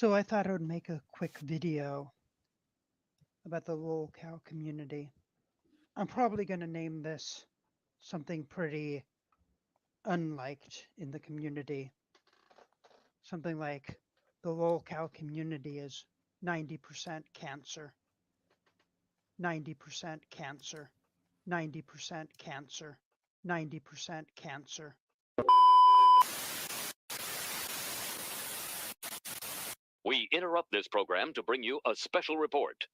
So I thought I would make a quick video about the lolcow community. I'm probably going to name this something pretty unliked in the community. Something like the lolcow community is 90% cancer, 90% cancer, 90% cancer, 90% cancer. We interrupt this program to bring you a special report.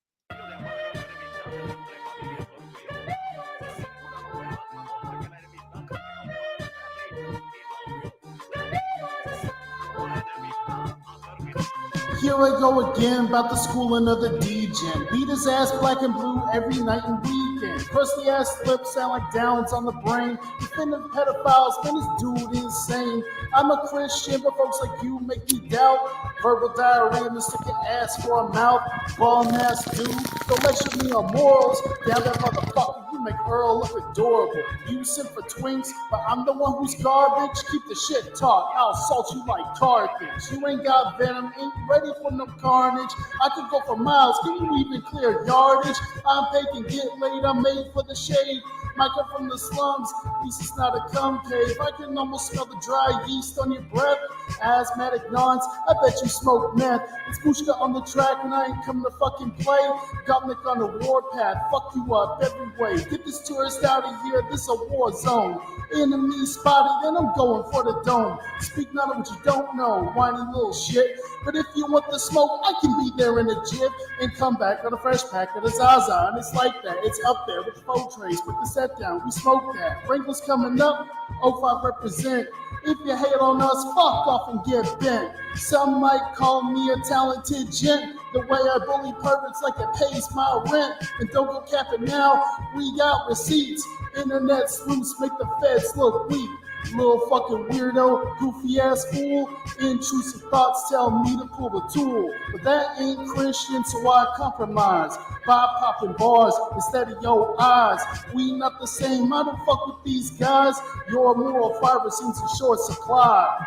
Here I go again, about the schooling of the D-Gen. Beat his ass black and blue every night and weekend. Crusty ass lips sound like downs on the brain. Defending pedophiles, man, this dude insane. I'm a Christian, but folks like you make me doubt. Verbal diarrhea, mistaken ass for a mouth. Bum ass dude, don't lecture me on morals. Down that motherfucker, you make Earl look adorable. You sent for twinks, but I'm the one who's garbage. Keep the shit talk, I'll salt you like Carthage. You ain't got venom, ain't ready for no carnage. I could go for miles, can you even clear yardage? I'm taking get laid, I'm made for the shade. Might come from the slums, at least it's not a cum cave. I can almost smell the dry yeast on your breath. Asthmatic nons, I bet you smoke meth. It's Bushka on the track and I ain't coming to fucking play. Gopnik on the warpath, fuck you up every way. Get this tourist out of here, this a war zone. Enemy spotted, then I'm going for the dome. Speak none of what you don't know, whiny little shit. But if you want the smoke, I can be there in a jiff and come back on a fresh pack of the Zaza. And it's like that, it's up there with the four trays, with the set down, we smoke that. Wrinkles coming up, 05 represent. If you hate on us, fuck off and get bent. Some might call me a talented gent. The way I bully perverts like it pays my rent. And don't go capping now, we got receipts. Internet sleuths make the feds look weak. Little fucking weirdo, goofy ass fool. Intrusive thoughts tell me to pull the tool. But that ain't Christian, so I compromise. By popping bars instead of your eyes. We not the same, I don't fuck with these guys. Your moral fiber seems in short supply.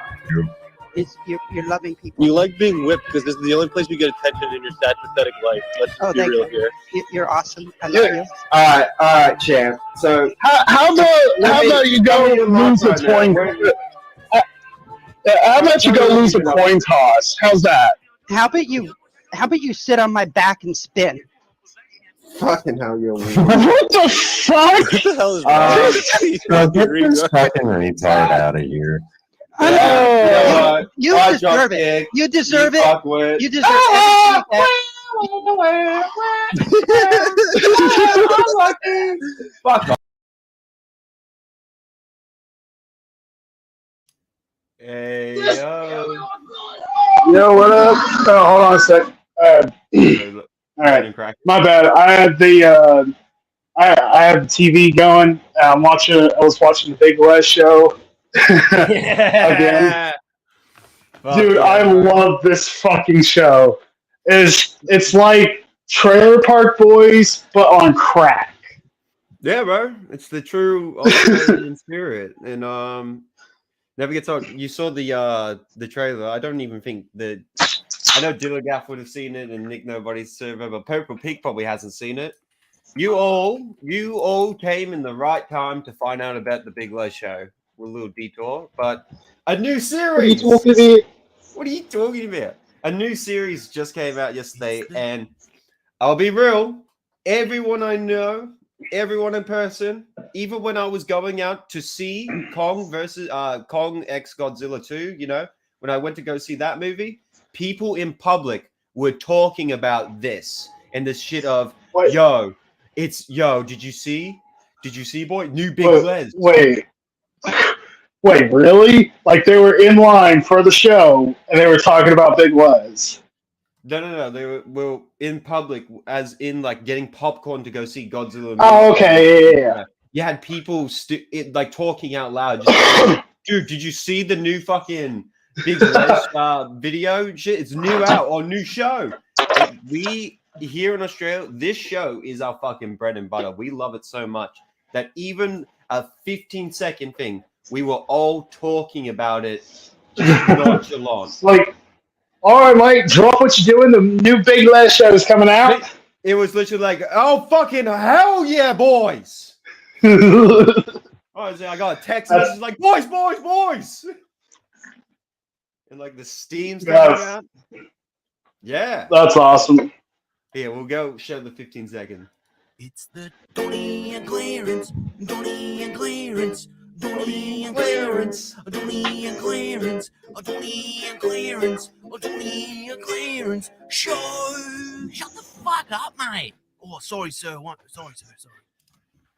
You're loving people. You like being whipped because this is the only place you get attention in your sad, pathetic life. Let's just be real here. You're awesome. I love you. All right, champ. So how about you go lose the coin? How about you go lose the coin toss? How's that? How about you sit on my back and spin? Fucking hell, you're weird. What the fuck? What the hell is wrong? Bro, get this fucking retard out of here. You deserve it. You deserve it. You deserve everything. Fuck off. Hey, yo. Yo, what up? Oh, hold on a sec. All right, my bad. I had the I have the TV going. I was watching the Big Les show. Again. Dude, I love this fucking show. It's like Trailer Park Boys, but on crack. Yeah, bro. It's the true Australian spirit. And never gets old. You saw the trailer. I don't even think that I know Dilligaff would have seen it and Nick Nobody's server, but Purple Pig probably hasn't seen it. You all came in the right time to find out about the Big Les show. A little detour, but a new series. What are you talking about? A new series just came out yesterday, and I'll be real. Everyone I know, everyone in person, even when I was going out to see Kong versus Kong x Godzilla 2, you know, when I went to go see that movie, people in public were talking about this and this shit of did you see, boy, new Big Les? Wait, really? Like they were in line for the show and they were talking about Big Les? No. They were in public, as in like getting popcorn to go see Godzilla. Oh, okay, yeah. You had people like talking out loud. Just like, dude, did you see the new fucking Big Les video? Shit, it's new out or new show. We here in Australia, this show is our fucking bread and butter. We love it so much that even a 15-second thing, we were all talking about it nonchalant. All right, Mike, drop what you're doing. The new Big Les show is coming out. It was literally like, oh, fucking hell yeah, boys. I got a text message like, boys. And like the steam's coming out. Yeah. That's awesome. Here, we'll go show the 15 second. It's the Donnie and Clarence, Donnie and Clarence, Donnie and Clarence, Donnie and Clarence, Donnie and Clarence, Donnie and Clarence show. Shut the fuck up, mate. Oh, sorry, sir. Sorry.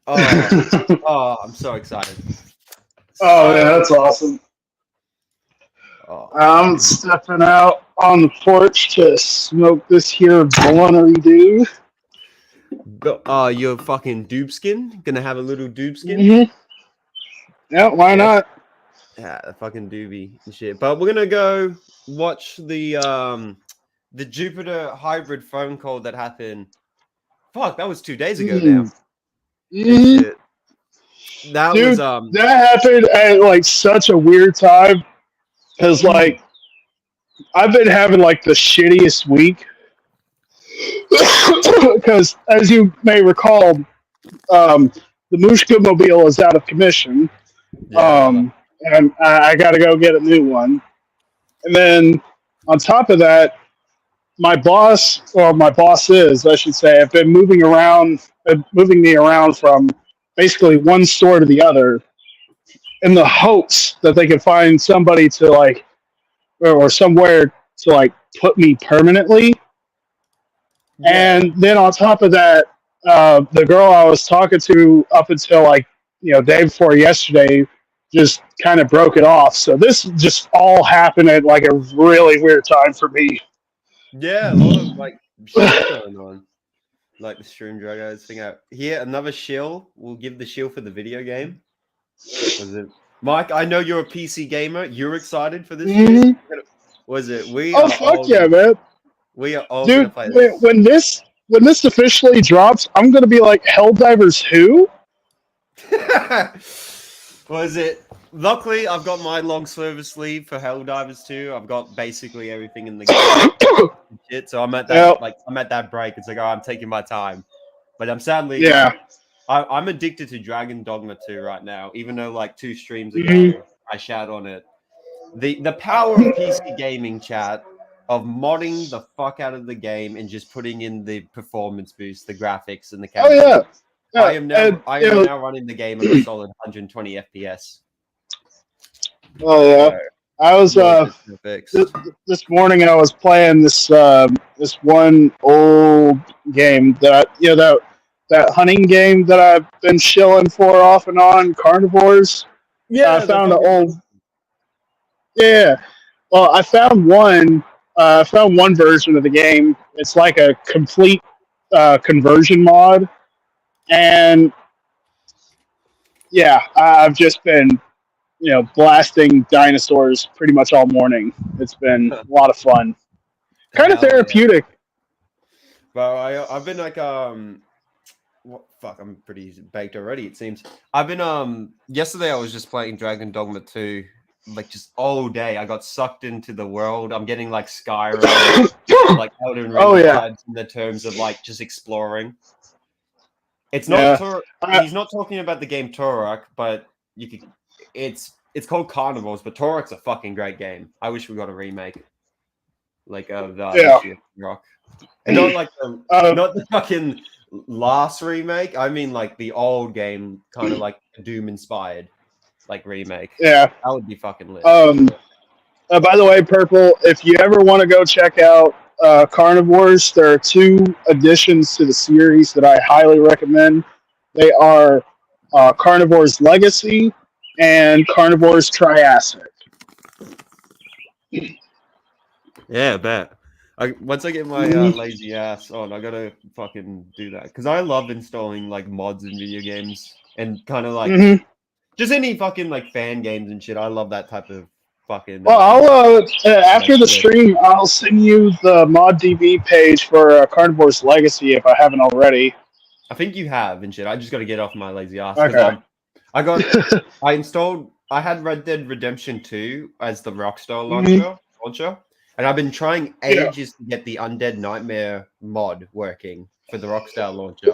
Oh, I'm so excited. Oh, yeah, that's awesome. Oh. I'm stepping out on the porch to smoke this here bluntery dude. Your fucking dubskin? Gonna have a little dubskin? Mm-hmm. Yeah, why not? Yeah, the fucking doobie and shit. But we're gonna go watch the Jupiter hybrid phone call that happened. Fuck, that was 2 days ago now. Mm-hmm. That Dude, was that happened at like such a weird time because like I've been having like the shittiest week because as you may recall, the Mushka Mobile is out of commission, and I got to go get a new one. And then on top of that, my bosses, I should say, have been moving me around from basically one store to the other in the hopes that they could find somebody to like, or somewhere to like put me permanently. Yeah. And then on top of that, the girl I was talking to up until like, day before yesterday just kind of broke it off. So this just all happened at like a really weird time for me. Yeah, a lot of like shit going on. Like the stream drag guys thing out. Here, another shill. We'll give the shill for the video game. Was it Mike? I know you're a PC gamer. You're excited for this shit? Was it? Yeah, man. We are all dude, gonna play this. When this officially drops, I'm gonna be like, Helldivers who? Was it? Luckily, I've got my long service sleeve for Helldivers 2. I've got basically everything in the game. Shit, so I'm at that I'm at that break. It's like, I'm taking my time. But I'm sadly I'm addicted to Dragon Dogma 2 right now, even though like 2 streams ago I shat on it. The power of PC gaming, chat, of modding the fuck out of the game and just putting in the performance boost, the graphics and the camera. Oh yeah. I am now running the game at a solid 120 FPS. Oh yeah, I was this morning. I was playing this one old game that that hunting game that I've been shilling for off and on, Carnivores. Yeah, I found an old. Yeah, well, I found one. I found one version of the game. It's like a complete conversion mod, and yeah, I've just been blasting dinosaurs pretty much all morning. It's been a lot of fun. Kind of therapeutic. Well, I've been like fuck, I'm pretty baked already, it seems. I've been yesterday I was just playing Dragon Dogma 2 like just all day. I got sucked into the world. I'm getting like Skyrim, like Elden Ring vibes in the terms of like just exploring. It's not he's not talking about the game Turok, but you could it's called Carnivores, but Turok's a fucking great game. I wish we got a remake. Like of Rock. And not like not the fucking last remake. I mean like the old game, kind of like Doom inspired like remake. Yeah. That would be fucking lit. By the way, Purple, if you ever want to go check out Carnivores, there are 2 additions to the series that I highly recommend. They are Carnivores Legacy and Carnivores Triassic. Yeah, I bet. Once I get my lazy ass on, I gotta fucking do that because I love installing like mods in video games and kind of like just any fucking like fan games and shit. I love that type of fucking. Well, I'll after the stream, I'll send you the ModDB page for Carnivores Legacy if I haven't already. I think you have and shit. I just got to get off my lazy ass. Okay. I had Red Dead Redemption 2 as the Rockstar launcher, And I've been trying ages to get the Undead Nightmare mod working for the Rockstar launcher.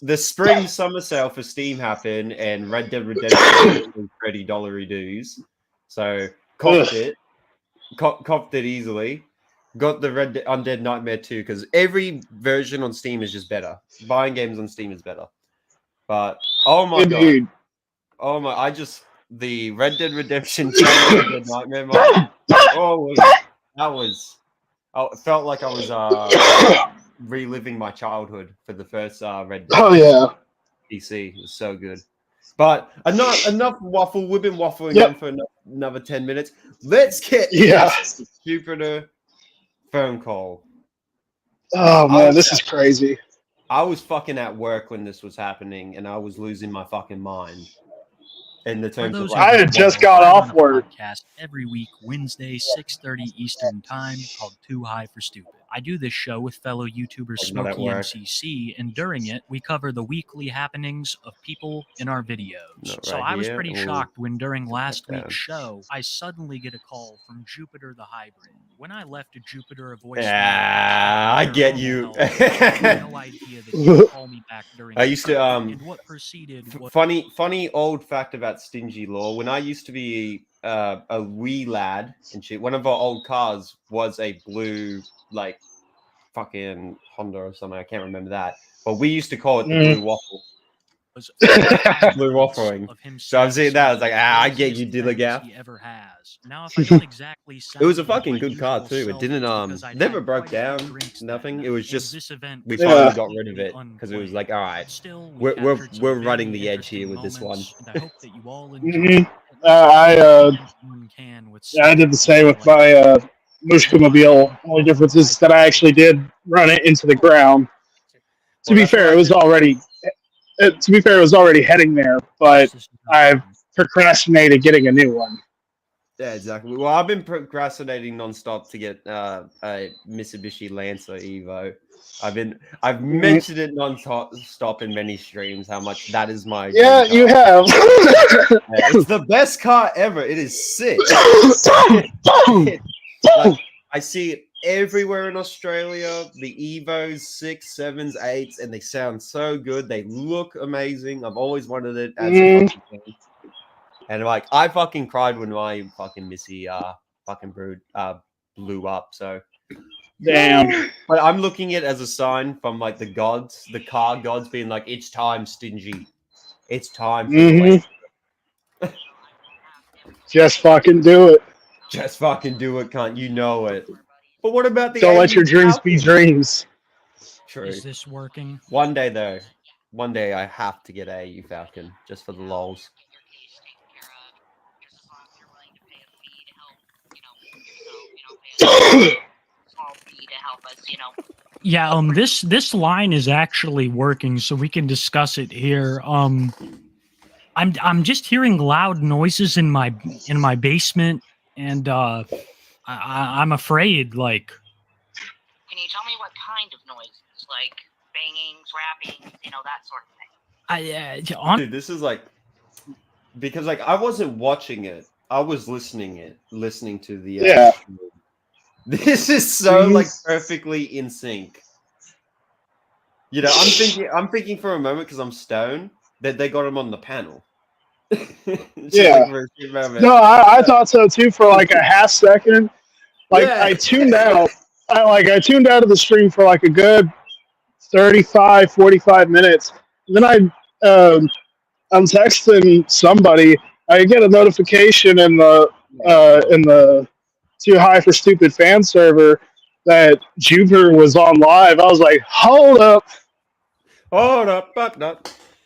This spring summer sale for Steam happened, and Red Dead Redemption was $30 dues. So copped it easily. Got the Undead Nightmare 2 because every version on Steam is just better. Buying games on Steam is better. But oh my god, the Red Dead Redemption 2 Red Dead Nightmare mod. It felt like I was reliving my childhood for the first Red Dead. Oh yeah, PC. It was so good. But enough waffle. We've been waffling on for another 10 minutes. Let's get the Jupiter phone call. Oh man, this is crazy. I was fucking at work when this was happening, and I was losing my fucking mind. In the terms of, I had just got off work. Podcast every week, Wednesday, 6:30 Eastern Time, called Too High for Stupid. I do this show with fellow YouTuber Smokey MCC, and during it, we cover the weekly happenings of people in our videos. So I was pretty shocked when during last week's show, I suddenly get a call from Jupiter the Hybrid. When I left Jupiter a voice, I get you. I had no idea that he would call me back during. I used to and what proceeded. Funny old fact about Stingy Law. When I used to be a wee lad and shit, one of our old cars was a blue, like, fucking Honda or something. I can't remember that, but we used to call it the Blue Waffle. Blue waffling. So I'm saying that I was like, I get you, Dilligaff. Now, if I don't exactly it was a fucking good car too. It didn't never broke down. Nothing. It was just we finally got rid of it because it was like, all right, we're running the edge here with this one. I did the same with my Mushka Mobile. Only difference is that I actually did run it into the ground. To be fair, it was already heading there, but I've procrastinated getting a new one. Yeah, exactly. Well, I've been procrastinating nonstop to get a Mitsubishi Lancer Evo. I've mentioned it nonstop in many streams how much that is my you have. It's the best car ever. It is sick. Like, I see it everywhere in Australia. The Evos 6, 7s, 8s, and they sound so good. They look amazing. I've always wanted it as a fucking thing. And like, I fucking cried when my fucking Missy fucking blew up. So damn. But I'm looking at it as a sign from like the gods, the car gods, being like, it's time, Stingy. It's time. Just fucking do it. Just fucking do it, cunt. You know it. But what about the? Don't let your dreams be dreams. True. Is this working? One day though, one day I have to get a AU Falcon just for the lols. Yeah, this line is actually working, so we can discuss it here. I'm just hearing loud noises in my basement, and I'm afraid. Like, can you tell me what kind of noises, like bangings, rapping, that sort of thing? Dude, this is like because like I wasn't watching it, I was listening to the This is so like perfectly in sync. I'm thinking for a moment because I'm stoned that they got him on the panel. No, I thought so too for like a half second. Like I tuned out. I tuned out of the stream for like a good 35, 45 minutes. And then I'm texting somebody. I get a notification in the Too High for Stupid fan server that Jupiter was on live. I was like, hold up.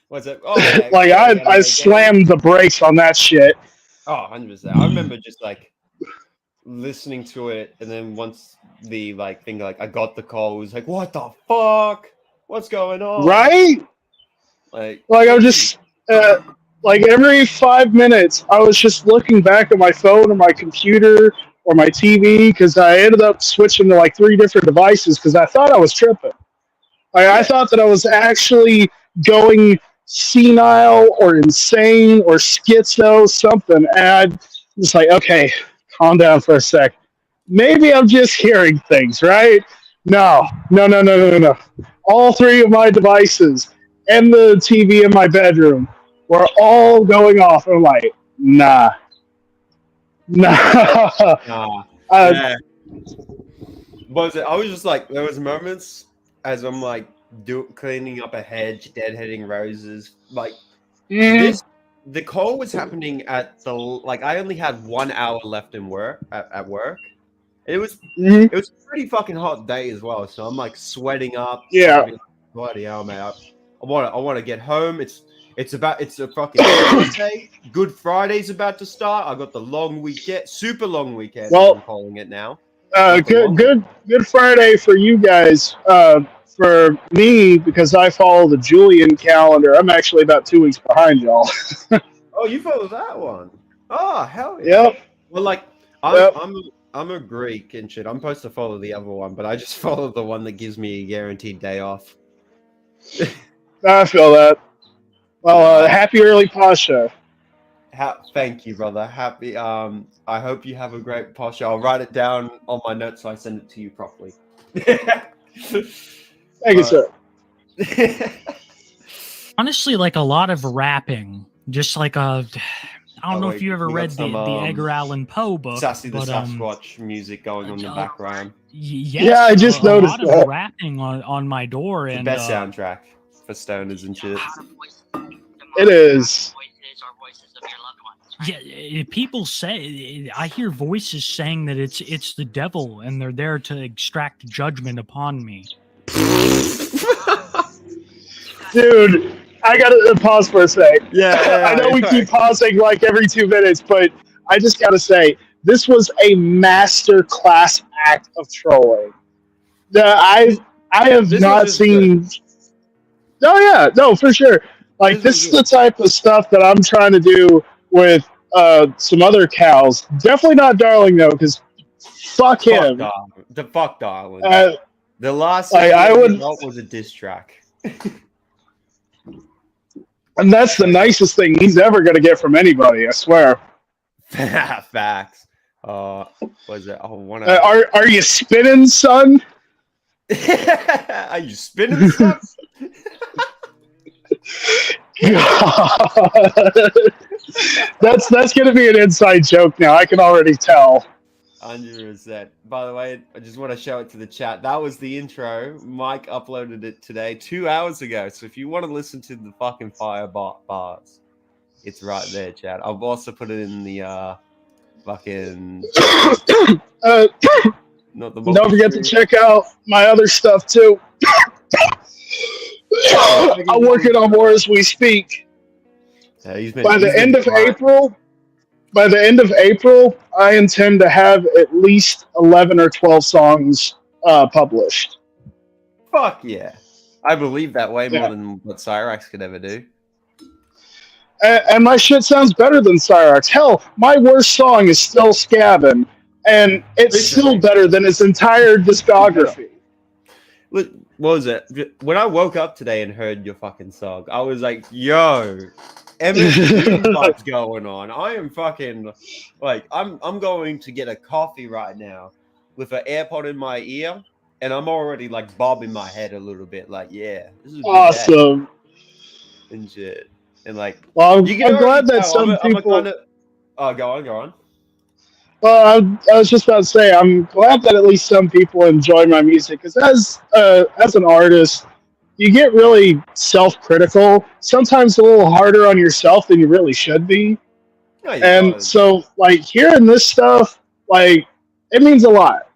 What's it? Oh, yeah, like I slammed the brakes on that shit. Oh, 100%. I remember just like listening to it, and then once the like thing, like I got the call, it was like, what the fuck? What's going on? Right? Like I was just like every 5 minutes, I was just looking back at my phone or my computer or my TV because I ended up switching to like 3 different devices because I thought I was tripping. Like, I thought that I was actually going senile or insane or schizo something, and I'm just like, okay, calm down for a sec. Maybe I'm just hearing things, right? No. All 3 of my devices and the TV in my bedroom were all going off. I'm like, nah. Yeah. Was it? I was just like, there was moments as I'm like cleaning up a hedge, deadheading roses. Like the call was happening at the I only had 1 hour left in work at work. It was a pretty fucking hot day as well, so I'm like sweating up. Yeah. Bloody hell, man! I want to get home. It's a fucking Thursday. Good Friday's about to start. I got the long weekend, super long weekend. Well, I'm calling it now. Good Friday for you guys. For me, because I follow the Julian calendar, I'm actually about 2 weeks behind y'all. Oh, you follow that one? Oh, hell yeah! Yep. Well, I'm a Greek and shit. I'm supposed to follow the other one, but I just follow the one that gives me a guaranteed day off. I feel that. Well, happy early Pascha. Thank you, brother. Happy. I hope you have a great Pascha. I'll write it down on my notes so I send it to you properly. Thank you, sir. Honestly, like a lot of rapping, just like I don't know if you ever read the Edgar Allan Poe book. Sassy the Sasquatch music going on in the background. Yes, yeah, I just noticed a lot of rapping on my door. It's and the best soundtrack for stoners and shit. It is. Yeah, people say, I hear voices saying that it's the devil and they're there to extract judgment upon me. Dude, I gotta pause for a sec. Yeah, I know we keep pausing like every 2 minutes, but I just gotta say, this was a master class act of trolling. I have not seen. Oh yeah, no, for sure. Like this is the type of stuff that I'm trying to do with some other cows. Definitely not Darling though, because fuck him. Fuck Darling. The last was a diss track. And that's the nicest thing he's ever going to get from anybody, I swear. Facts. Was it? Are you spinning, son? Are you spinning, son? That's going to be an inside joke now. I can already tell. 100%. By the way, I just want to show it to the chat. That was the intro. Mike uploaded it today, 2 hours ago. So if you want to listen to the fucking fire bars, it's right there, chat. I've also put it in the fucking. Don't forget to check out my other stuff too. I'm working on more as we speak. By the end of April, I intend to have at least 11 or 12 songs published. Fuck yeah. I believe that way more than what Cyrax could ever do. And my shit sounds better than Cyrax. Hell, my worst song is still Scabbin', and it's still better than his entire discography. What was it? When I woke up today and heard your fucking song, I was like, yo, what's going on? I am fucking like I'm going to get a coffee right now with an AirPod in my ear, and I'm already like bobbing my head a little bit, like, yeah, this is awesome and shit. And like, well, I'm glad that some people. Go on. Well, I was just about to say, I'm glad that at least some people enjoy my music, because as an artist, you get really self-critical, sometimes a little harder on yourself than you really should be. So, like, hearing this stuff, like, it means a lot.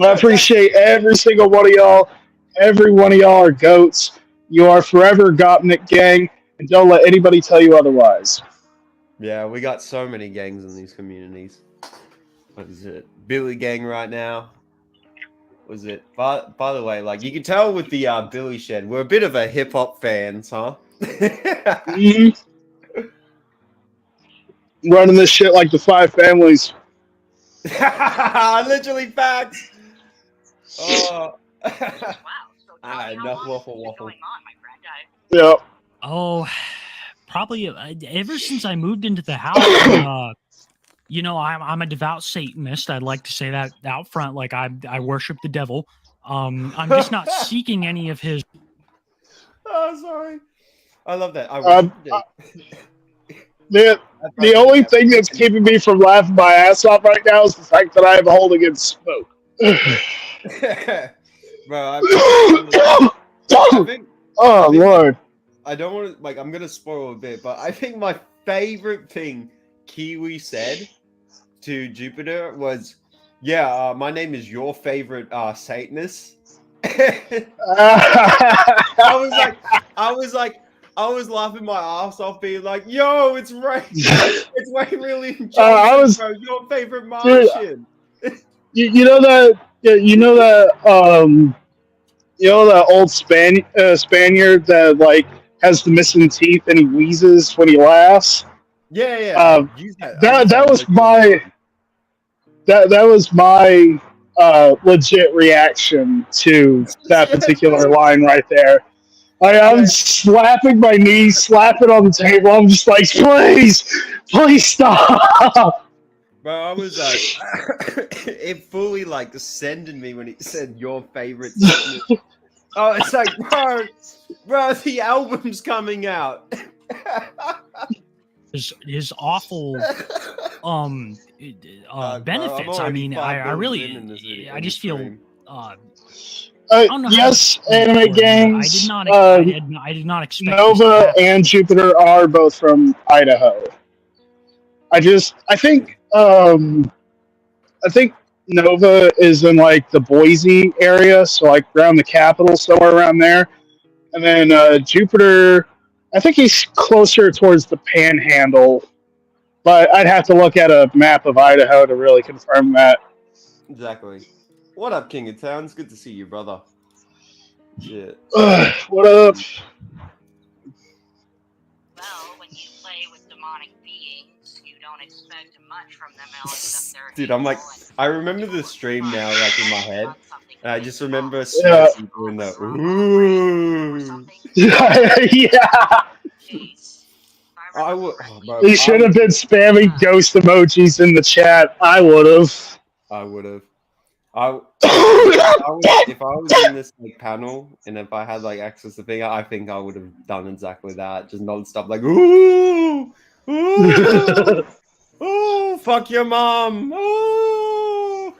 I appreciate every single one of y'all. Every one of y'all are goats. You are forever Gopnik gang, and don't let anybody tell you otherwise. Yeah, we got so many gangs in these communities. What is it? Billy gang right now. Was it? By the way, like, you can tell with the Billy Shed, we're a bit of a hip hop fans, huh? Running this shit like the Five Families. Literally facts. Oh. Wow. So enough waffle. Going on, my friend? Yeah. Oh, probably ever since I moved into the house. I'm a devout Satanist. I'd like to say that out front. Like I worship the devil. I'm just not seeking any of his. Oh, sorry. I love that. The only thing that's keeping me from laughing my ass off right now is the fact that I have a hold against smoke. Bro, Lord. I don't want to, I'm going to spoil a bit, but I think my favorite thing Kiwi said to Jupiter was, my name is your favorite Satanist. I was laughing my ass off, being like, "Yo, it's Ray! It's Ray William Johnson, bro, your favorite Martian." You know that old Spaniard that has the missing teeth and he wheezes when he laughs. Yeah. That was my legit reaction to that particular line right there. I'm slapping my knees, slapping on the table. I'm just like, please stop. Bro, I was it fully descended me when he said your favorite. Oh, it's like, bro, the album's coming out. His awful benefits. I mean, I just feel. Yes, Anime Games. I did not expect Nova and Jupiter are both from Idaho. I think Nova is in the Boise area, so around the capital, somewhere around there. And then Jupiter, I think he's closer towards the Panhandle, but I'd have to look at a map of Idaho to really confirm that. Exactly. What up, King of Towns? Good to see you, brother. Yeah. What up? Well, when you play with demonic beings, you don't expect much from them except they're Dude, I remember the stream now, in my head. And I just remember doing that. Ooh. Yeah. I would. He should have been spamming ghost emojis in the chat. I would have. If I was in this panel and if I had access to thing, I think I would have done exactly that, just non-stop, ooh, ooh, fuck your mom, ooh.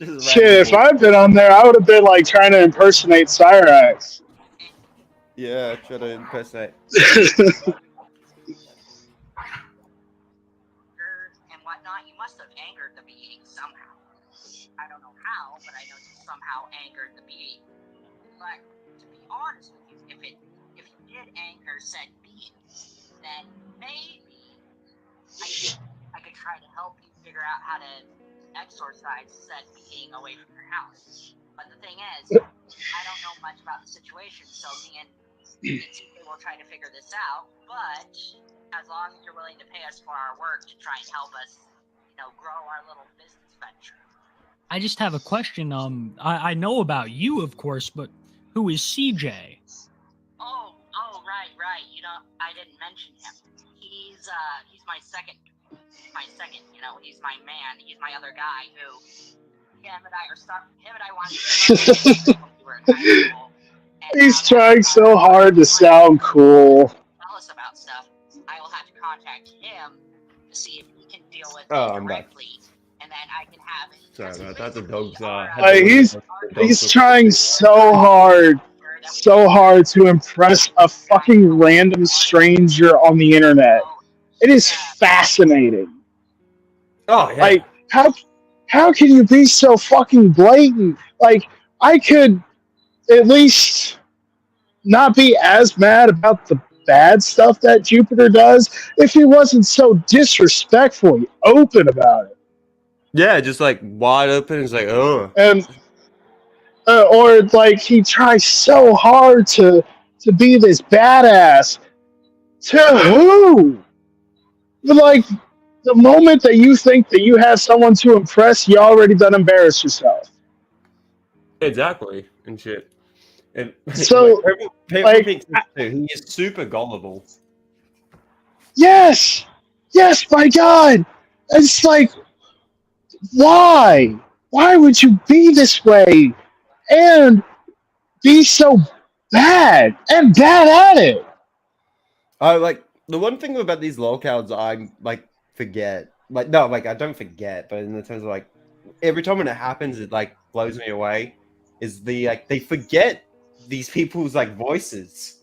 Shit, if I'd been on there, I would have been trying to impersonate Cyrax. Yeah, try to impersonate. And whatnot, you must have angered the being somehow. I don't know how, but I know you somehow angered the being. But to be honest with you, if you did anger said being, then maybe I could try to help you figure out how to exorcise said being away from your house. But the thing is, I don't know much about the situation, so me and TK will try to figure this out. But as long as you're willing to pay us for our work to try and help us, grow our little business venture. I just have a question. I know about you, of course, but who is CJ? Oh, right. I didn't mention him. He's my second. He's my man. He's my other guy who. Him and I wanted to. We were in high school, He's trying so hard to sound cool. Tell us about stuff. I will have to contact him to see if he can deal with it directly, and then I can have it. Sorry about that. The dog's He's trying so hard to impress a fucking random stranger on the internet. It is fascinating. Oh yeah. How can you be so fucking blatant? I could at least not be as mad about the bad stuff that Jupiter does if he wasn't so disrespectfully open about it. Yeah, just wide open. It's oh. And or he tries so hard to be this badass. To who? The moment that you think that you have someone to impress, you already done embarrassed yourself. Exactly, and shit. And so, people think he is super gullible. Yes, my God. It's like, why? Why would you be this way and be so bad and bad at it? Like the one thing about these lolcows, I like forget. Like no, like I don't forget, but in the terms of like every time when it happens, it like blows me away. Is the like they forget these people's like voices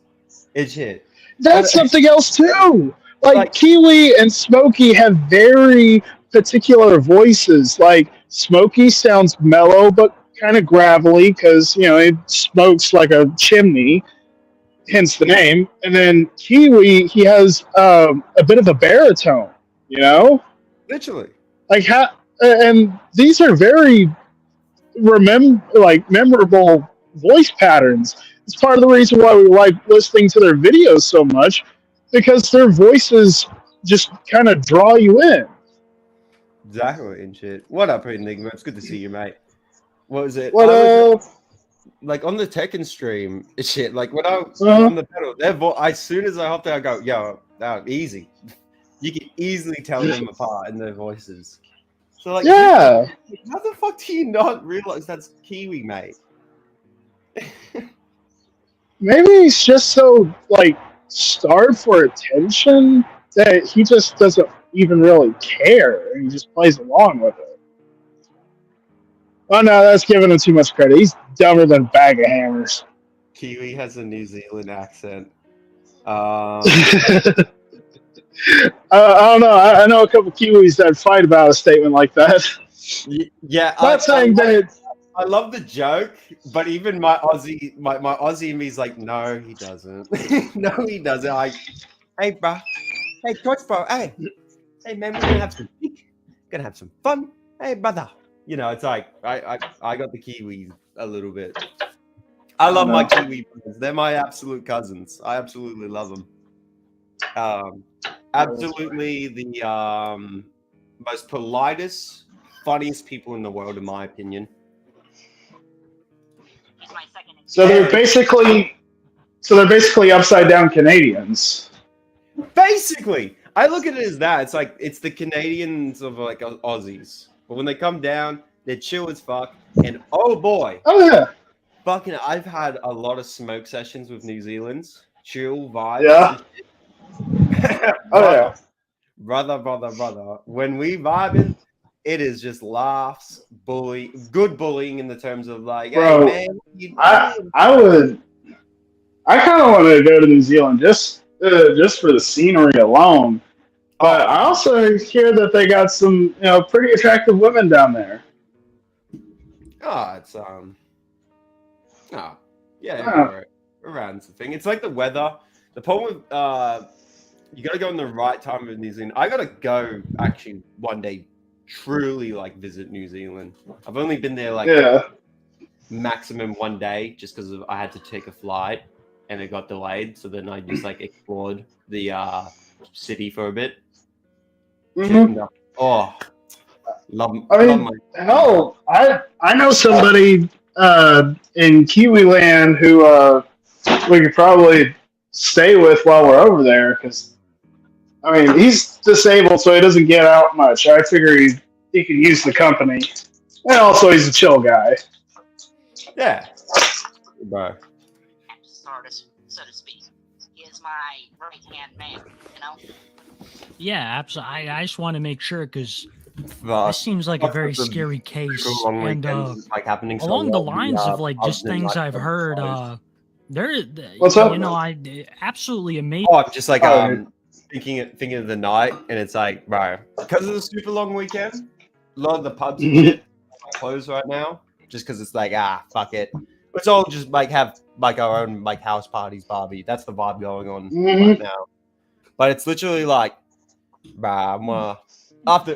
and shit. That's something else too. Like Kiwi and Smokey have very particular voices. Like Smokey sounds mellow but kind of gravelly because it smokes like a chimney, hence the name. And then Kiwi, he has a bit of a baritone. Literally. Like and these are very memorable voice patterns. It's part of the reason why we like listening to their videos so much, because their voices just kind of draw you in. Exactly and shit. What up, Enigma? It's good to see you, mate. What was it? What up? Like on the Tekken stream, shit. Like when I was on the pedal, as soon as I hopped out, I go, "Yo, easy." You can easily tell them apart in their voices. So like, yeah. How the fuck do you not realize that's Kiwi, mate? Maybe he's just so starved for attention that he just doesn't even really care, and he just plays along with it. Oh no, that's giving him too much credit. He's dumber than a bag of hammers. Kiwi has a New Zealand accent. I don't know. I know a couple Kiwis that fight about a statement like that. Yeah, not saying that. I love the joke, but even my Aussie in me is like, no, he doesn't. No, he doesn't. Hey, bro. Hey, coach, bro. Hey, man, we're gonna have some gonna have some fun. Hey, brother. It's like I got the Kiwis a little bit. I love my Kiwi brothers. They're my absolute cousins. I absolutely love them. Absolutely the most politest, funniest people in the world, in my opinion. So they're basically upside down Canadians. Basically, I look at it as that. It's like it's the Canadians of like Aussies, but when they come down, they're chill as fuck. And oh boy, fucking, I've had a lot of smoke sessions with New Zealand's chill vibes. Yeah. Brother. When we vibing, it is just laughs, good bullying in the terms of like, bro, hey man, I kind of want to go to New Zealand just for the scenery alone. But I also hear that they got some pretty attractive women down there. Around the thing. It's like the weather. The problem with you got to go in the right time of New Zealand. I got to go actually one day. Truly visit New Zealand. I've only been there maximum one day just because I had to take a flight and it got delayed. So then I just explored the city for a bit. Mm-hmm. I know somebody in Kiwiland who we could probably stay with while we're over there because. He's disabled, so he doesn't get out much. I figure he could use the company. And also, he's a chill guy. Yeah. Bye. So to speak. He is my right-hand man, Yeah, absolutely. I just want to make sure, because this seems like a very scary case. And happening along the lines of just things I've heard, what's up? Absolutely amazing. Oh, just thinking of the night, and it's like, bro, because of the super long weekend, a lot of the pubs and shit are closed right now, just because it's like, fuck it. Let's all just have our own house parties, Barbie. That's the vibe going on right now. But it's literally like, bro, I'm after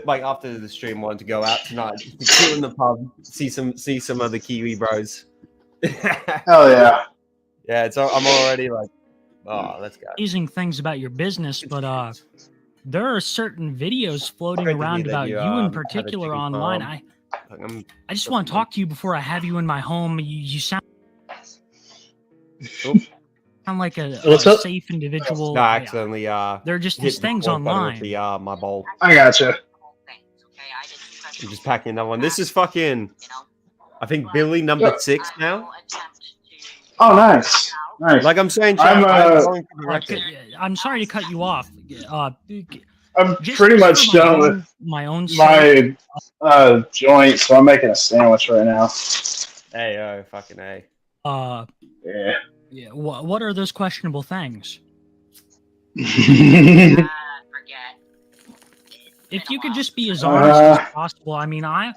the stream, wanted to go out tonight, chill in the pub, see some other Kiwi bros. Hell yeah. Yeah, I'm already like. Oh, let's go. Amazing things about your business, but there are certain videos floating around about you in particular online. I just want to talk to you before I have you in my home. You sound like a safe individual. No, accidentally. there are just these things online. My bowl. I gotcha. I'm just packing another one. This is fucking, You know, I think Billy number 6 now. Oh, nice. Nice. Like I'm saying, I'm, I'm going for the record. I'm sorry to cut you off. I'm Just pretty for much my done own- with my own sake, my joint, so I'm making a sandwich right now. Hey, oh, fucking A. Yeah. Yeah, what are those questionable things? forget. If you could just be as honest Uh, as possible. I mean, I'm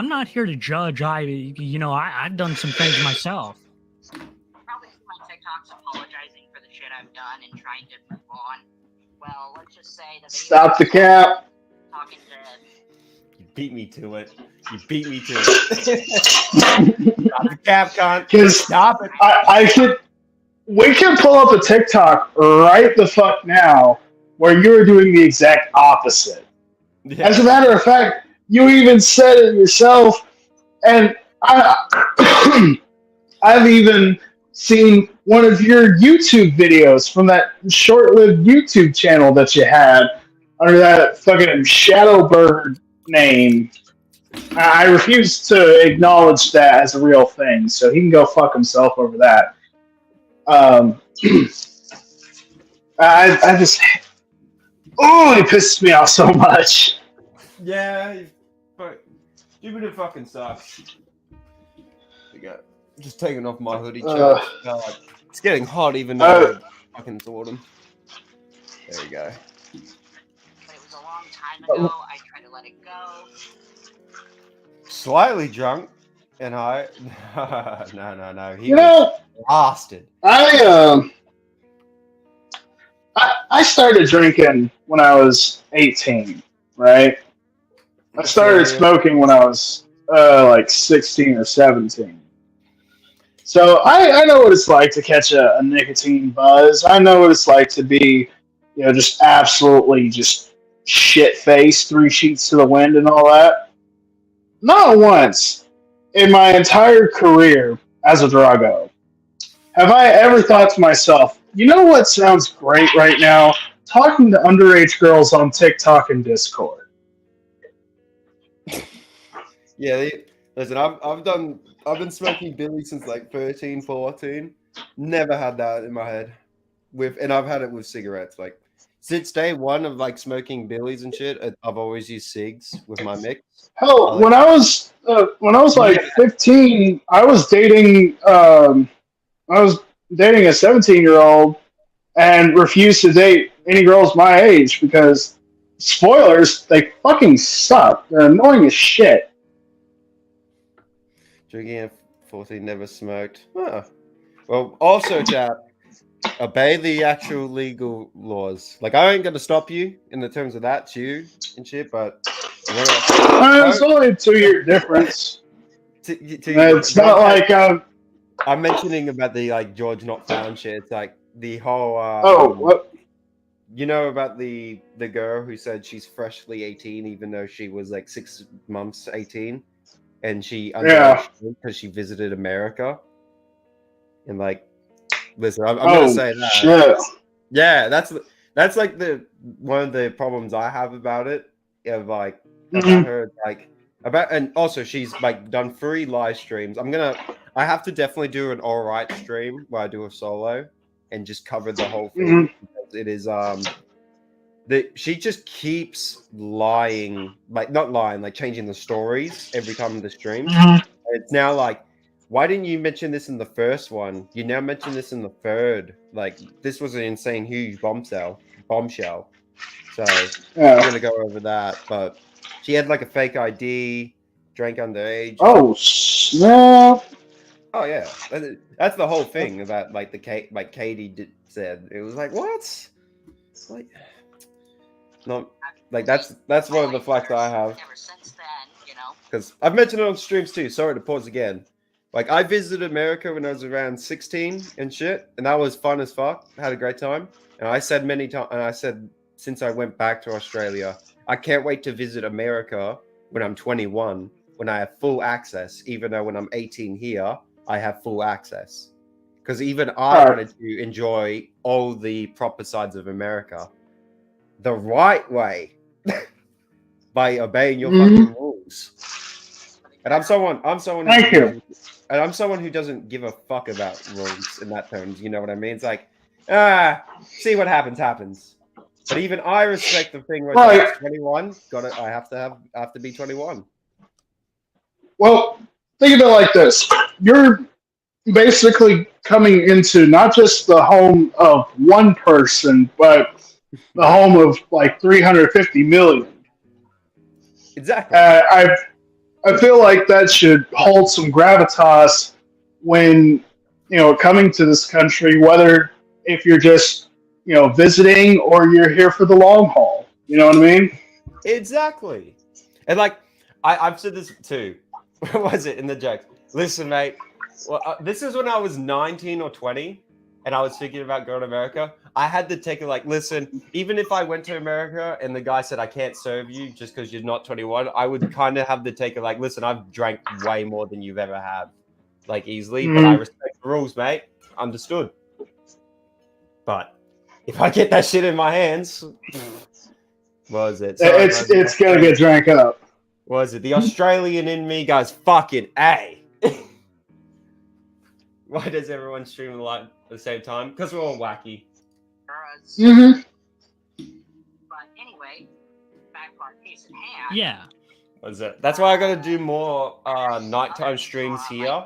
not here to judge. I've done some things myself. Probably see my TikToks apologizing for the shit I've done and trying to move on. Well, let's just say the video Stop the cap. talking to You beat me to it. You beat me to it. Stop the cap, cunt. Because Stop it. we can pull up a TikTok right the fuck now where you're doing the exact opposite. Yeah. As a matter of fact, you even said it yourself, and I've even seen one of your YouTube videos from that short-lived YouTube channel that you had under that fucking Shadowbird name. I refuse to acknowledge that as a real thing, so he can go fuck himself over that. I just... Oh, it pisses me off so much. Yeah, Jupiter fucking sucks. Just taking off my hoodie. God, it's getting hot even though I fucking told him. There you go. but it was a long time ago. I tried to let it go. Slightly drunk, and I no. He You was know, blasted. I started drinking when I was 18, right? I started smoking when I was like 16 or 17. So I know what it's like to catch a nicotine buzz. I know what it's like to be, just absolutely just shit-faced, 3 sheets to the wind and all that. Not once in my entire career as a druggo have I ever thought to myself, you know what sounds great right now? Talking to underage girls on TikTok and Discord. Yeah, listen, I've been smoking Billy since like 13, 14. Never had that in my head. And I've had it with cigarettes. Like since day one of like smoking Billies and shit, I've always used cigs with my mix. Hell, when I was like 15, I was dating a 17-year-old and refused to date any girls my age because, spoilers, they fucking suck. They're annoying as shit. Drinking at 14, never smoked. Huh. Well, also, chat, obey the actual legal laws. Like, I ain't gonna stop you in the terms of that, too, and shit, but... It's only a 2-year difference. It's not like... I'm mentioning about the, like, George not found shit. It's like, the whole... what? You know about the girl who said she's freshly 18, even though she was, like, 6 months 18? And she because she visited America, and like, listen, I'm gonna say that. Shit. Yeah, that's like the one of the problems I have about it. Of like about her, like and also she's like done 3 live streams. I have to definitely do an all right stream where I do a solo and just cover the whole thing. Because it is she just keeps lying, like not lying, like changing the stories every time in the stream. It's now like, why didn't you mention this in the first one? You now mention this in the third. Like, this was an insane, huge bombshell. So I'm gonna go over that. But she had like a fake ID, drank underage. Oh snap! Oh yeah, that's the whole thing about like Katie said. It was like, what? It's like. No, like that's one of the flags I have. Ever since then, Because I've mentioned it on streams too. Sorry to pause again. Like I visited America when I was around 16 and shit, and that was fun as fuck. I had a great time, and I said many times, and I said since I went back to Australia, I can't wait to visit America when I'm 21, when I have full access. Even though when I'm 18 here, I have full access, because even I wanted to enjoy all the proper sides of America. The right way by obeying your fucking rules. rules. And I'm someone. Thank you. And I'm someone who doesn't give a fuck about rules in that terms. You know what I mean? It's like, see what happens. But even I respect the thing where it's 21. I have to be 21. Well, think of it like this: you're basically coming into not just the home of one person, but the home of like 350 million. Exactly. I feel like that should hold some gravitas when, coming to this country, whether if you're just, visiting or you're here for the long haul. You know what I mean? Exactly. And like, I've said this too. What was it in the joke? Listen, mate, well, this is when I was 19 or 20 and I was thinking about going to America. I had to take it like, listen, even if I went to America and the guy said, I can't serve you just because you're not 21, I would kind of have to take it like, listen, I've drank way more than you've ever had, like easily, but I respect the rules, mate. Understood. But if I get that shit in my hands, what is it? Sorry, it's going to get drank up. What is it? The Australian in me goes, fucking A. Why does everyone stream live at the same time? Because we're all wacky. But anyway, back to our case at hand. Yeah. What is it? That's why I got to do more nighttime streams here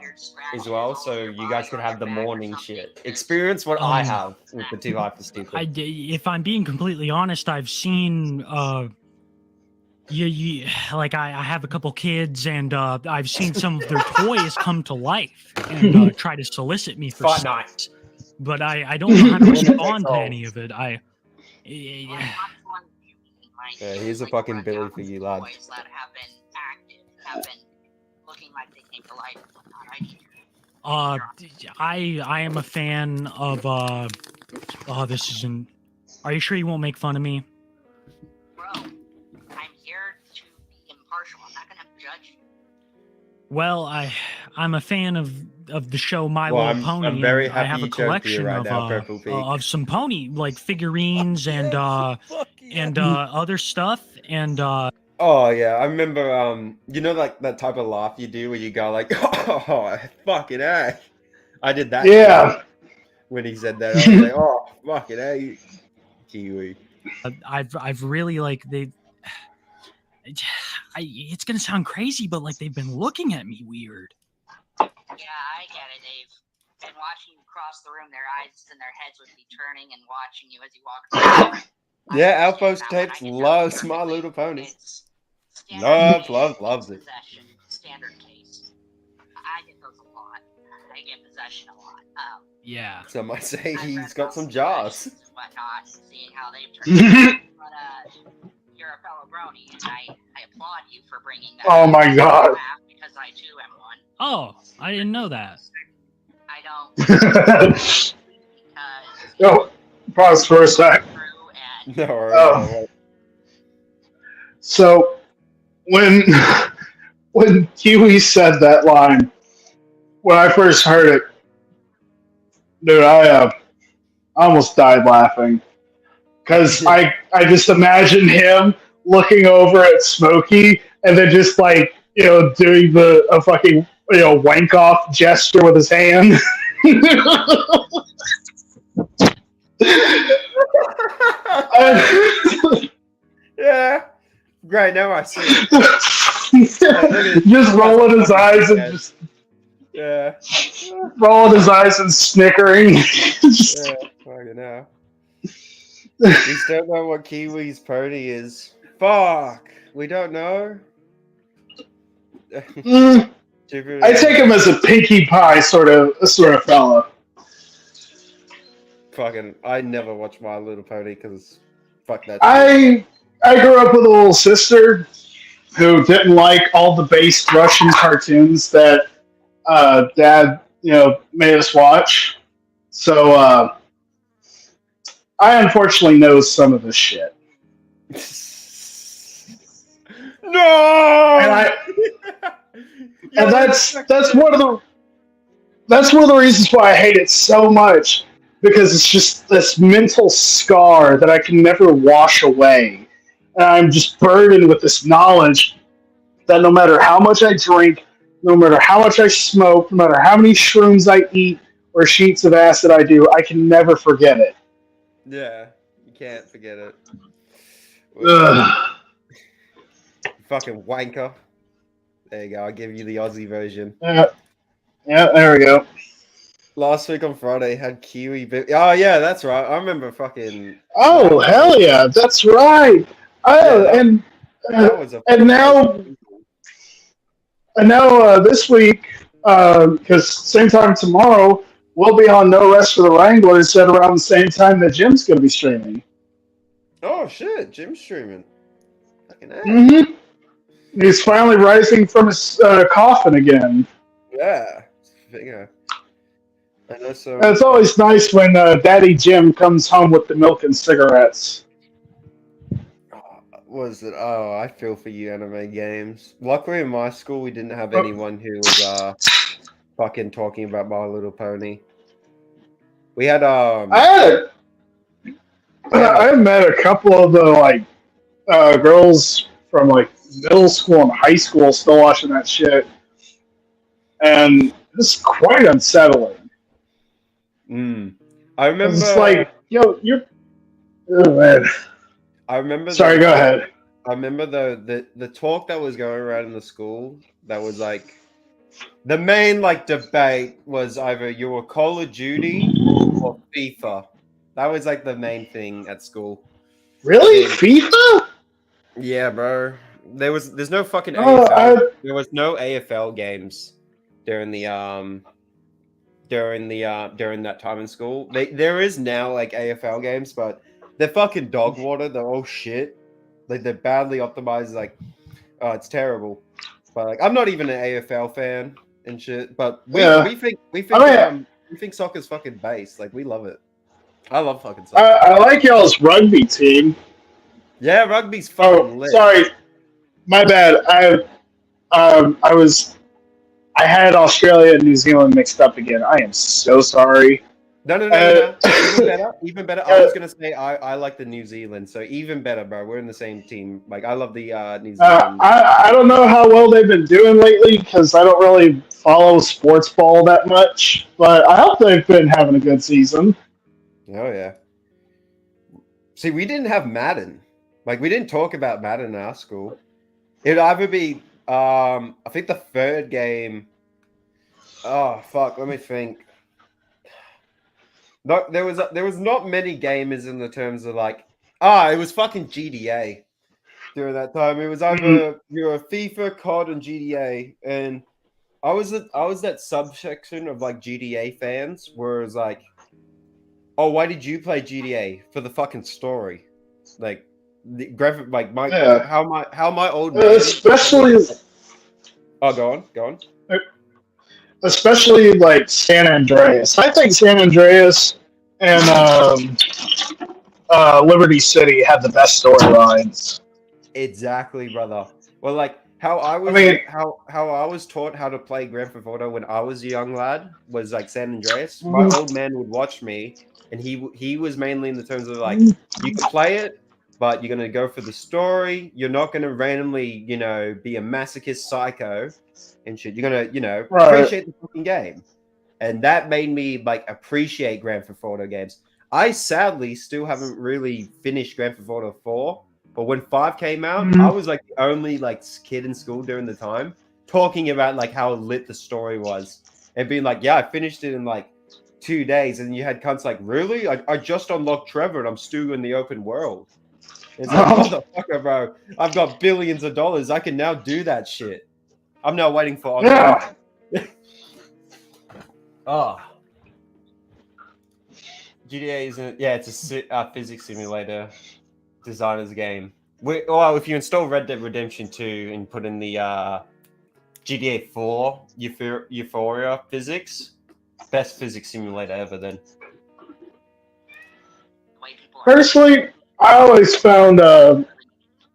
as well, so you guys can have the morning shit. Experience what I have with the Too High for Stupid. If I'm being completely honest, I've seen like I have a couple kids, and I've seen some of their toys come to life and try to solicit me for sex. But I don't know how to respond to any of it. Yeah, here's a fucking Billy for you, lad. That have been active, have been looking like they came to life. I am a fan of this isn't. Are you sure you won't make fun of me? Bro, I'm here to be impartial. I'm not gonna judge you. Well, I'm a fan of the show My Little Pony. I'm very happy I have a you chose collection right now, Purple Pig. of some pony like figurines and other stuff and Oh yeah, I remember like that type of laugh you do where you go like, oh fucking A. I did that. Yeah. When he said that, I was like, oh fucking A. Kiwi. I've really like it's gonna sound crazy, but like they've been looking at me weird. Yeah, I get it, Dave. Been watching you cross the room, their eyes and their heads would be turning and watching you as you walk through. Yeah, Alphonse Tapes loves My Little Pony. Loves it. Standard case. I get those a lot. I get possession a lot. Yeah. Some might say he's got some jars. Whatnot, seeing how they've turned out. But you're a fellow brony, and I applaud you for bringing that. Oh my god. Because I too am one. Oh, I didn't know that. I don't. Oh, pause for a sec. No. So when Kiwi said that line, when I first heard it, dude, I almost died laughing because I just imagined him looking over at Smokey and then just like doing a fucking wank off gesture with his hand. Yeah, great. Now I see it. Just rolling his eyes and just rolling his eyes and snickering. Fucking hell. We still don't know what Kiwi's pony is. Fuck, we don't know. I take him as a Pinkie Pie sort of fella. Fucking, I never watched My Little Pony because fuck that. I grew up with a little sister who didn't like all the based Russian cartoons that Dad made us watch. So I unfortunately know some of this shit. No. And that's one of the reasons why I hate it so much, because it's just this mental scar that I can never wash away. And I'm just burdened with this knowledge that no matter how much I drink, no matter how much I smoke, no matter how many shrooms I eat or sheets of acid I do, I can never forget it. Yeah, you can't forget it. Ugh. Fucking wanker. There you go. I'll give you the Aussie version. Yeah, there we go. Last week on Friday had Kiwi. Oh yeah, that's right. I remember fucking. Oh hell yeah, that's right. Oh, Yeah, that was a. and now this week, because same time tomorrow, we'll be on No Rest for the Wranglers at around the same time that Jim's going to be streaming. Oh shit, Jim's streaming. Fucking A. Mm-hmm. He's finally rising from his coffin again. Yeah. Yeah. I know so. And it's always nice when Daddy Jim comes home with the milk and cigarettes. Was it? Oh, I feel for you, Anime Games. Luckily, in my school, we didn't have anyone who was fucking talking about My Little Pony. We had I met a couple of the girls from middle school and high school still watching that shit, and it's quite unsettling. I remember. It's like, yo, you're. Oh man. I remember. Sorry, go ahead. I remember the talk that was going around in the school. That was like the main debate was either you were Call of Duty or FIFA. That was the main thing at school. Really, FIFA? Yeah, bro. There's no fucking AFL. There was no AFL games during that time in school. There is now AFL games, but they're fucking dog water. They're all shit. They're badly optimized. Oh, it's terrible. But I'm not even an AFL fan and shit. But we think soccer's fucking base. We love it. I love fucking soccer. I like y'all's rugby team. Yeah, rugby's fucking lit. Sorry, my bad. I had Australia and New Zealand mixed up again. I am so sorry. No. Even better. I was gonna say I like the New Zealand, so even better, bro. We're in the same team. I love the New Zealand. I don't know how well they've been doing lately because I don't really follow sports ball that much, but I hope they've been having a good season. Oh yeah. See, we didn't have Madden. We didn't talk about Madden in our school. It'd either be I think the third game. Oh fuck! Let me think. No, there was not many gamers in the terms of it was fucking GTA during that time. It was either you were FIFA, COD, and GTA, and I was that subsection of GTA fans where it was oh, why did you play GTA? For the fucking story, the graphic, how my old man, especially. Oh, go on. Especially San Andreas. I think San Andreas and Liberty City had the best storylines. Exactly, brother. Well, how I was taught how to play Grand Theft Auto when I was a young lad was San Andreas. My old man would watch me, and he was mainly in the terms of you can play it, but you're gonna go for the story. You're not gonna randomly, be a masochist psycho and shit. You're gonna, appreciate the fucking game. And that made me appreciate Grand Theft Auto games. I sadly still haven't really finished Grand Theft Auto 4, but when 5 came out, I was the only kid in school during the time talking about how lit the story was and being yeah, I finished it in 2 days. And you had cunts really? I just unlocked Trevor and I'm still in the open world. It's motherfucker, bro. I've got billions of dollars. I can now do that shit. I'm now waiting for. Yeah. Oh. GTA isn't. Yeah, it's a physics simulator designer's game. If you install Red Dead Redemption 2 and put in the GTA 4 Euphoria physics, best physics simulator ever. Then. Personally, I always found the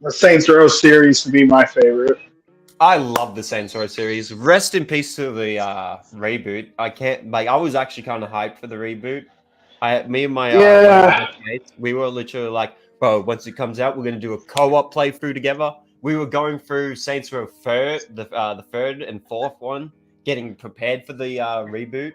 Saints Row series to be my favorite. I love the Saints Row series. Rest in peace to the reboot. I can't I was actually kind of hyped for the reboot. Me and my mates, we were literally bro, once it comes out, we're gonna do a co-op playthrough together. we were going through Saints Row the third and fourth one, getting prepared for the reboot,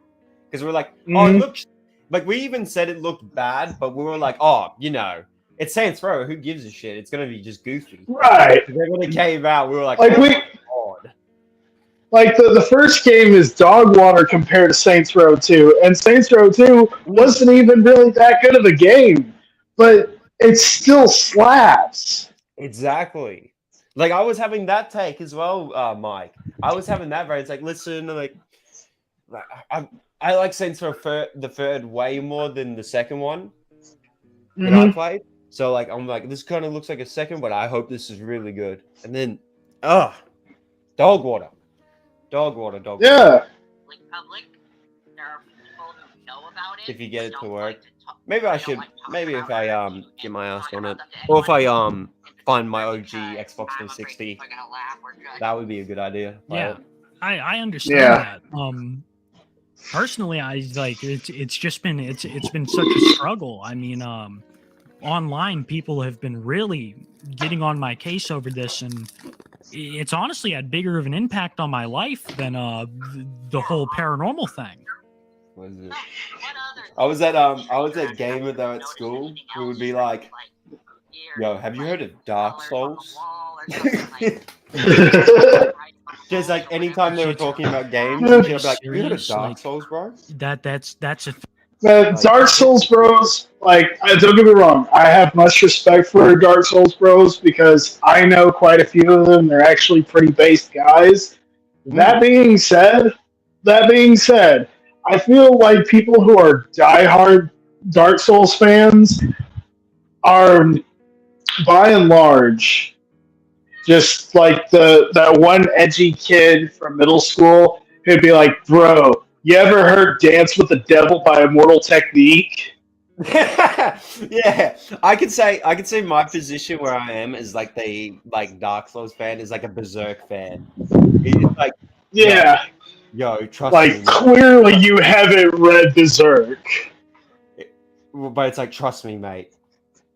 because we were like, oh, it looks like, we even said it looked bad, but we were like, oh, you know, it's Saints Row, who gives a shit? It's gonna be just goofy, right? Then when it came out, we were like, Like oh, we, my God. like the first game is dog water compared to Saints Row 2, and Saints Row 2 wasn't even really that good of a game, but it still slaps. Exactly. Like, I was having that take as well, Mike. I was having that where it's like, listen, like I like Saints Row the third way more than the second one that I played. So like, I'm like, this kind of looks like a second, but I hope this is really good. And then, dog water. Yeah. Public, there are people who know about it. If you get it to don't work, like to talk- maybe I don't should. like to talk Maybe if about I it. get my ass Talk on it, about them to or if anyone. I find my OG Because Xbox I'm afraid 360, people are gonna laugh or judge. that would be a good idea. Yeah, I understand Yeah. that. Personally, I like it's just been it's been such a struggle. I mean, online people have been really getting on my case over this, and it's honestly had bigger of an impact on my life than the whole paranormal thing. What is it? I was at Gamer though at school. We would be like, yo, have you heard of Dark Souls? Just like anytime they were talking about games, and shit, I'd be like, you heard of Serious? Dark Like, Souls, bro? That's a Dark Souls Bros, like, don't get me wrong, I have much respect for Dark Souls Bros because I know quite a few of them. They're actually pretty based guys. That being said, I feel like people who are diehard Dark Souls fans are, by and large, just like that one edgy kid from middle school who'd be like, bro, you ever heard Dance with the Devil by Immortal Technique? Yeah, I could say my position where I am is like the Dark Souls fan is like a Berserk fan. It's like, Yeah. yo, trust Like, me. clearly you haven't read Berserk. But it's like, trust me, mate.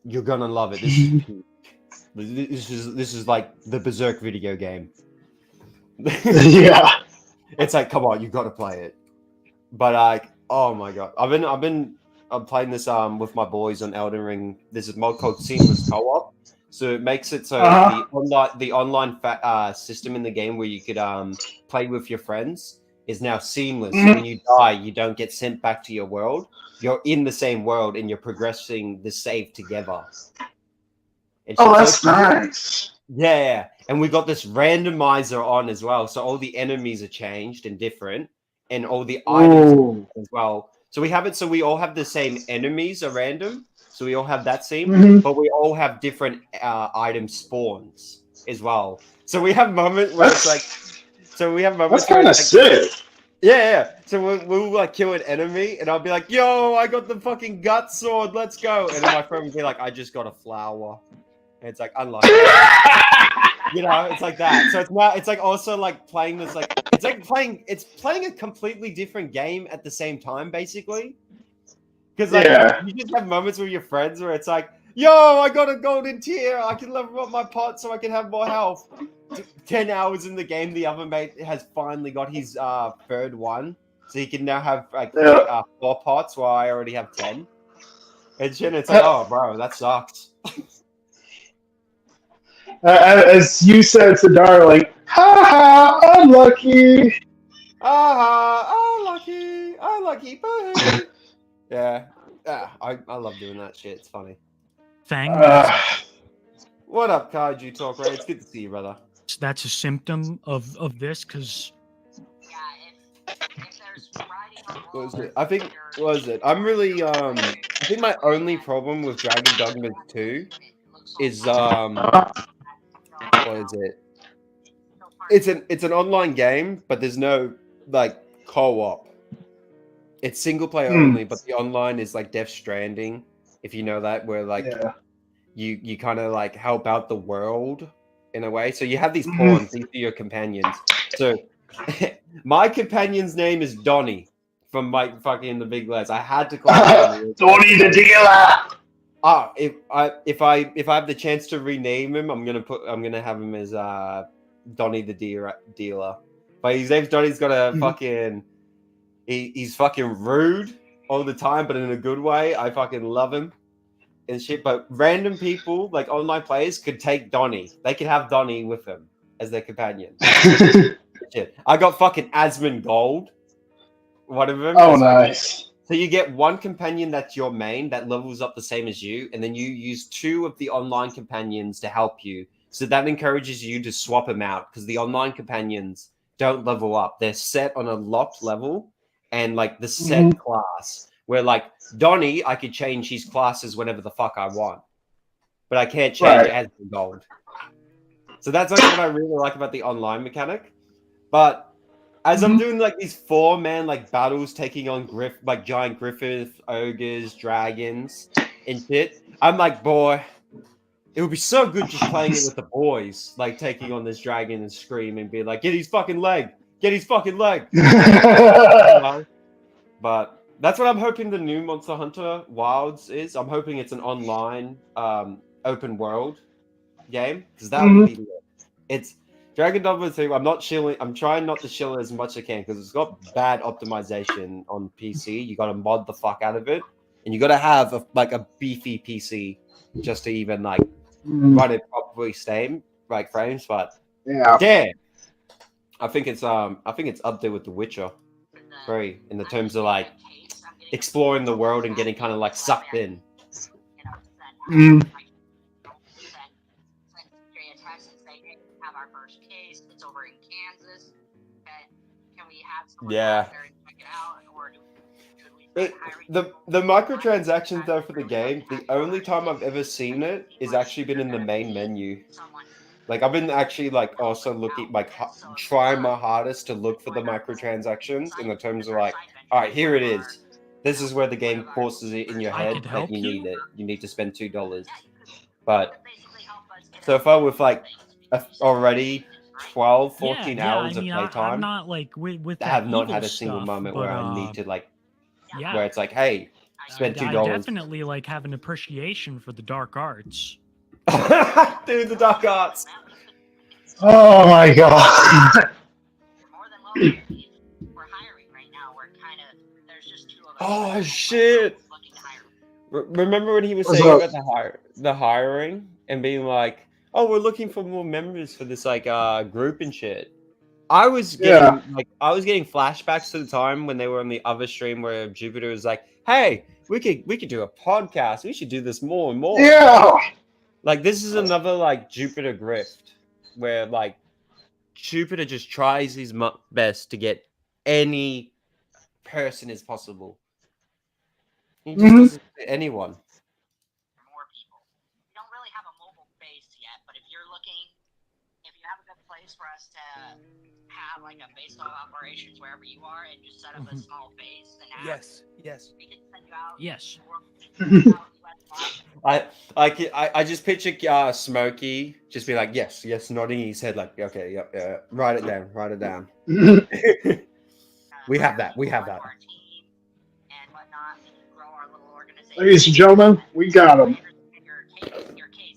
You're gonna love it. This is like the Berserk video game. Yeah. It's like, come on, you got to play it. But like, oh my god, I'm playing this with my boys on Elden Ring. There's a mod called Seamless Co-op, so it makes it so the online system in the game where you could play with your friends is now seamless. So when you die, you don't get sent back to your world. You're in the same world and you're progressing the save together. Oh, that's nice. Yeah, and we got this randomizer on as well, so all the enemies are changed and different, and all the items as well. So we have it so we all have the same enemies are random, so we all have that same, but we all have different item spawns as well. So we have moments where it's like, that's kind of sick. Yeah. So we'll like kill an enemy, and I'll be like, "Yo, I got the fucking gut sword, let's go!" And then my friend would be like, "I just got a flower." And it's like unlucky. You know, it's like that. So it's like also like playing this it's playing a completely different game at the same time, basically. Because like you just have moments with your friends where it's like, yo, I got a golden tier, I can level up my pot so I can have more health. 10 hours in the game, the other mate has finally got his third one. So he can now have like 4 pots while I already have 10. And shit, it's like, oh bro, that sucks. As you said to Darling, ha ha, unlucky. Unlucky, boo. Yeah, I love doing that shit. It's funny. What up, Kaiju Talk, Ray? It's good to see you, brother. That's a symptom of this, because What was it? I think, what was it? I'm really, I think my only problem with Dragon Dogma 2 is, what is it? It's an online game, but there's no, like, co-op. It's single player only, but the online is like Death Stranding, if you know that, where, like, you kind of, like, help out the world in a way. So you have these pawns, these are your companions. So my companion's name is Donnie from Mike fucking The Big Les. I had to call him Donnie the dealer. if I have the chance to rename him, I'm gonna have him as Donnie the Dealer. But his name's Donnie. He's got a fucking he's fucking rude all the time, but in a good way. I fucking love him and shit. But random people, like online players, could take Donnie. They could have Donnie with them as their companion. Shit. I got fucking Asmongold. One of them. Oh, nice. So you get one companion that's your main that levels up the same as you, and then you use 2 of the online companions to help you. So that encourages you to swap them out because the online companions don't level up. They're set on a locked level and like the set class. Where like Donnie, I could change his classes whenever the fuck I want, but I can't change Asmongold. So that's like what I really like about the online mechanic. But as I'm doing like these 4-man like battles, taking on giant Griffith, ogres, dragons, and shit, I'm like, boy, it would be so good just playing it with the boys, like taking on this dragon and scream and be like, get his fucking leg, get his fucking leg. But that's what I'm hoping the new Monster Hunter Wilds is. I'm hoping it's an online open world game because that would be lit. It's Dragon Dogma 2. I'm trying not to shill it as much as I can because it's got bad optimization on PC. You got to mod the fuck out of it, and you got to have a beefy PC just to even like run it properly like frames. But damn, I think it's up there with The Witcher 3 in the terms of like exploring the world and getting kind of like sucked in. Yeah. The microtransactions though for the game, the only time I've ever seen it is actually been in the main menu. Like I've been actually like also looking like trying my hardest to look for the microtransactions in the terms of like, all right, here it is. This is where the game forces it in your head that you need it. You need to spend $2. But so far with like already 12, 14 hours of playtime, I'm not like with I have not had a single moment where I need to like, where it's like, hey, spend $2. I definitely like have an appreciation for the dark arts. Dude, the dark arts. Oh my god. Oh shit! Remember when he was saying about the hiring and being like, "Oh, we're looking for more members for this like group and shit." I was getting getting flashbacks to the time when they were on the other stream where Jupiter was like, "Hey, we could do a podcast. We should do this more and more." Yeah. Like this is another like Jupiter grift where like Jupiter just tries his best to get any person as possible. He just doesn't get anyone. More people. We don't really have a mobile base yet, but if you have a good place for us to have like a base of operations wherever you are and just set up a small base and have, we can send you out. Yes. I just picture Smokey just be like, yes, nodding his head like, okay, yep, write it down. We have that. Ladies and gentlemen, we got him.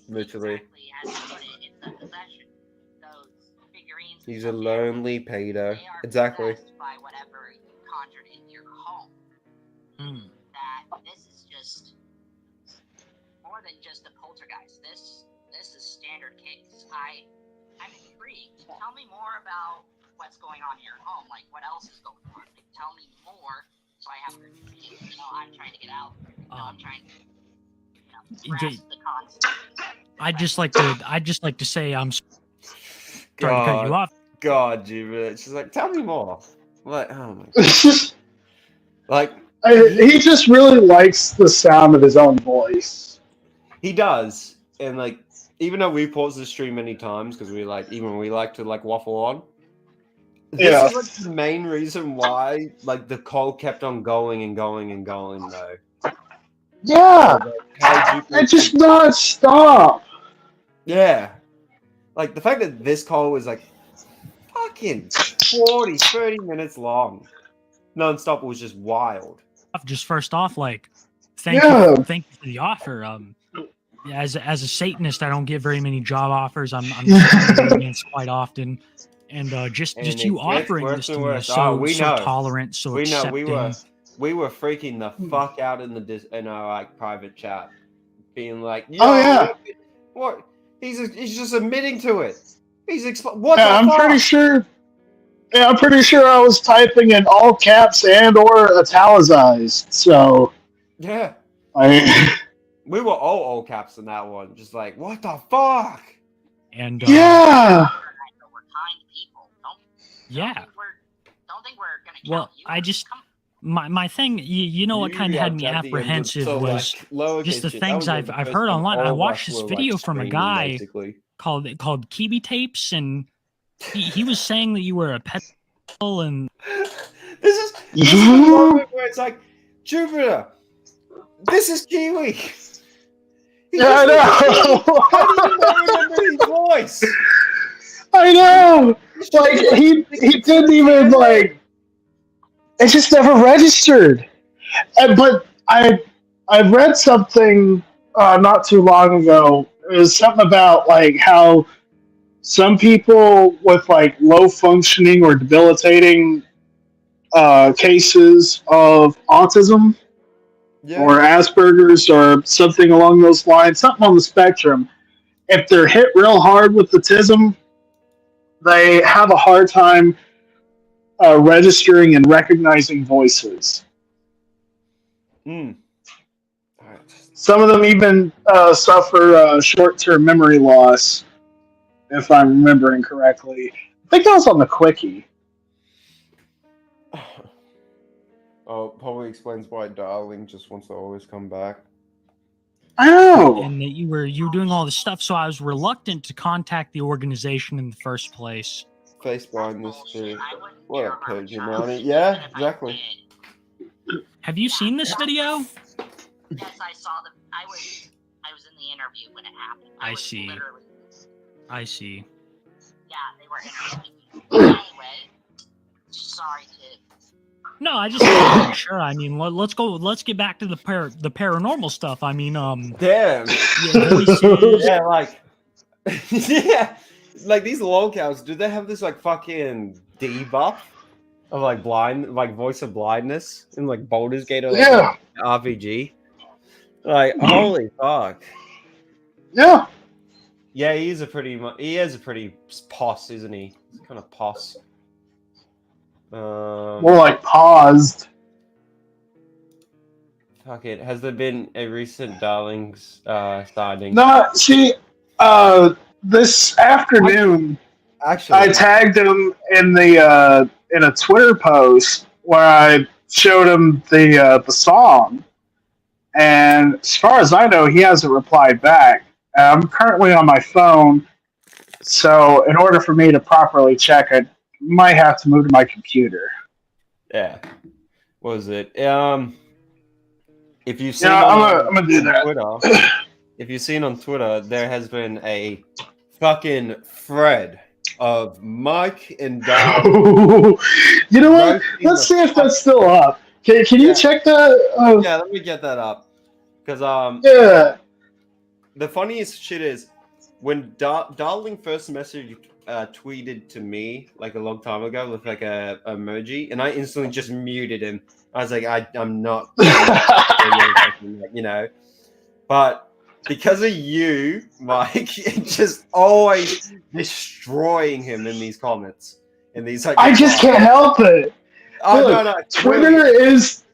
Literally. He's a lonely pedo. Exactly. By whatever you conjured in your home. That this is just more than just a poltergeist. This is standard case. I'm intrigued. Tell me more about what's going on in your home. Like what else is going on? Like, tell me more so I have to I'm trying to get out. I'm trying to grasp the concept. I'd just like to say I'm sorry to cut you off. God, Jupiter. She's like, tell me more. Like, oh my god. Like he just really likes the sound of his own voice. He does. And like even though we paused the stream many times because we like to like waffle on. This is like the main reason why like the call kept on going and going and going though. Yeah. It just not stop. Yeah. Like the fact that this call was like fucking 30 minutes long. Non-stop was just wild. Just first off, like Thank you for the offer. As a Satanist, I don't get very many job offers. I'm against quite often, and just you offering this to me is so tolerant, so accepting. We were freaking the fuck out in our like private chat, being like, what? He's just admitting to it. What? Yeah, I'm pretty sure. Yeah, I'm pretty sure I was typing in all caps and or italicized. So yeah, we were all caps in that one. Just like, what the fuck? And yeah. Yeah. Don't think we're gonna. Well, I just. My thing, you know what kind of had me apprehensive was just the things I've heard online. I watched this video from a guy called Kiwi Tapes, and he was saying that you were a pedophile, and this is the moment where it's like, Jupiter, this is Kiwi. I know. How do you not remember his voice? I know. Like he didn't even like. It just never registered. But I read something not too long ago. It was something about like how some people with like low functioning or debilitating cases of autism or Asperger's or something along those lines, something on the spectrum, if they're hit real hard with autism, they have a hard time registering and recognizing voices. Some of them even suffer short-term memory loss, if I'm remembering correctly. I think that was on the Quickie. Oh, probably explains why Darling just wants to always come back. I know. And that you were doing all this stuff, so I was reluctant to contact the organization in the first place. Face blindness too. What a pig, you know? Yeah, exactly. Have you seen this video? Yes, I saw them. I was in the interview when it happened. I see. Yeah, they were interviewing me. Anyway, sorry to. No, I just want to make sure. I mean, let's go. Let's get back to the paranormal stuff. I mean, damn. Yeah, voices. Yeah, like, yeah. Like these lolcows, do they have this like fucking debuff of like voice of blindness in like Baldur's Gate or like RPG? Like holy fuck! Yeah, yeah, he is a pretty poss, isn't he? He's kind of poss. More like paused. Fuck it. Has there been a recent Darlings sighting? No, see, this afternoon, actually, I tagged him in the in a Twitter post where I showed him the song, and as far as I know, he hasn't replied back. I'm currently on my phone, so in order for me to properly check it, might have to move to my computer. Yeah. What was it? If you've seen I'm gonna do that. Twitter, if you've seen on Twitter, there has been a fucking thread of Mike and Darling. You know what? Let's see if that's still up. Can you check that? Yeah, let me get that up. Because yeah. The funniest shit is when Darling first tweeted to me like a long time ago with like a emoji, and I instantly just muted him. I was like, I'm not, you know, but because of you, Mike, just always destroying him in these comments. In these, like, I just can't help it. Oh, Look, no, Twitter is.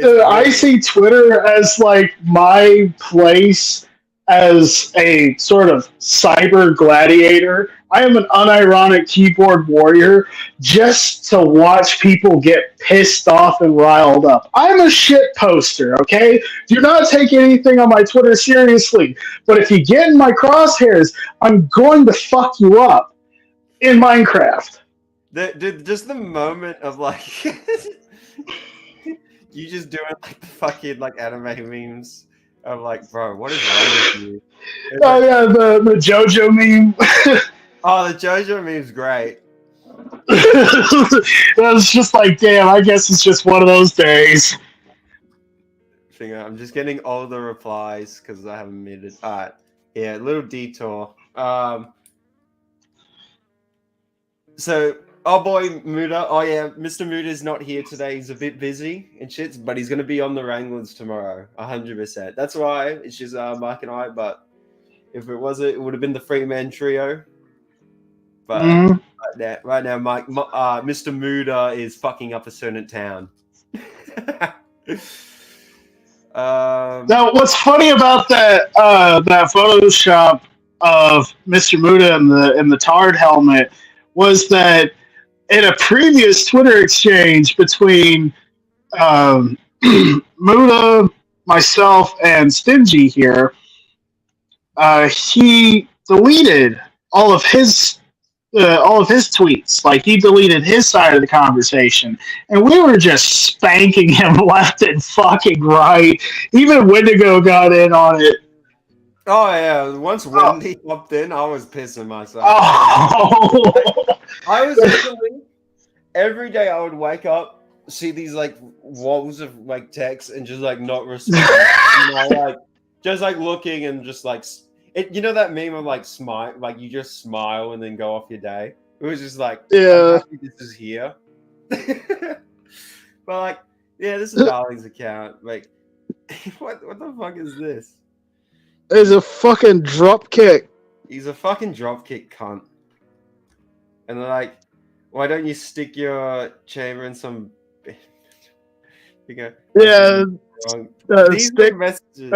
I see Twitter as like my place as a sort of cyber gladiator. I am an unironic keyboard warrior just to watch people get pissed off and riled up. I'm a shit poster, okay? Do not take anything on my Twitter seriously. But if you get in my crosshairs, I'm going to fuck you up in Minecraft. Just the moment of like you just doing like the fucking like anime memes. I'm like, bro, what is wrong with you? Oh yeah, the JoJo meme. Oh, the JoJo meme's great. It was just like, damn, I guess it's just one of those days. I'm just getting all the replies because I haven't made it. All right. Yeah, little detour. So, oh boy, Muda. Oh yeah, Mr. Muda's not here today. He's a bit busy and shit, but he's gonna be on the Wranglers tomorrow, 100%. That's why it's just Mike and I. But if it wasn't, it would have been the three-man trio. But right now, Mike, Mr. Muda is fucking up a certain town. Now, what's funny about that that Photoshop of Mr. Muda in the tarred helmet was that in a previous Twitter exchange between Muda, myself, and Stingy here, he deleted all of his tweets. Like, he deleted his side of the conversation, and we were just spanking him left and fucking right. Even Wendigo got in on it. Oh yeah, once Wendy popped in, I was pissing myself. Oh. I was literally every day I would wake up, see these like walls of like text, and just like not respond. Like just like looking and just like it. You know that meme of like smile, like you just smile and then go off your day. It was just like, yeah, I'm happy this is here. But like, yeah, this is Darling's account. Like, what the fuck is this? It's a fucking drop kick. He's a fucking dropkick cunt. And they're like, why don't you stick your chamber in some... You go, yeah. These stick, messages.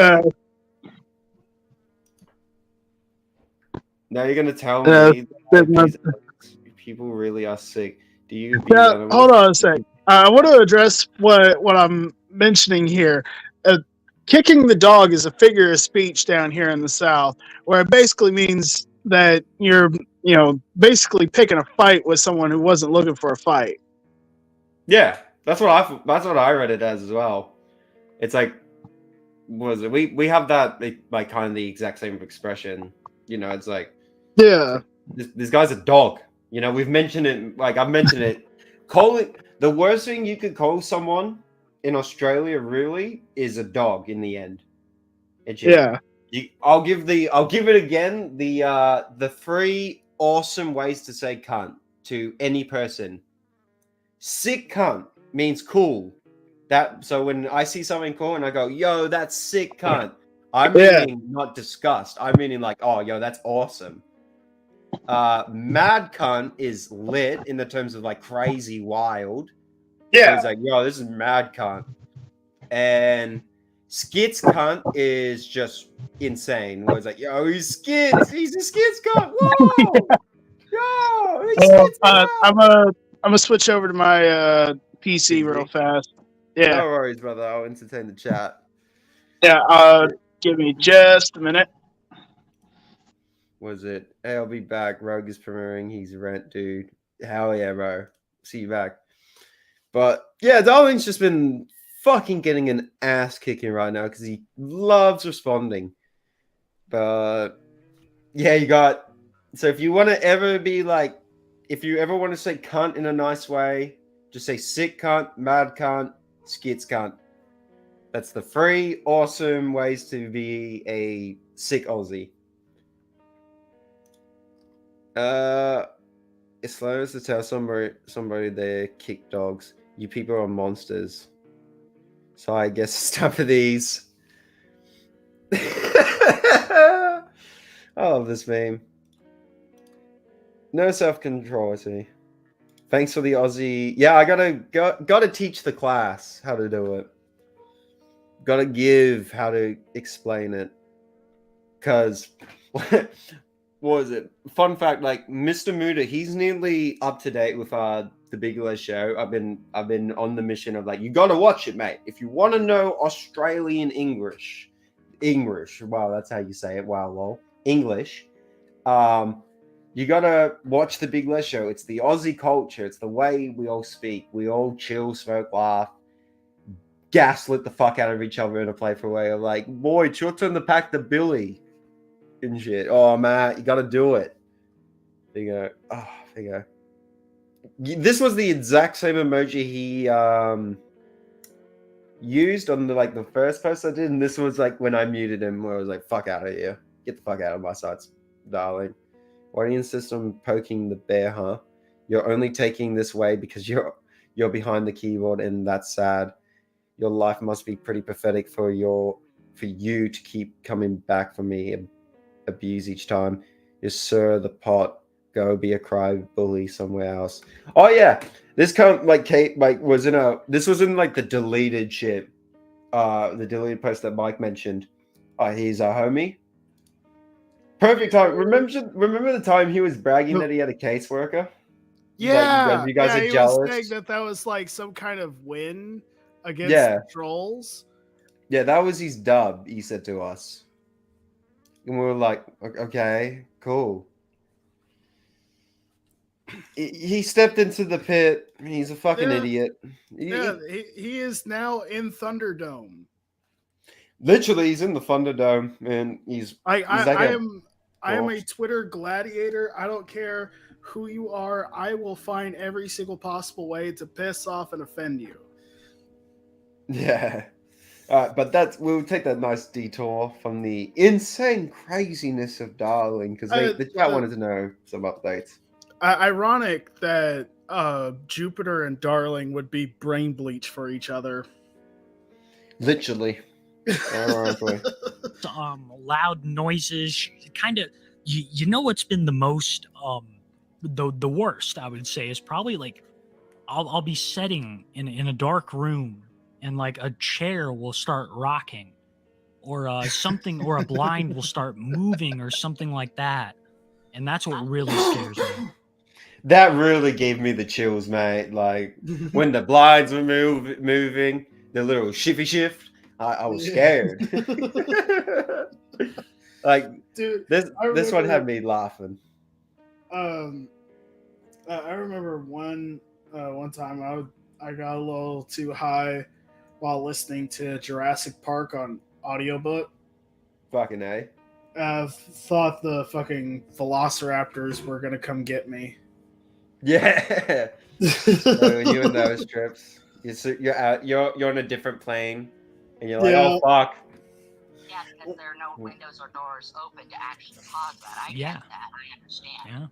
Now you're going to tell me that people really are sick. Do you... hold on a sec. I want to address what I'm mentioning here. Kicking the dog is a figure of speech down here in the South, where it basically means that you're, basically picking a fight with someone who wasn't looking for a fight. Yeah, that's what I read it as well. It's like, what is it? We have that like kind of the exact same expression. It's like, yeah, this guy's a dog. We've mentioned it. Like I've mentioned it. Calling the worst thing you could call someone in Australia really is a dog in the end. Yeah. I'll give it again. The 3 awesome ways to say cunt to any person. Sick cunt means cool. So when I see something cool and I go, yo, that's sick cunt, I'm meaning not disgust. I'm meaning like, oh, yo, that's awesome. Mad cunt is lit in the terms of like crazy wild. Yeah. It's like, yo, this is mad cunt. And skits cunt is just insane. Where it's like, yo, he's skits. He's a skits cunt. Whoa. Yo, he's skits cunt. I'm gonna switch over to my PC real fast. Yeah. No worries, brother. I'll entertain the chat. Yeah, give me just a minute. Was it? Hey, I'll be back. Rogue is premiering. He's rent, dude. Hell yeah, bro. See you back. But yeah, Darling's just been fucking getting an ass kicking right now because he loves responding. But yeah, you got. So if you want to ever be like, if you ever want to say cunt in a nice way, just say sick cunt, mad cunt, skits cunt. That's the 3 awesome ways to be a sick Aussie. It's slow to tell somebody they're kick dogs. You people are monsters. So I guess it's time for these. I love this meme. No self-control, I see. Thanks for the Aussie. Yeah, I gotta teach the class how to do it. Gotta give how to explain it. Cause what was it? Fun fact, like Mr. Muda, he's nearly up to date with the Bigelow show. I've been on the mission of like, you gotta watch it, mate. If you want to know Australian English, wow, that's how you say it. Wow, lol. English. You gotta watch the Bigelow show. It's the Aussie culture. It's the way we all speak. We all chill, smoke, laugh, gaslit the fuck out of each other in a playful way of like, boy, it's your turn to pack the billy and shit. Oh, man, you gotta do it. There you go. Oh, there you go. This was the exact same emoji he used on the first post I did, and this was like when I muted him, where I was like, "Fuck out of here, get the fuck out of my sights, darling. Why do you insist on poking the bear, huh? You're only taking this way because you're behind the keyboard, and that's sad. Your life must be pretty pathetic for you to keep coming back for me, abuse each time. You sir the pot. Go be a cry bully somewhere else." Oh yeah, this Kate was in this was in like the deleted shit, the deleted post that Mike mentioned. He's a homie. Perfect time. Remember the time he was bragging that he had a caseworker? Yeah, you guys are he jealous. was saying that was like some kind of win against the trolls. Yeah, that was his dub. He said to us, and we were like, "Okay, cool." He stepped into the pit. He's a fucking idiot. He is now in Thunderdome. Literally, he's in the Thunderdome, and I am a Twitter gladiator. I don't care who you are. I will find every single possible way to piss off and offend you. Yeah. But we'll take that nice detour from the insane craziness of Darling, because the chat wanted to know some updates. Ironic that Jupiter and Darling would be brain bleach for each other. Literally. Ironically. Loud noises, kind of. You know what's been the most the worst, I would say, is probably like I'll be sitting in a dark room and like a chair will start rocking, or something, or a blind will start moving, or something like that, and that's what really scares me. That really gave me the chills, mate. Like when the blinds were moving, the little shifty shift, I was scared. Like, dude, this one had me laughing. I remember one time I got a little too high while listening to Jurassic Park on audiobook. Fucking A. Thought the fucking velociraptors were gonna come get me. Yeah. So you and those trips, you're out. You're on a different plane, and you're like, oh fuck. Yeah, because there are no windows or doors open to actually pause that. I get that. I understand. Yeah.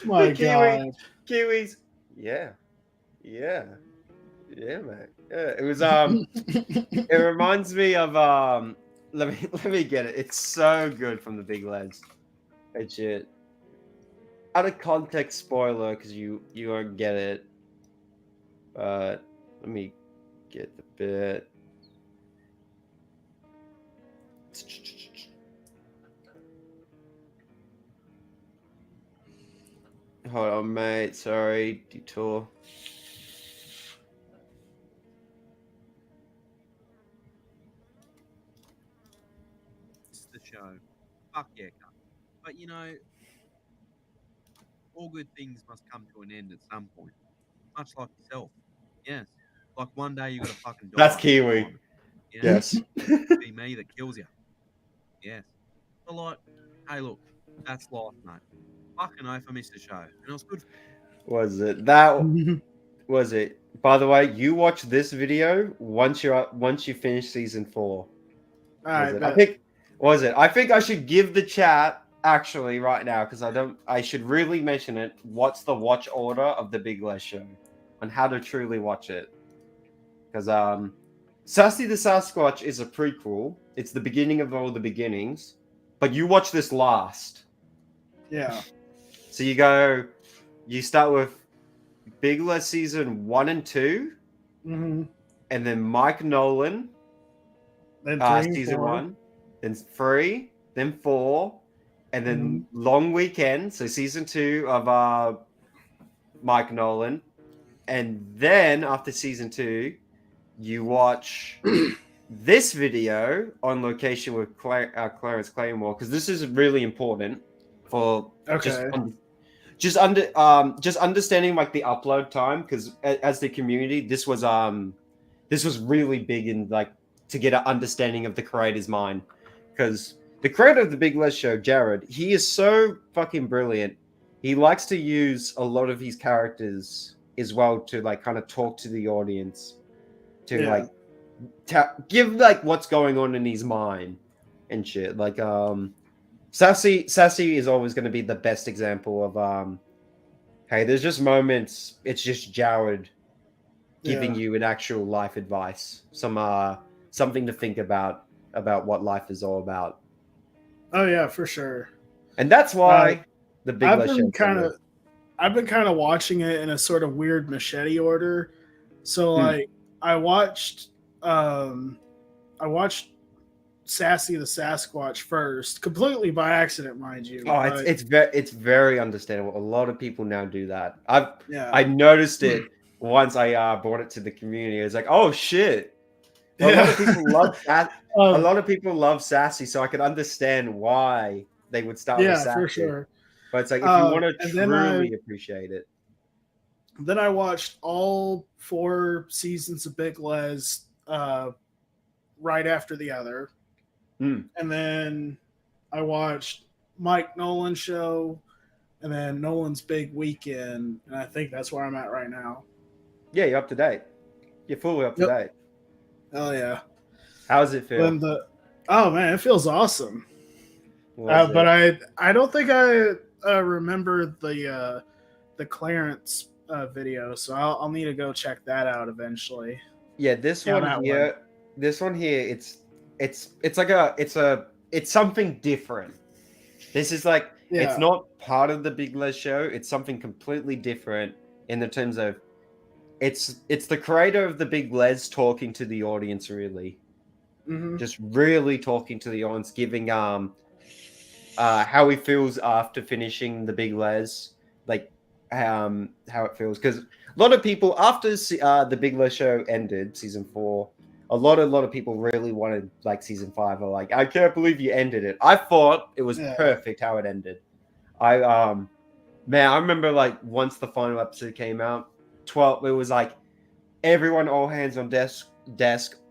My God. Kiwis. Yeah, man. Yeah, it was it reminds me of let me get it. It's so good from the Big Legs. It's shit. Out of context spoiler, because you won't get it. But let me get the bit. Hold on, mate. Sorry, detour. It's the show. Fuck yeah, cunt. But you know, all good things must come to an end at some point. Much like yourself. Yes. Like one day you got a fucking dog. That's Kiwi. You know? Yes. It'd be me that kills you. Yes. But like, hey, look, that's life, mate. Fucking oath, I missed the show, and it was good. Was it that? Was it? By the way, you watch this video once you finish season 4. I think I should give the chat actually right now, because I should really mention it. What's the watch order of the Big Les show, on how to truly watch it? Because Sassy the Sasquatch is a prequel. It's the beginning of all the beginnings, but you watch this last. Yeah. So you start with Big Les season 1 and 2, and then Mike Nolan, then season 1, then 3, then 4, and then Long Weekend, so season 2 of Mike Nolan, and then after season 2, you watch this video on location with Clarence Claymore, because this is really important for just understanding like the upload time, because as the community, this was really big in like to get an understanding of the creator's mind, because the creator of the Big Les show, Jared, he is so fucking brilliant. he likes to use a lot of his characters as well to like kind of talk to the audience, to Yeah. like give like what's going on in his mind and shit. Like Sassy is always going to be the best example of hey, there's just moments. It's just Jared giving you an actual life advice, something to think about what life is all about. Oh yeah, for sure. And that's why the Big I've Les been Show. I've been kind of watching it in a sort of weird machete order. So like I watched Sassy the Sasquatch first, completely by accident, mind you. Oh, but- it's very understandable. A lot of people now do that. Yeah. I noticed it once I brought it to the community. It's like, oh shit. A lot of people love that. A lot of people love Sassy, so I could understand why they would start with Sassy. for sure. But it's like if you want to and then truly appreciate it. Then I watched all 4 seasons of Big Les right after the other. And then I watched Mike Nolan's show and then Nolan's Big Weekend. And I think that's where I'm at right now. Yeah, you're up to date. You're fully up to date. Oh, yeah. How does it feel? Oh, man, it feels awesome. But I don't think I remember the Clarence video, so I'll need to go check that out eventually. Yeah, this one here, it's something different. This is like it's not part of the Big Les Show. It's something completely different in the terms of it's the creator of the Big Les talking to the audience, really, just really talking to the audience, giving how he feels after finishing the Big Les, like how it feels, because a lot of people after the Big Les Show ended, season 4, a lot of people really wanted like season 5. Are like, I can't believe you ended it. I thought it was perfect how it ended. I remember like once the final episode came out, it was like everyone all hands on desk.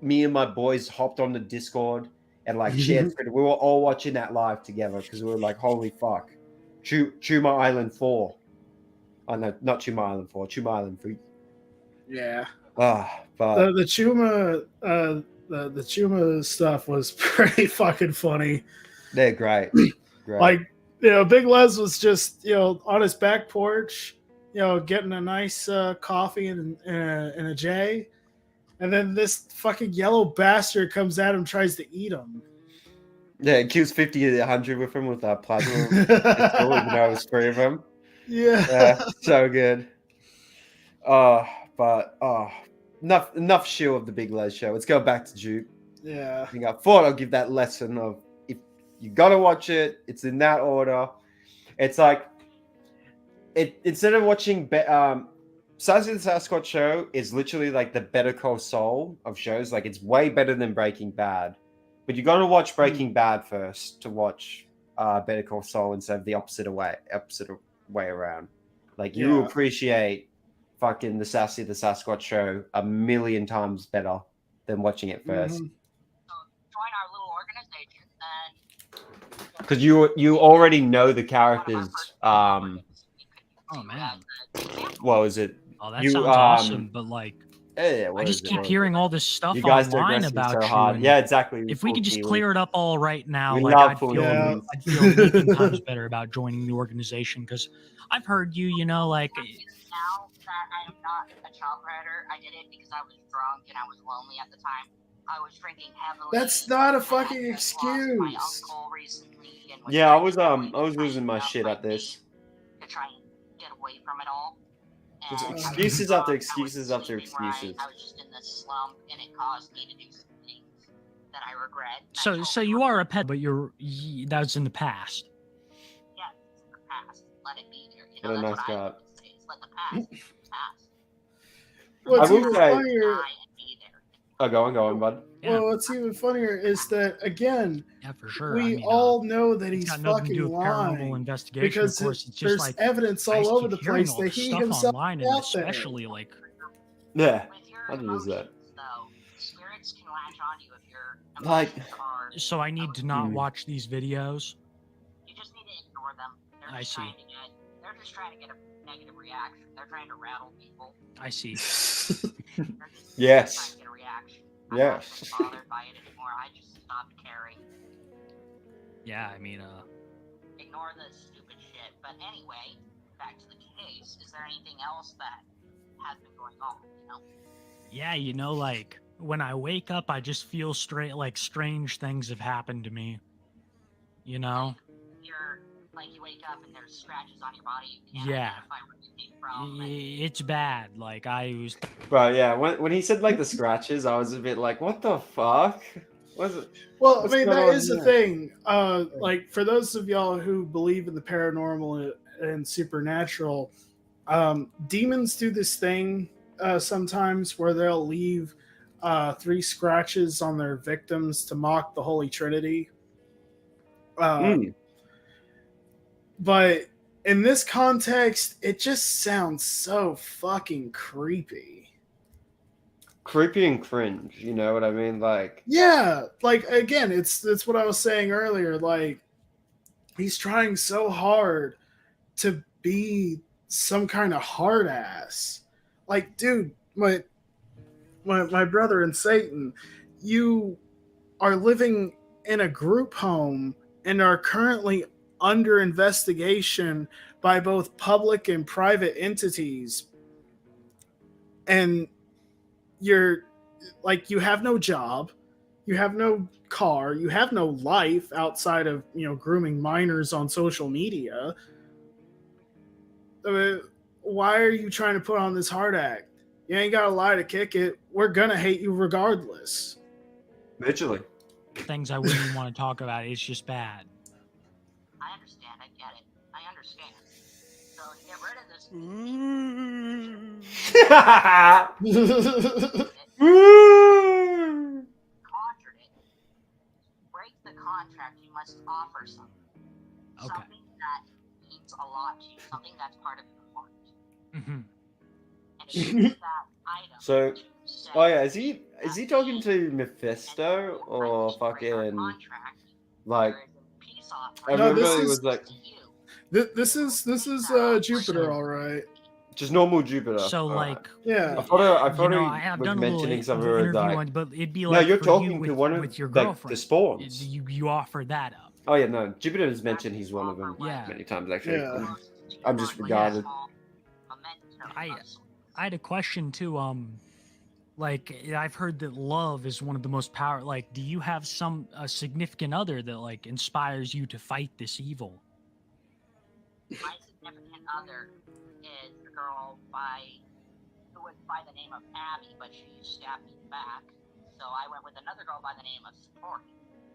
Me and my boys hopped on the Discord and like shared. We were all watching that live together because we were like, holy fuck, Chuma Island 4. Oh no, not Chuma Island 4, Chuma Island 3. Yeah. But the Chuma stuff was pretty fucking funny. They're great. Like, Big Les was just, on his back porch, getting a nice coffee and a J. And then this fucking yellow bastard comes at him, tries to eat him. Yeah, it kills 50 to 100 with him with that plasma. It's cool, even though it was 3 of them. Yeah. So good. Enough show of the Big Les Show. Let's go back to Juke. Yeah. I think I thought I'll give that lesson of if you gotta watch it's in that order. It's like instead of watching Sassy the Sasquatch Show is literally like the Better Call Saul of shows. Like it's way better than Breaking Bad. But you gotta watch Breaking Bad first to watch Better Call Saul instead of the opposite way around. Like you appreciate fucking the Sassy the Sasquatch Show a million times better than watching it first. So join our little organization and Because you already know the characters. Oh man. What was it? Oh, that sounds awesome, but like I just keep hearing all this stuff you guys online digressing about so you. hard. and Yeah, exactly. If we could just clear it up all right now, We like love I'd full feel news. a million times better about joining the organization because I've heard you, like now that I am not a child predator, I did it because I was drunk and I was lonely at the time. I was drinking heavily. That's not a and I fucking just lost my excuse. uncle recently and Yeah, I was trying to losing my shit at this. to try and get away from it all. Just And excuses I was after drunk, excuses I was after sleeping right, excuses. I was just in this slump, and it caused me to do some things that I regret. And I so. told So you people, are a pet, but that's in the past. Yeah, it's in the past. Let it be there. What a That's nice what I guy. always say, is let the past be the past. What's I will even say- funnier? Oh, go on, bud. Yeah. Well, what's even funnier is that again, Yeah, for sure. we all know that it's he's got nothing to do fucking with paranormal lying investigation. because of course, it's there's just like evidence I all just over keep the hearing place all that this he stuff himself online, is and out there. especially like Yeah, With your I can use that. emotions, though, spirits can latch onto you if your Like- emotions are. so I need to not watch these videos. You just need to ignore them. They're I just see. trying to get. they're just trying to get a negative reaction. They're trying to rattle people. I see. They're just Yes. trying to get a reaction. I'm Yes. not even bothered by it anymore. I just stopped caring. Yeah, I mean, Ignore the stupid shit. But anyway, back to the case. Is there anything else that has been going on? You know? yeah, you know, like when I wake up, I just feel like strange things have happened to me. You know? You're like you wake up and there's scratches on your body. You can't Yeah. identify where they came from. It's bad. Like I was. But yeah, when he said like the scratches, I was a bit like, what the fuck? What's it? Well, What's I mean, going that on is the here? thing. Like, for those of y'all who believe in the paranormal and supernatural, demons do this thing sometimes where they'll leave 3 scratches on their victims to mock the Holy Trinity. But in this context, it just sounds so fucking creepy. Creepy and cringe, you know what I mean? Like, Yeah, like again, it's what I was saying earlier. Like, he's trying so hard to be some kind of hard ass. Like, dude, my brother in Satan, you are living in a group home and are currently under investigation by both public and private entities, and you're like, you have no job, you have no car, you have no life outside of, you know, grooming minors on social media. Why are you trying to put on this hard act? You ain't got a lie to kick it. We're gonna hate you regardless. literally. Things I wouldn't even want to talk about. It's just bad. I understand. I get it. I understand. So get rid of this. Conjured it. Break the contract. You must offer something. Okay. Something that means a lot to you. Something that's part of your heart. Mm-hmm. And if you use that item So, to say, oh yeah, is he talking to Mephisto or fucking like? peace offering, I No, remember this it is- was like This is Jupiter, all right. just normal Jupiter. So Alright. like, Yeah. I thought you know, he I have was done a little mentioning something interview like, on, but it'd be no, like you're for talking you to with, one of with your like, girlfriend. the spawns. You offer that up. Oh yeah, no, Jupiter has mentioned he's one of them Yeah. many times actually. Yeah. I'm just regarded. I had a question too. Like I've heard that love is one of the most powerful. Like, do you have a significant other that like inspires you to fight this evil? My significant other is a girl who went by the name of Abby, but she stabbed me back. So I went with another girl by the name of Support.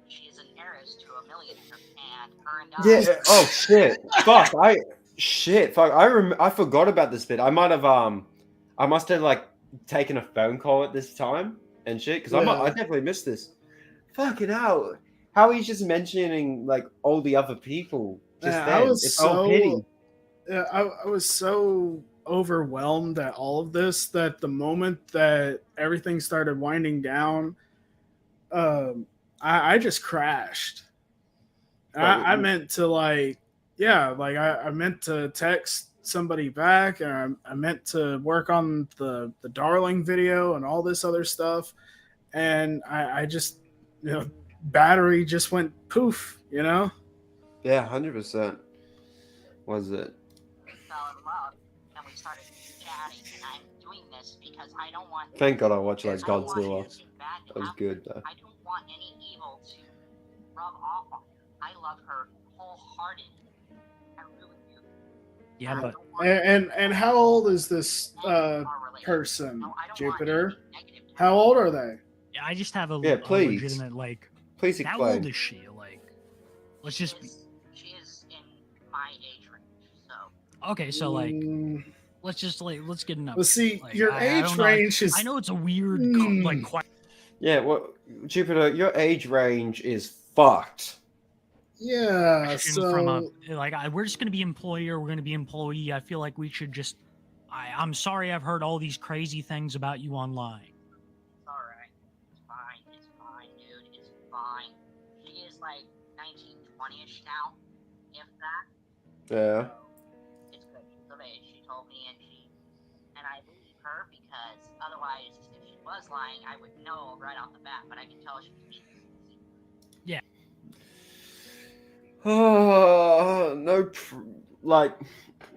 She is an heiress to a millionaire, and her and I. Yeah. Oh shit. Fuck. Fuck. I forgot about this bit. I must have like taken a phone call at this time and shit because I definitely missed this. Fucking hell. How he's just mentioning like all the other people. Just Yeah, then. It's all pity. I was so overwhelmed at all of this that the moment that everything started winding down, I just crashed. I meant to like, yeah, like I meant to text somebody back, and I meant to work on the Darling video and all this other stuff, and I just, you know, battery just went poof, you know. Yeah, 100%. Was it? We fell in love, and we started chatting, and I'm doing this because I don't want. Thank God I watched like I don't want Godzilla. anything bad to That was happen. good though. I don't want any evil to rub off on her. I love her wholeheartedly. I really do. Yeah, but And how old is this person, Jupiter? How old are they? I just have a please. legitimate like. Please How explain. old is she? Like, let's just be. She is in my age range, so. Okay, so like, let's get enough. Well, see, like, your I age don't know, range is. I know it's a weird like question. Yeah, well, Jupiter, your age range is fucked. Yeah, From so like we're just gonna be employer, we're gonna be employee. I feel like we should just. I'm sorry, I've heard all these crazy things about you online. It's alright. It's fine. It's fine, dude. It's fine. She is like 19, 20-ish now, if that. Yeah. It's her because otherwise, if she was lying, I would know right off the bat. But I can tell she's being. Oh no! Like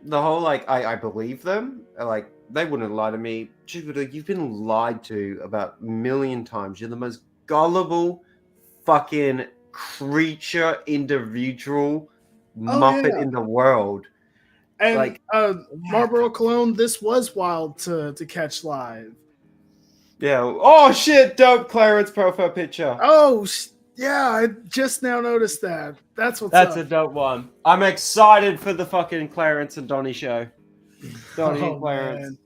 the whole like I believe them. Like they wouldn't lie to me. Jupiter, you've been lied to about a million times. You're the most gullible fucking creature, individual muppet in the world. And Like Marlboro Cologne, this was wild to catch live. yeah. Oh shit! Dope Clarence profile picture. Oh yeah, I just now noticed that. That's what's That's up. a dope one. I'm excited for the fucking Clarence and Donnie show. Donnie Oh, and Clarence.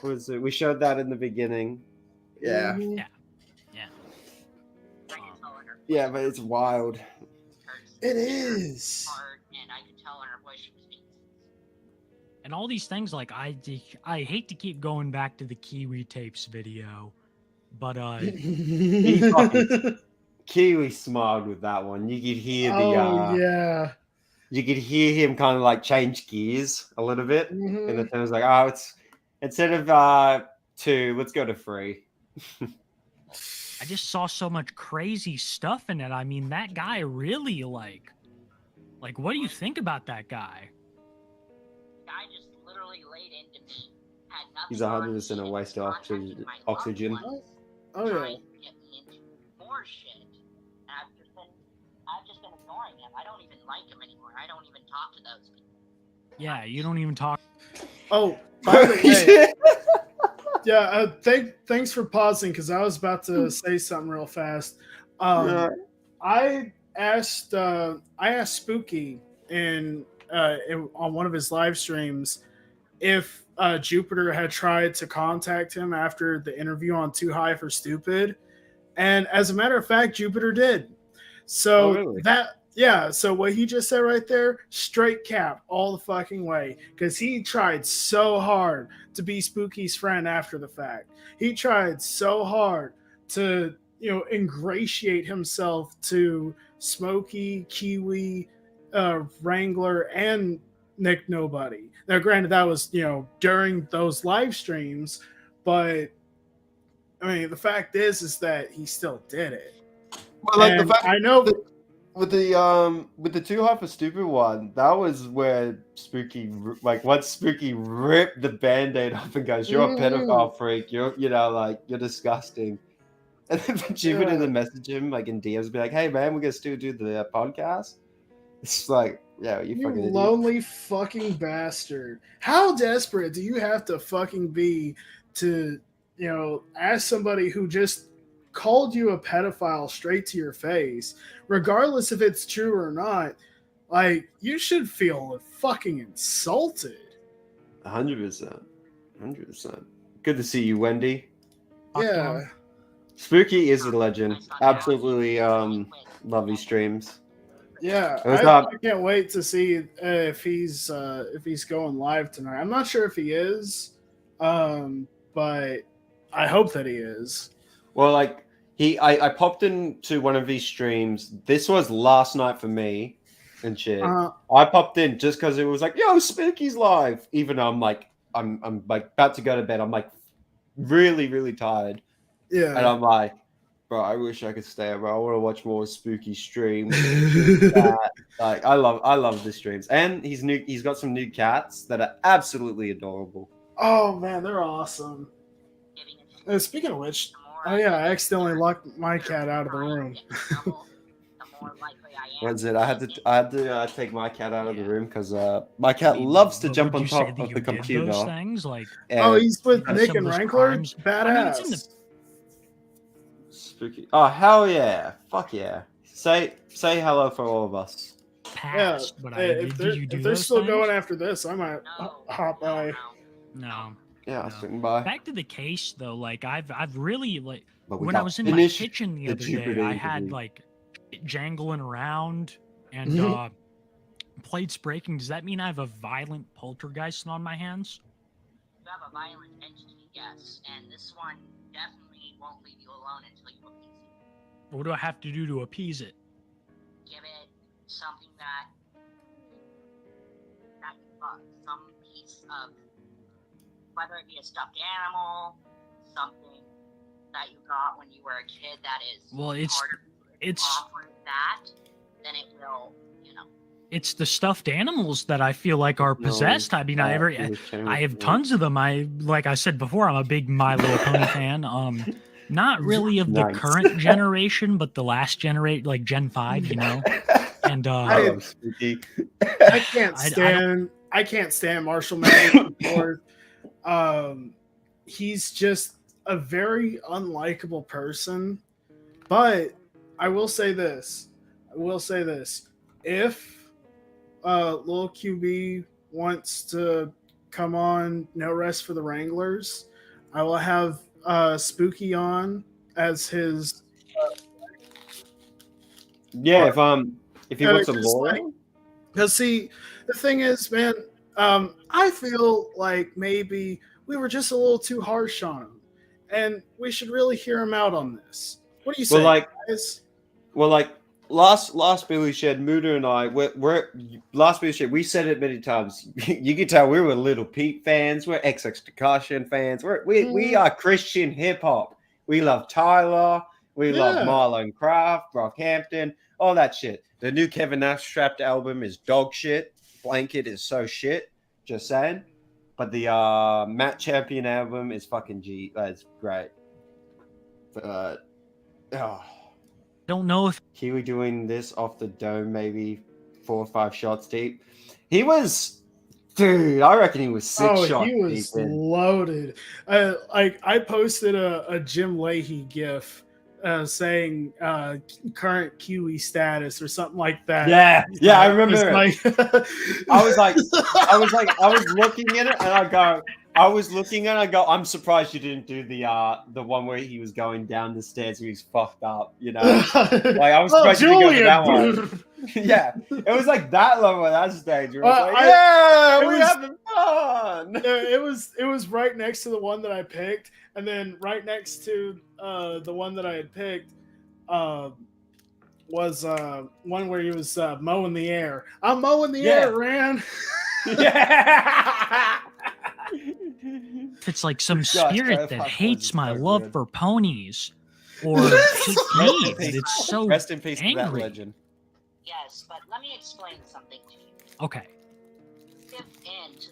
man. Was it? We showed that in the beginning. Yeah. Mhm. Yeah, but it's wild. It is. And I could tell in her voice she was being. And all these things, like I hate to keep going back to the Kiwi tapes video, but He fucking Kiwi smiled with that one. You could hear the yeah. You could hear him kind of like change gears a little bit, and the was like, oh, it's instead of 2, let's go to 3. I just saw so much crazy stuff in it. I mean, that guy really like what do you think about that guy? Guy just literally laid into me. Had nothing. He's 100% a waste of oxygen. Oh yeah. Trying to get me into more shit. And I've just been ignoring him. I don't even like him anymore. I don't even talk to those people. Yeah, you don't even talk. Oh, by the way, yeah. Thanks for pausing because I was about to say something real fast. I asked Spooky on one of his live streams if Jupiter had tried to contact him after the interview on Too High for Stupid, and as a matter of fact, Jupiter did. So really? So what he just said right there, straight cap all the fucking way, because he tried so hard to be Spooky's friend after the fact. He tried so hard to, ingratiate himself to Smokey, Kiwi, Wrangler, and Nick Nobody. Now, granted, that was, during those live streams, but I mean, the fact is that he still did it. Well, like And the fact I know with the Too High for Stupid one, that was where Spooky, like, once Spooky ripped the Band-Aid off and goes, "You're a pedophile freak. You're disgusting." And then for Jupiter to message him, like in DMs, be like, "Hey man, we're gonna still do the podcast." It's like, yeah, you fucking idiot. lonely fucking bastard. How desperate do you have to fucking be to, ask somebody who just called you a pedophile straight to your face, regardless if it's true or not? Like, you should feel fucking insulted. 100%. Good to see you, Wendy. Yeah. Spooky is a legend. Absolutely love these streams. Yeah, What's I up? can't wait to see if he's going live tonight. I'm not sure if he is, but I hope that he is. Well, like I popped into one of these streams. This was last night for me and shit. I popped in just because it was like, "Yo, Spooky's live," even though I'm like about to go to bed. I'm like really, really tired. Yeah, and I'm like, bro, I wish I could stay up, bro. I want to watch more Spooky streams. Like, I love the streams, and he's got some new cats that are absolutely adorable. Oh man, they're awesome. Speaking of which, oh yeah, I accidentally locked my cat out of the room. What's it? I had to take my cat out of the room because my cat loves to jump on top of the computer. Those things, like, oh, he's with and Nick some and of those Wrangler. crimes- Badass. I mean, it's in the Spooky. Oh hell yeah! Fuck yeah! Say hello for all of us. past, but if did you do they're those still things? going after this, I might hop by. No. Yeah, I'll swing by. Back to the case though, like I've really like But we when I got was in my finished kitchen the the other day, Jupiter I had interview. like it jangling around and Mhm. plates breaking. Does that mean I have a violent poltergeist on my hands? You have a violent entity, yes, and this one definitely won't leave you alone until you appease it. What do I have to do to appease it? Give it something that you love, some piece of whether it be a stuffed animal, something that you got when you were a kid that is Well, it's offering that, then it will, you know. it's the stuffed animals that I feel like are possessed. I mean, I have tons of them. Like I said before, I'm a big My Little Pony fan. Not really of the current generation, but the last generation, like Gen 5, you know. And I can't stand Marshall Mathers. He's just a very unlikable person. But I will say this. If Lil QB wants to come on No Rest for the Wranglers, I will have Spooky on as his. If he wants a lawyer. Because see, the thing is, man, I feel like maybe we were just a little too harsh on him, and we should really hear him out on this. What do you say, guys? Well, like last Billy Shed, Muda and I, we're last Billy Shed. We said it many times. You can tell we were Little Peep fans. We're XX fans. We are Christian hip hop. We love Tyler. We love Marlon Craft, Brockhampton, all that shit. The new Kevin Nash Strapped album is dog shit. Blanket is so shit. Just saying. But the Matt Champion album is fucking G. That's great. Don't know if Kiwi doing this off the dome, maybe 4 or 5 shots deep. He was, dude. I reckon he was 6 shots deep. He was loaded. I posted a Jim Leahy gif saying current Kiwi status or something like that. Yeah, I remember. Like, I was looking at it and I go, I'm surprised you didn't do the one where he was going down the stairs and he's fucked up, you know? Like I was surprised you didn't go to that one. Yeah, it was like that level at that stage. We're having fun. It was right next to the one that I picked, and then right next to the one that I had picked was one where he was mowing the air. I'm mowing the air, Ran. if it's like some spirit that hates my love for ponies or hates me, that it's so rest in peace angry. to that legend. Yes, but let me explain something to you. Okay. Give in to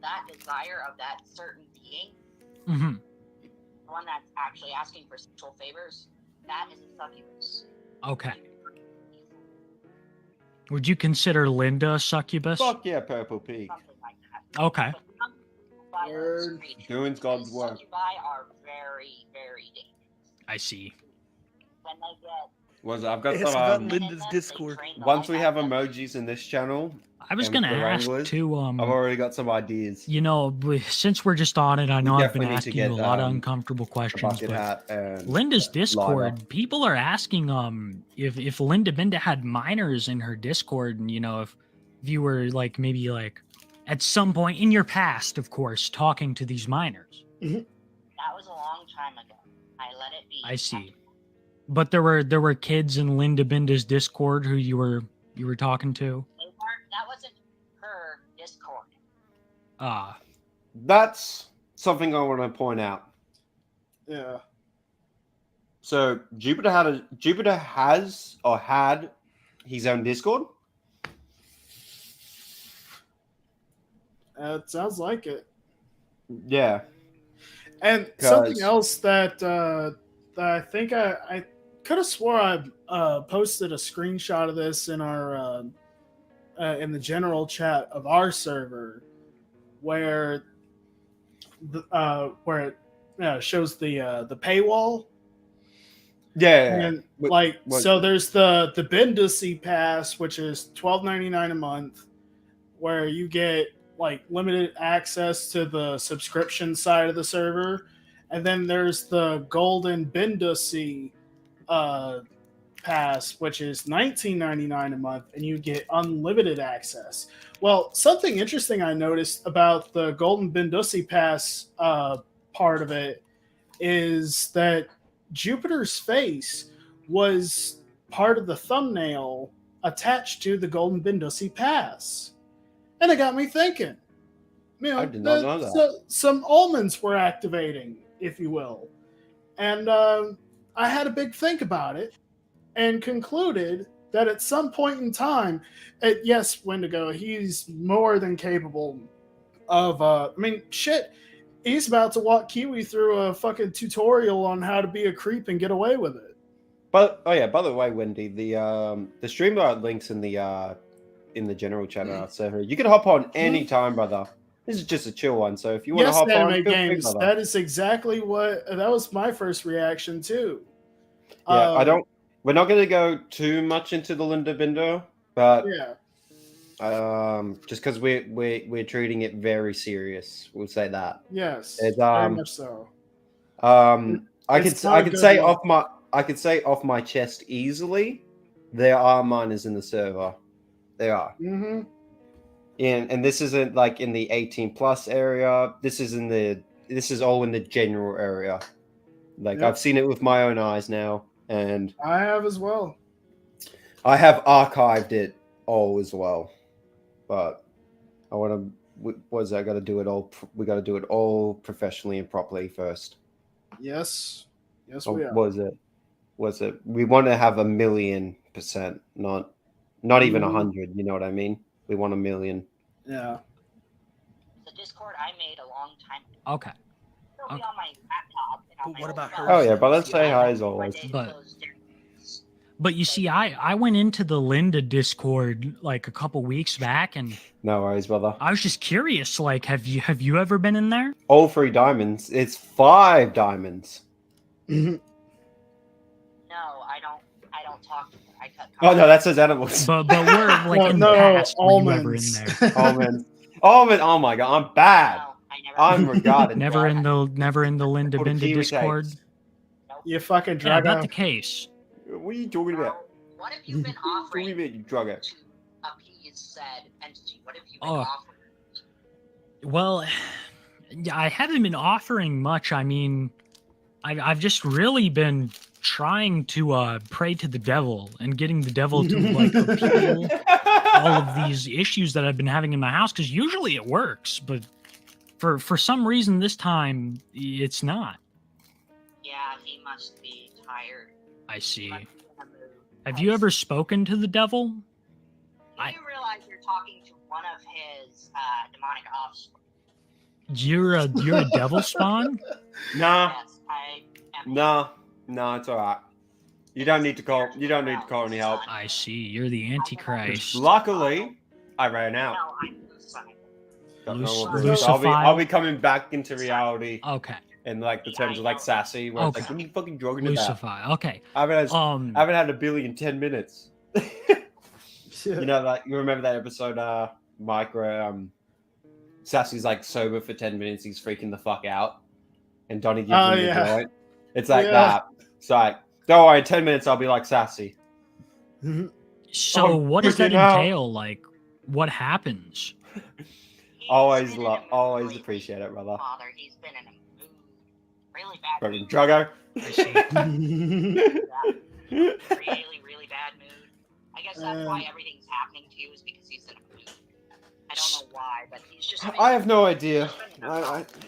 that desire of that certain being, Mm-hmm. the one that's actually asking for sexual favors, that is a succubus. Okay. Would you consider Linda a succubus? Fuck yeah, Purple Peak. Something like that. Okay. Doing God's work. Succubi are very, very dangerous. I see. When they get I've got some Linda's Discord. Once we have emojis in this channel, I was going to ask too. I've already got some ideas. You know, since we're just on it, I know I've been asking you a lot of uncomfortable questions. But Linda's Discord, people are asking if Linda Binda had minors in her Discord, and you know if you were like maybe like at some point in your past, of course, talking to these minors. that was a long time ago. I let it be. I see. But there were kids in Linda Binda's Discord who you were talking to. That wasn't her Discord. That's something I want to point out. Yeah. So Jupiter has had his own Discord. It sounds like it. Yeah. And something else that I think I could have swore I posted a screenshot of this in our in the general chat of our server, where it shows the paywall. Yeah. And so there's the Bindusy Pass, which is $12.99 a month, where you get like limited access to the subscription side of the server. And then there's the Golden Bindusy Pass, which is $19.99 a month, and you get unlimited access. Well, something interesting I noticed about the Golden Bindusy Pass part of it is that Jupiter's face was part of the thumbnail attached to the Golden Bindusy Pass. And it got me thinking, I did not know that. So, some almonds were activating, if you will. And I had a big think about it and concluded that at some point in time, yes, Wendigo, he's more than capable of, shit, he's about to walk Kiwi through a fucking tutorial on how to be a creep and get away with it. But by the way, Wendy, the Streamyard links in the general chat server. You can hop on any time, brother. This is just a chill one, so if you want to hop on, feel free, brother. That is exactly that was my first reaction too. Yeah, we're not going to go too much into the Linda Binder, but just because we're treating it very serious, we'll say that. Yes, very much so. I could say off my chest easily, there are minors in the server. There are. Mm-hmm. And this isn't like in the 18+ area. This is all in the general area. Like I've seen it with my own eyes now, and I have as well. I have archived it all as well. But I want to. I got to do it all. We got to do it all professionally and properly first. Yes, we are. Was it? We want to have 1,000,000%, not even 100. You know what I mean? We want 1,000,000. Yeah. The Discord I made a long time ago. Okay. It'll be on my laptop. And on What about phone. her? Oh yeah, but let's say hi as always. But you see, I went into the Linda Discord like a couple weeks back, and No worries, brother. I was just curious. Like, have you ever been in there? All 3 diamonds. It's 5 diamonds. No, I don't talk to her. I cut. Oh no, that says animals. But we're like in the past. Were you ever in there? Almonds. Oh my god, I'm bad. No, I never. I'm regarded. Never in the Linda What a Binda kiwi Discord. takes. You fucking Yeah, drug not the case. What are you talking about? What have you been What do you offering mean, you drug it? to appease said entity? What have you been Oh. offering? Well, I haven't been offering much. I mean, I've just really been trying to pray to the devil and getting the devil to like appeal all of these issues that I've been having in my house, because usually it works, but for some reason this time it's not. Yeah, he must be tired. I see. He must be in a mood. Have you ever spoken to the devil? Do you realize you're talking to one of his demonic offspring? You're a devil spawn? Nah, Yes, I am. no, it's all right. You don't need to call any help. I see. You're the Antichrist. Luckily, I ran out. No, I'm Lucifer. Don't know what Lucifer. this is. I'll be coming back into reality. Okay. In like the terms of like sassy, where it's like, when you fucking jogging to that? Lucifer. Okay. I haven't had a billy in 10 minutes. You know, like you remember that episode, Mike, where Sassy's like sober for 10 minutes, he's freaking the fuck out, and Donnie gives him the joint. It's like that. It's like, don't worry, in 10 minutes I'll be like Sassy. So what does that entail? Like, what happens? Always appreciate it, brother. Father, he's been in a mood, really bad. Fucking druggo. I see. Really, really bad mood. I guess that's why everything's happening to you, is because he's in a mood. I don't know why, but he's just. I have no idea.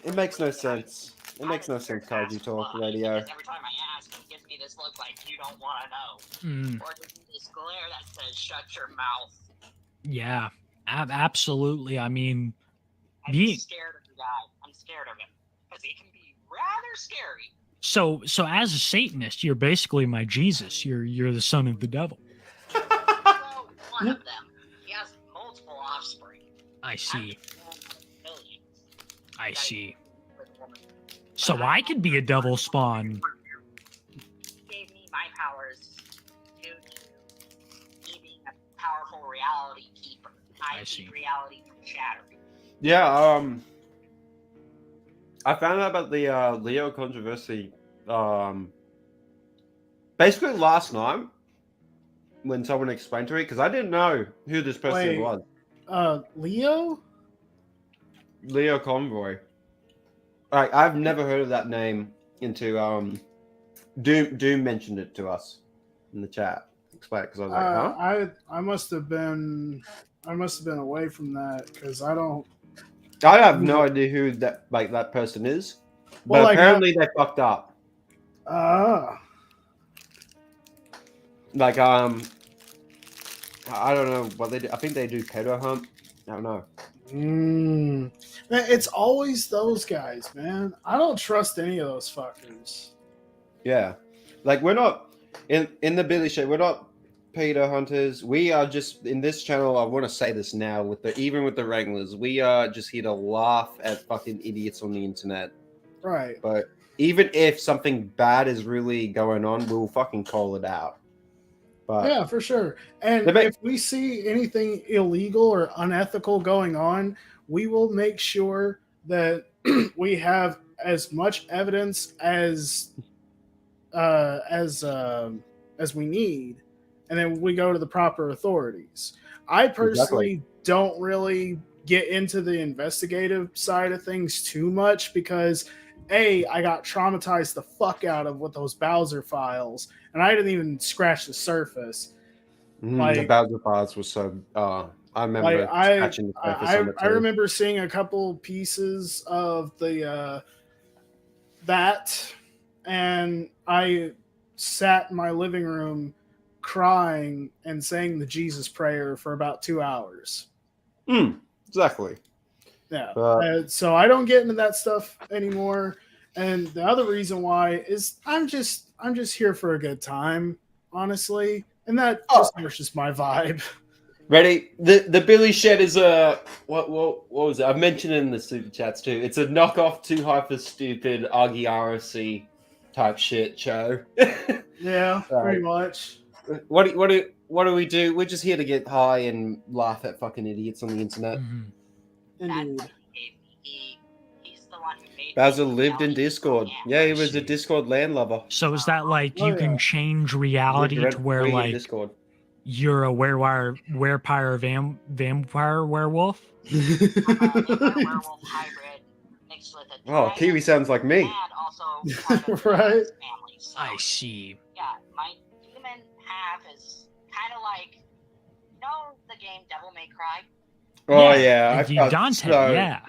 It makes no sense. It makes no sense, Kaiji Talk Radio. Every time I ask, he gives me this look like you don't want to know, or gives me this glare that says "shut your mouth." Yeah, absolutely. I mean, I'm scared of the guy. I'm scared of him because he can be rather scary. so as a Satanist, you're basically my Jesus. You're the son of the devil. Well, one of them. He has multiple offspring. I see. Millions. I see. So I could be a devil spawn. He gave me my powers due to me being a powerful reality keeper. I keep reality from shattering. Yeah, I found out about the Leo controversy basically last night when someone explained to me, because I didn't know who this person was. Leo Convoy. I've never heard of that name until Doom mentioned it to us in the chat. Explain it, because I was like, huh? I must have been away from that because I don't I have no idea who that person is, but Well, like, apparently they fucked up. Like I don't know what they do. I think they do pedo hunt. I don't know. Man, it's always those guys, man. I don't trust any of those fuckers. Yeah, like we're not in the Billy Show. We're not pedo hunters. We are just in this channel. I want to say this now even with the Wranglers, we are just here to laugh at fucking idiots on the internet. Right. But even if something bad is really going on, we'll fucking call it out. But Yeah, for sure. And if we see anything illegal or unethical going on, we will make sure that we have as much evidence as we need, and then we go to the proper authorities. I personally don't really get into the investigative side of things too much because I got traumatized the fuck out of with those Bowser files, and I didn't even scratch the surface. The Bowser files was so. I remember scratching the surface on it I too. remember seeing a couple pieces of the that, and I sat in my living room crying and saying the Jesus prayer for about 2 hours. Exactly. Yeah. So I don't get into that stuff anymore. And the other reason why is I'm just here for a good time, honestly. And that just pushes my vibe. Ready? The Billy Shed is a what was it? I've mentioned it in the super chats too. It's a knockoff Too High for Stupid Argy RSC type shit show. Yeah, pretty much. What do we do? We're just here to get high and laugh at fucking idiots on the internet. Indeed. Bowser lived in Discord. Yeah, he was a Discord landlubber. So is that like you can change reality to where like Discord. you're a vampire werewolf? Werewolf hybrid mixed with a Oh, Kiwi sounds like me. and also part of Right. his family. So, I see. yeah, my human half is kind of like, you know, the game Devil May Cry. Oh yeah, Dante,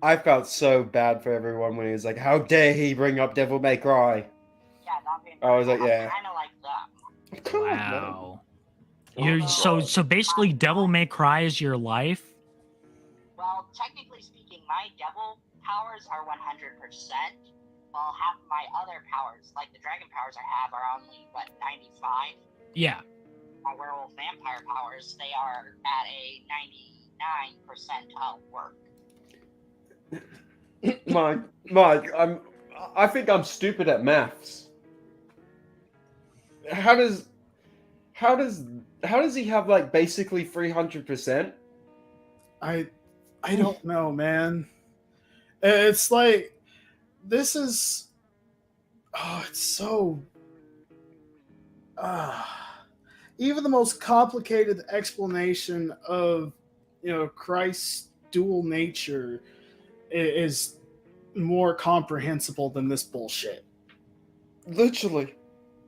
I felt so bad for everyone when he was like, "How dare he bring up Devil May Cry?" Yeah, not being. I was like, "Yeah." Kind of like that. Wow. So basically, Devil May Cry is your life. Well, technically speaking, my devil powers are 100%, while half of my other powers, like the dragon powers I have, are only 95. Yeah. My werewolf vampire powers, they are at a 99% work. Mike, I think I'm stupid at maths. How does he have like basically 300%? I don't know, man. It's like this is it's so even the most complicated explanation of Christ's dual nature is more comprehensible than this bullshit. Literally,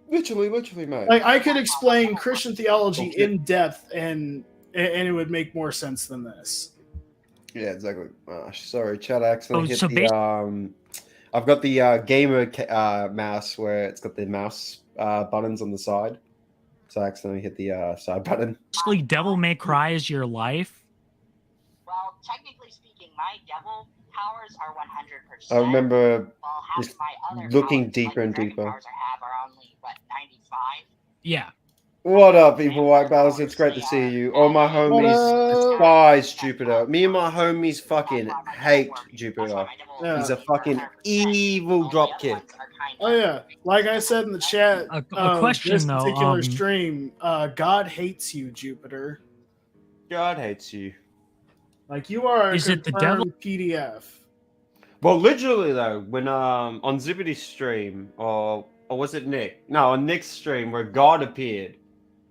mate. Like I could explain Christian theology in depth, and it would make more sense than this. Yeah, exactly. Sorry, Chad accidentally hit so the I've got the gamer mouse where it's got the mouse buttons on the side, so I accidentally hit the side button. Basically, Devil May Cry is your life. Well, technically speaking, my devil powers are 100%. I remember while half just of my other looking powers, deeper like and the dragon deeper. powers I have are only 95. Yeah. What up, Evil White Battles? It's great to see you. All my homies despise Jupiter. Me and my homies fucking hate Jupiter. He's a fucking evil dropkick. Oh yeah, like I said in the chat. A question this though. particular stream, God hates you, Jupiter. God hates you. Like you are. Is it the devil? PDF? Well, literally though, when on Zippity's stream, or was it Nick? No, on Nick's stream, where God appeared.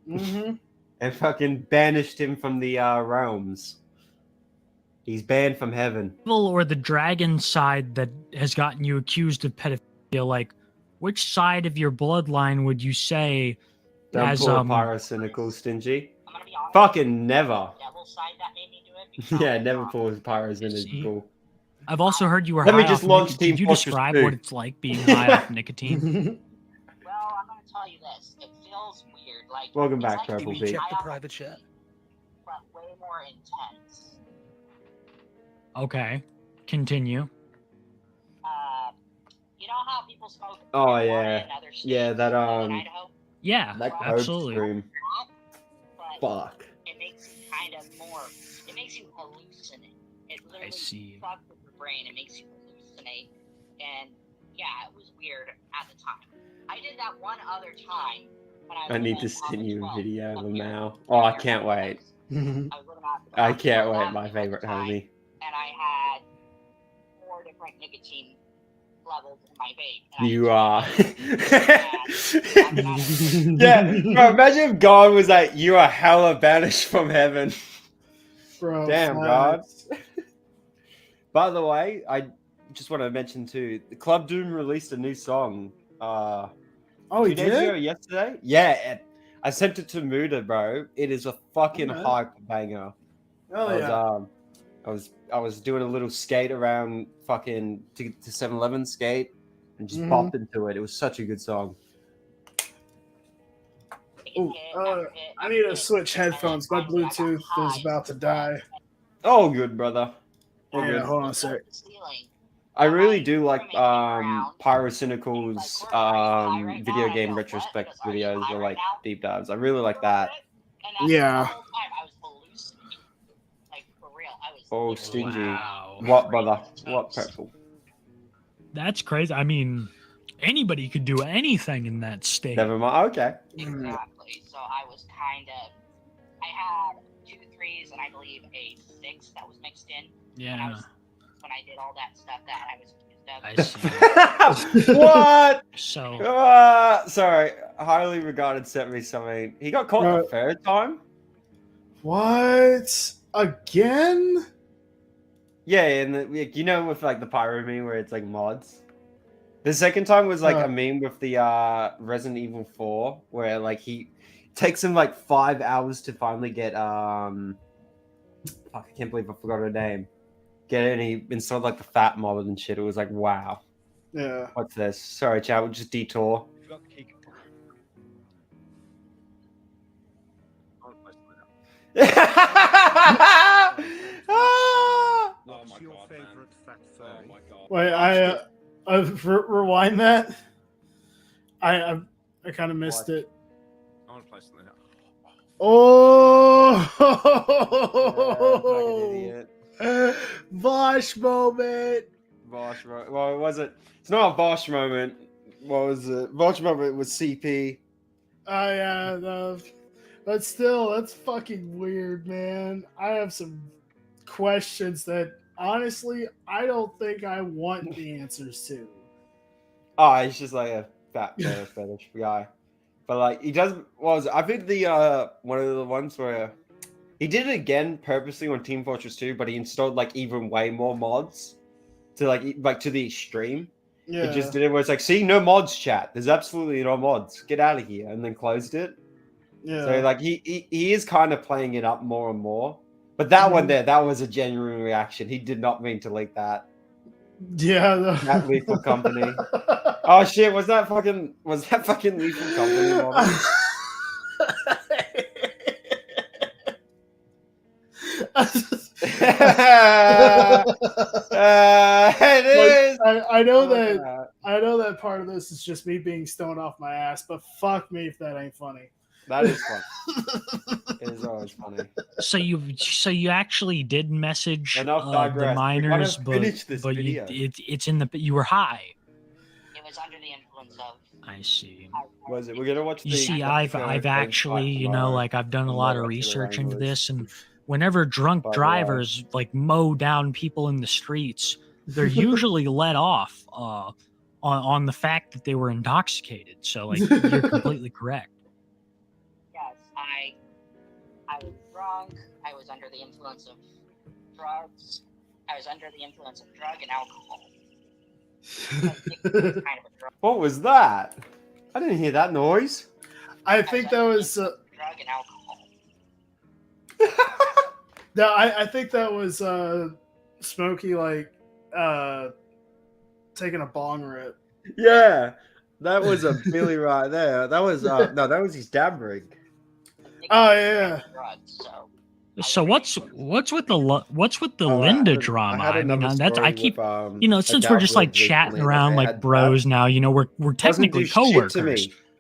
Mm-hmm. And fucking banished him from the realms. He's banned from heaven. Or the dragon side that has gotten you accused of pedophilia. Like, which side of your bloodline would you say Don't as call pyrocynical stingy. Fucking never. Devil side that made me do it. Yeah, never pull pyrocynical. I've also heard you were Let me high just off launch nic- Team Could you Fortress describe 2. what it's like being high off nicotine? Well, I'm gonna tell you this. It feels weird. Like Welcome it's back, like Triple being B. high Check the off private of chat. weed, but way more intense. Okay, continue. You know how people smoke Oh marijuana yeah, in other states, yeah. That in Idaho? Yeah, that code absolutely. stream. But Fuck. it makes you kind of more. It makes you hallucinate. It literally see. fucks with your brain. It makes you hallucinate. And yeah, it was weird at the time. I did that one other time when I was I need living to on send the you a 12 video up of them here. now. Oh, I can't wait. I was living on I on can't 12th wait. My Avenue at the favorite time, homie. and I had 4 different nicotine levels in my vape. And I You used are. Yeah, bro. Imagine if God was like, "You are hella banished from heaven." Bro, Damn, God. By the way, I just want to mention too, the Club Doom released a new song. Oh, 2 he days ago, did? yesterday. Yeah, I sent it to Muda, bro. It is a fucking Okay. hype banger. Oh yeah. I was doing a little skate around fucking to 7-Eleven skate and just Mhm. popped into it. It was such a good song. Ooh, I need to switch headphones. My Bluetooth is about to die. Oh, good, brother. All Yeah, good. hold on a sec. I really do like Pyrocynical's video game retrospect videos or like deep dives. I really like that. Yeah. Oh, stingy. Wow. What, brother? What, purple? That's crazy. I mean, anybody could do anything in that state. Never mind. Okay. Exactly. So I was kind of. I had 2 3s and I believe a 6 that was mixed in. Yeah. When I did all that stuff that I was accused of. I see. What? So. Sorry. Highly regarded sent me something. He got caught the third time? What? Again? Yeah, and you know, with like the pyro meme where it's like mods. The second time was like a meme with the Resident Evil 4, where like he takes him like 5 hours to finally get fuck, I can't believe I forgot her name. Get it, and he installed like the fat mod and shit. It was like, wow. Yeah. What's this? Sorry, chat. We'll just detour. What's your favorite fat furry? Wait, rewind that. I kind of missed it. I want to play something else. Oh, Bosch moment. Bosch moment. Well, it wasn't. It's not a Bosch moment. What was it? Bosch moment was CP. Oh yeah, no. But still, that's fucking weird, man. I have some questions that honestly I don't think I want the answers to. Oh, he's just like a fat fetish guy. But like he does. What was it? I think the one of the ones where he did it again purposely on Team Fortress 2, but he installed like even way more mods to like to the extreme. Yeah. He just did it where it's like, see, no mods, chat. There's absolutely no mods. Get out of here, and then closed it. Yeah. So like he is kind of playing it up more and more. But that one there, that was a genuine reaction. He did not mean to leak that. Yeah. That Lethal Company. Oh shit! Was that fucking Lethal Company? Moment? It is. I know that. I know that part of this is just me being stoned off my ass, but fuck me if that ain't funny. That is fun. It is always funny. So you actually did message Enough the digress. miners, We but gotta finish this video. it's in the you were high. It was under the influence of. I see. Was it? We're gonna watch. You see, I've actually, you know, like I've done a lot of research into this, and whenever drunk drivers like mow down people in the streets, they're usually let off on the fact that they were intoxicated. So like you're completely correct. Yes, I was drunk. I was under the influence of drugs. I was under the influence of drug and alcohol. Kind of a drug. What was that? I didn't hear that noise. I think that was. Drug and alcohol. No, I think that was Smokey like taking a bong rip. Yeah, that was a Billy right there. That was no, that was his dab rig. Oh yeah. So what's with the Linda drama? I mean, that's I keep since we're just like chatting around like bros now, we're technically coworkers.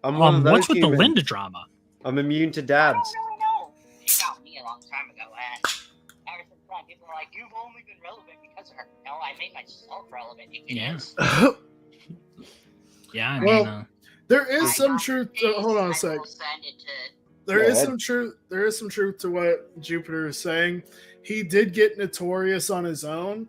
What's with the Linda drama? I'm immune to dabs. I don't really know. She got me a long time ago, and ever since then, people are like, "You've only been relevant because of her." No, I made myself relevant. Yeah. Yeah. I Well, mean, there is some truth. Hold on a sec. There is some truth. There is some truth to what Jupiter is saying. He did get notorious on his own,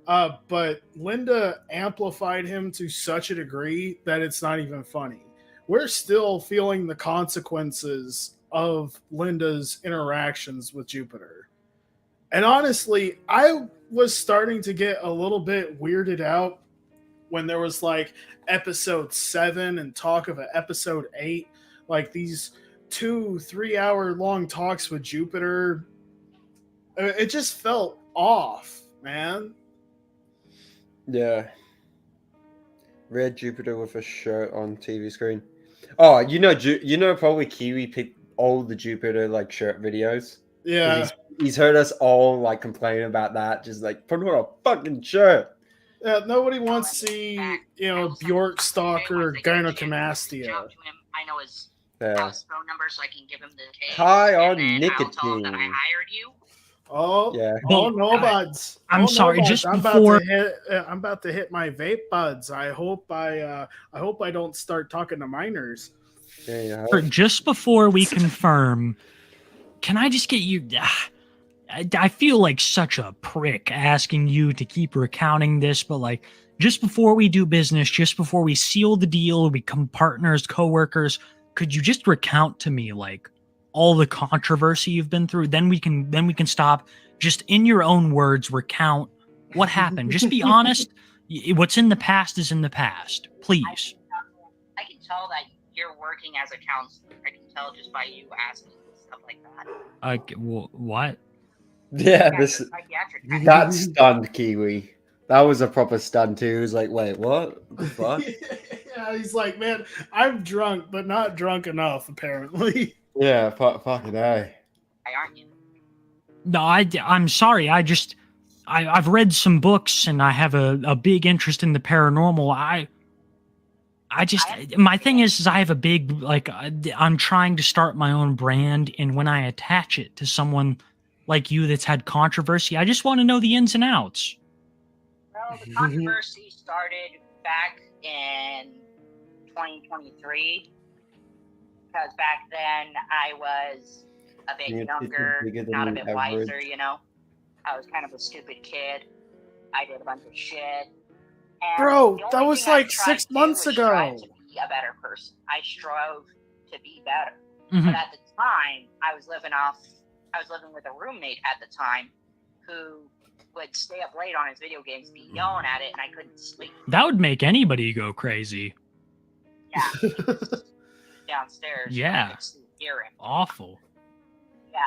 but Linda amplified him to such a degree that it's not even funny. We're still feeling the consequences of Linda's interactions with Jupiter. And honestly, I was starting to get a little bit weirded out when there was like episode 7 and talk of episode 8, like these 2-3 hour long talks with Jupiter. It just felt off, man. Yeah. Red Jupiter with a shirt on TV screen. Oh, probably Kiwi picked all the Jupiter like shirt videos. Yeah. He's heard us all like complain about that. Just like put on a fucking shirt. Yeah, nobody wants to see, Bjork Stalker or gynecomastia. I know his Yeah. house phone number, so I can give him the case. High on and then I'll tell him that I nicotine. hired you. Oh, Yeah. oh no, buds. I'm Oh, no, sorry, buds. just I'm before- I'm about to hit my vape buds. I hope I don't start talking to minors. Yeah. just before we confirm, can I just get you? I feel like such a prick asking you to keep recounting this, but like just before we do business, just before we seal the deal, we become partners, coworkers. Could you just recount to me like all the controversy you've been through? Then we can stop. Just in your own words, recount what happened. Just be honest. What's in the past is in the past. Please. I can tell that you're working as a counselor. I can tell just by you asking stuff like that. What? Yeah, this Psychiatric. that stunned Kiwi. That was a proper stun too. He was like, wait, what? The fuck? Yeah, he's like, man, I'm drunk, but not drunk enough, apparently. Yeah, fucking A. Aren't you? No, I'm sorry. I've read some books and I have a big interest in the paranormal. My thing is I have a big, I'm trying to start my own brand. And when I attach it to someone like you that's had controversy, I just want to know the ins and outs. Well, the controversy started back in 2023 because back then I was a bit younger, not a bit wiser, I was kind of a stupid kid. I did a bunch of shit. And Bro, the that only was thing I like tried 6 to do months was ago. try to be a better person. I strove to be better. Mhm. But at the time, I was living with a roommate at the time who would stay up late on his video games, be yelling at it, and I couldn't sleep. That would make anybody go crazy. Yeah. Downstairs. Yeah. I could still hear him. Awful. Yeah.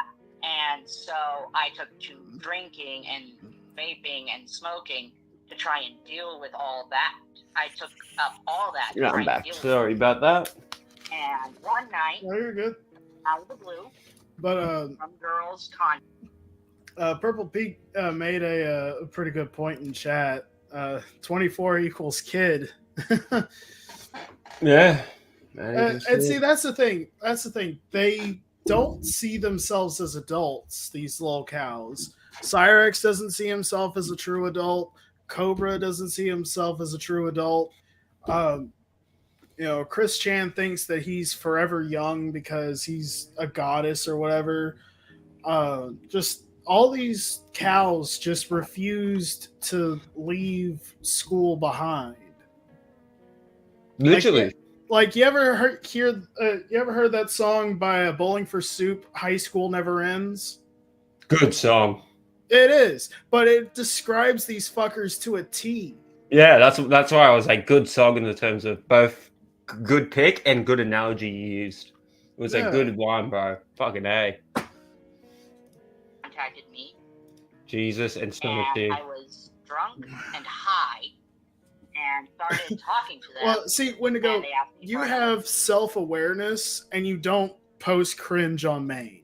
And so I took to drinking and vaping and smoking to try and deal with all that. I took up all that. to Yeah, try I'm and back. deal with Sorry about that. it. And one night, No, you're good. out of the blue, But some girls con. Purple Peak made a pretty good point in chat. 24 equals kid. Yeah. And see, that's the thing. That's the thing. They don't see themselves as adults, these little cows. Cyrex doesn't see himself as a true adult. Cobra doesn't see himself as a true adult. Chris Chan thinks that he's forever young because he's a goddess or whatever. Just all these cows just refused to leave school behind. Literally. Like you ever heard that song by Bowling for Soup, High School Never Ends? Good song. It is, but it describes these fuckers to a T. Yeah, that's why I was like, good song in the terms of both good pick and good analogy you used. It was Yeah. a good line, bro. Fucking A. Contacted me, Jesus and Stomach and D. I was drunk and and started talking to them. Well, see, Wendigo, and they asked me you for have self-awareness and you don't post cringe on main.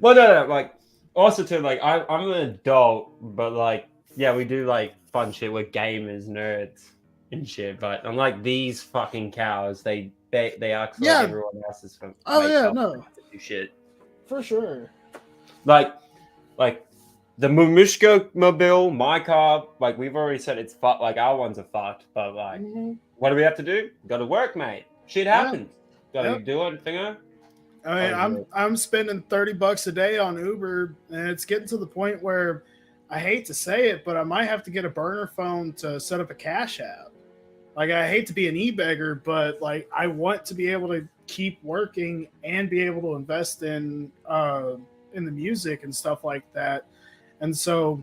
Well, no, like also too, like I'm an adult, but like yeah, we do like fun shit. We're gamers, nerds, and shit. But unlike these fucking cows, they act like Yeah. everyone else is from. Oh, makes yeah, up no. to do shit. For sure. Like the Mumushko mobile, my car. Like we've already said, it's fucked. Like our ones are fucked. But like, what do we have to do? Got to work, mate. Shit happens. Got to Yep. do it, thingo. I mean, I'm spending $30 a day on Uber, and it's getting to the point where I hate to say it, but I might have to get a burner phone to set up a Cash App. Like, I hate to be an e-beggar, but like I want to be able to keep working and be able to invest in the music and stuff like that. And so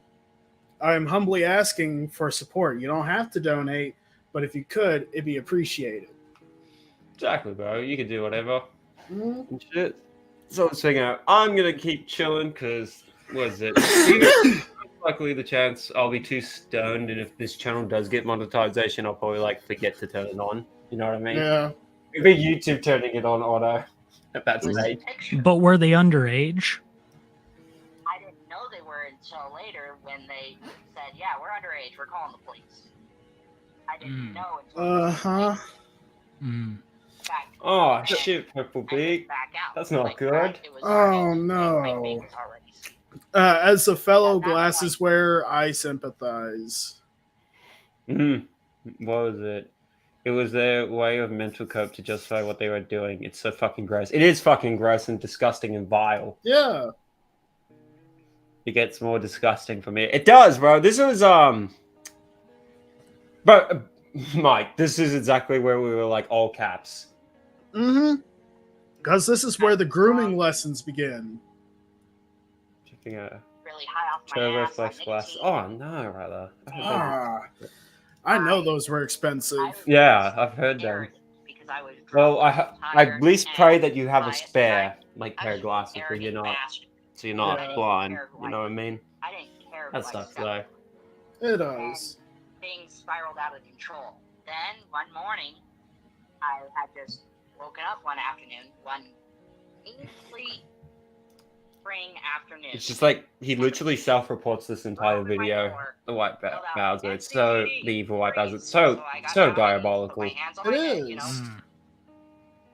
I'm humbly asking for support. You don't have to donate, but if you could, it'd be appreciated. Exactly, bro. You can do whatever. And shit. So I was thinking, I'm gonna keep chilling because what is it? Luckily, the chance I'll be too stoned, and if this channel does get monetization, I'll probably like forget to turn it on. You know what I mean? Yeah. It'd be YouTube turning it on auto at that stage. But were they underage? I didn't know they were until later when they said, "Yeah, we're underage. We're calling the police." I didn't know until Oh shit, Purple Beak. That's not good. Oh no. As a fellow glasses wearer, I sympathize. What was it? It was their way of mental cope to justify what they were doing. It's so fucking gross. It is fucking gross and disgusting and vile. Yeah. It gets more disgusting for me. It does, bro. This was but Mike, this is exactly where we were like all caps. Because this is where the grooming lessons begin. Checking out really high off my Turbo ass Flex on Glass. Oh no, rather. I know those were expensive. Yeah, I've heard them. Well, I at least pray that you have a spare like pair of glasses, because you're not, so you're not Yeah. blind. You know what I mean? I didn't care. That sucks though. It does. Things spiraled out of control. Then one morning, I had just woken up one afternoon, one meaningfully spring afternoon. It's just like he literally self-reports this entire video. The White Bowser. It's so the evil White Bowser. It's so diabolical. It is.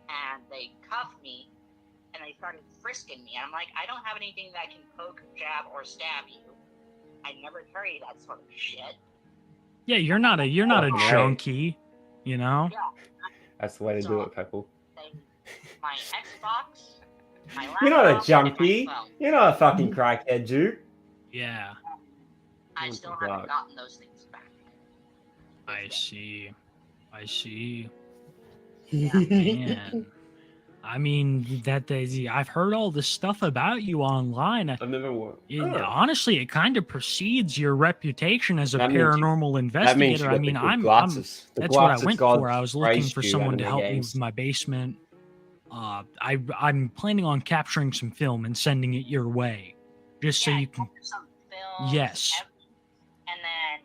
And they cuffed me, and they started frisking me. And I'm like, I don't have anything that can poke, jab, or stab you. I never carry that sort of shit. Yeah, you're not a Right. junkie, you know? That's the way to do it, people. My Xbox, my laptop, You're not a and junkie. my phone. You're not a fucking crackhead, dude. Yeah, I Oh, still fuck. haven't gotten those things back. I see. Man. I mean, I've heard all this stuff about you online. I've never worked. Honestly, it kind of precedes your reputation as a That means you- paranormal that means you investigator. I got the mean, good I'm glasses. The that's what I glasses went God for. I was looking raised for you someone out to of help the me games. with my basement. I'm planning on capturing some film and sending it your way, just so you can. Some films, Yes. and then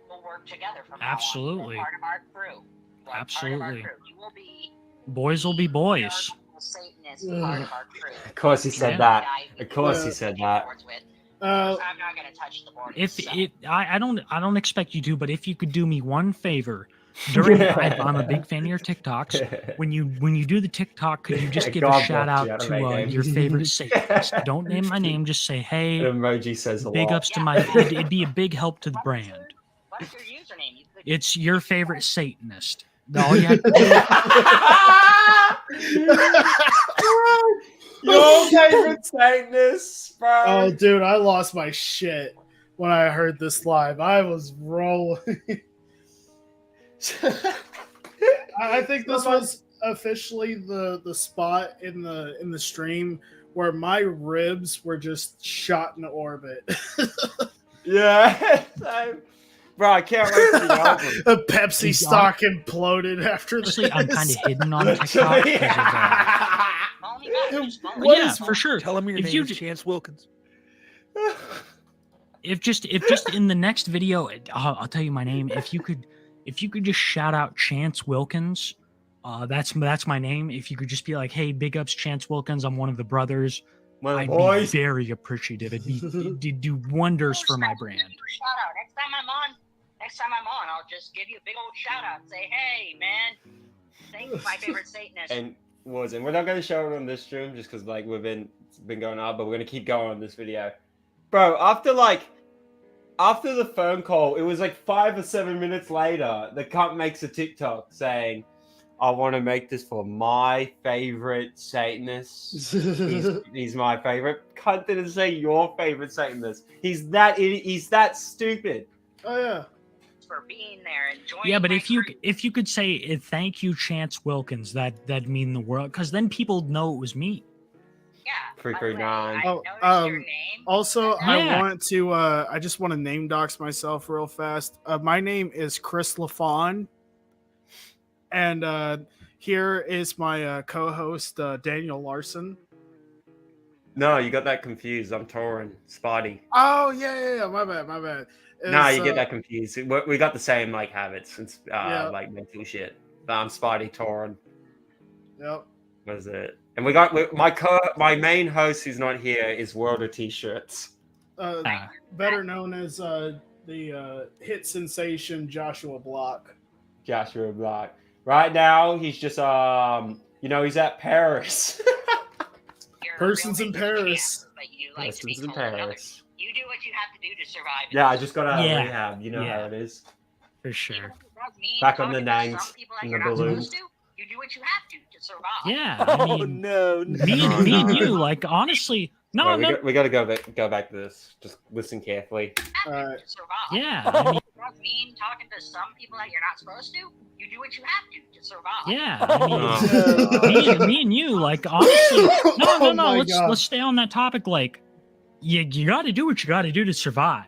we'll work together from Absolutely. now on. You're part of our crew. You are Absolutely. Part of our crew. You will be Boys will be boys. a Satanist part of our crew. Of course he said Yeah. that. Of course he said that. I'm not gonna touch the board. I don't expect you to, but if you could do me one favor, during I'm a big fan of your TikToks. When you do the TikTok, could you just give God a shout bless you, out I don't to make names. your favorite Satanist? Don't name my name. Just say, hey. An emoji says a Big lot. ups to my. It'd be a big help to the brand. What's your username? You could It's your favorite Satanist. All you have to do. Your favorite Satanist, bro. Oh, dude, I lost my shit when I heard this live. I was rolling. I think this was officially the spot in the stream where my ribs were just shot into orbit. Yeah. Bro, I can't wait for the album. A Pepsi stock imploded after Honestly, this. I'm kind of hidden on TikTok because of What yeah, is- for sure. Tell him your If name you is Chance Wilkins. if just in the next video, I'll tell you my name. If you could just shout out Chance Wilkins, that's my name. If you could just be like, hey, big ups Chance Wilkins, I'm one of the brothers. I'd be very appreciative. It'd do wonders for my brand. Shout out. Next time I'm on, I'll just give you a big old shout out. Say, hey man, thank you, my favorite Satanist. And we're not going to show it on this stream just because like we've been going on, but we're going to keep going on this video, bro. After the phone call, it was like 5 or 7 minutes later, the cunt makes a TikTok saying, I want to make this for my favorite Satanist. He's my favorite. Cunt didn't say your favorite Satanist. He's that stupid. Oh yeah. For being there and joining. Yeah, but if you could say thank you, Chance Wilkins, that'd mean the world, because then people know it was me. Yeah. 339. Also, Yeah. I just want to name dox myself real fast. My name is Chris LaFawn. And here is my co-host, Daniel Larson. No, you got that confused. I'm Torin, Spotty. Oh, yeah. My bad. No, you get that confused. We got the same like habits and like mental shit. But I'm Spotty Torin. Yep. Was it? And we got my main host who's not here is World of T-shirts. Better known as the hit sensation Joshua Block. Joshua Block. Right now, he's just he's at Paris. Persons in Paris. But you like to be Persons in told another. Paris. You do what you have to do to survive. Yeah, I just got out of Yeah. rehab. You know how it is. For sure. Back on the nangs and the balloons. You do what you have to survive. Yeah. I mean, no. Me and you, like, honestly, no. We got to go back to this. Just listen carefully. To survive. Yeah. I mean, Does mean talking to some people that you're not supposed to. You do what you have to survive. yeah. I mean, me and you, like, honestly, no. my God. Let's stay on that topic. Like, you got to do what you got to do to survive.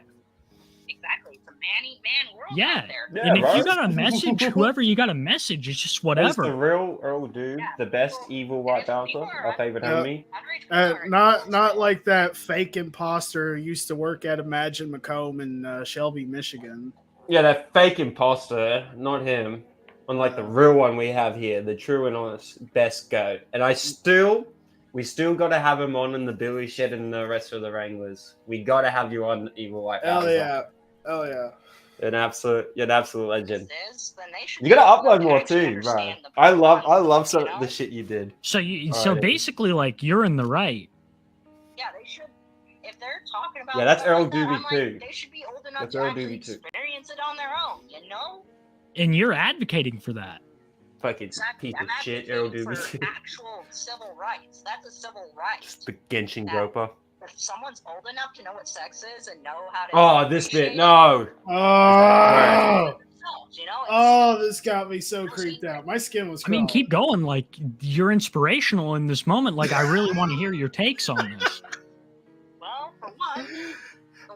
Exactly. It's a man-eat-man world Yeah. out there. And if you got a message, whoever you got a message, it's just That's whatever. the real Earl Dude, the best evil white bouncer, our favorite enemy. Not like that fake imposter who used to work at Imagine Macomb in Shelby, Michigan. Yeah, that fake imposter, not him. Unlike the real one we have here, the true and honest best goat. And we still got to have him on in the Billy Shed and the rest of the Wranglers. We got to have you on, Evil White Bouncer. Hell yeah. You're an absolute legend. Then they should You got to upload they more actually too, bro. understand the I love some you of know? the shit you did. So Alrighty. basically, like, you're in the right. Yeah, they should. If they're talking about Yeah, that's stuff Earl like that, Doobie I'm like, too. they should be old enough That's to Earl actually Doobie too. experience it on their own. You know? And you're advocating for that. Fucking Exactly. piece I'm of shit, Earl advocating Doobie for too. actual civil rights. That's a civil right. The Genshin Yeah. Groper. If someone's old enough to know what sex is and know how to Oh, this bit, no. Oh, themselves, you know? this got me so creeped out. My skin was I mean, crawling. keep going. Like, you're inspirational in this moment. Like, I really want to hear your takes on this. Well, for one,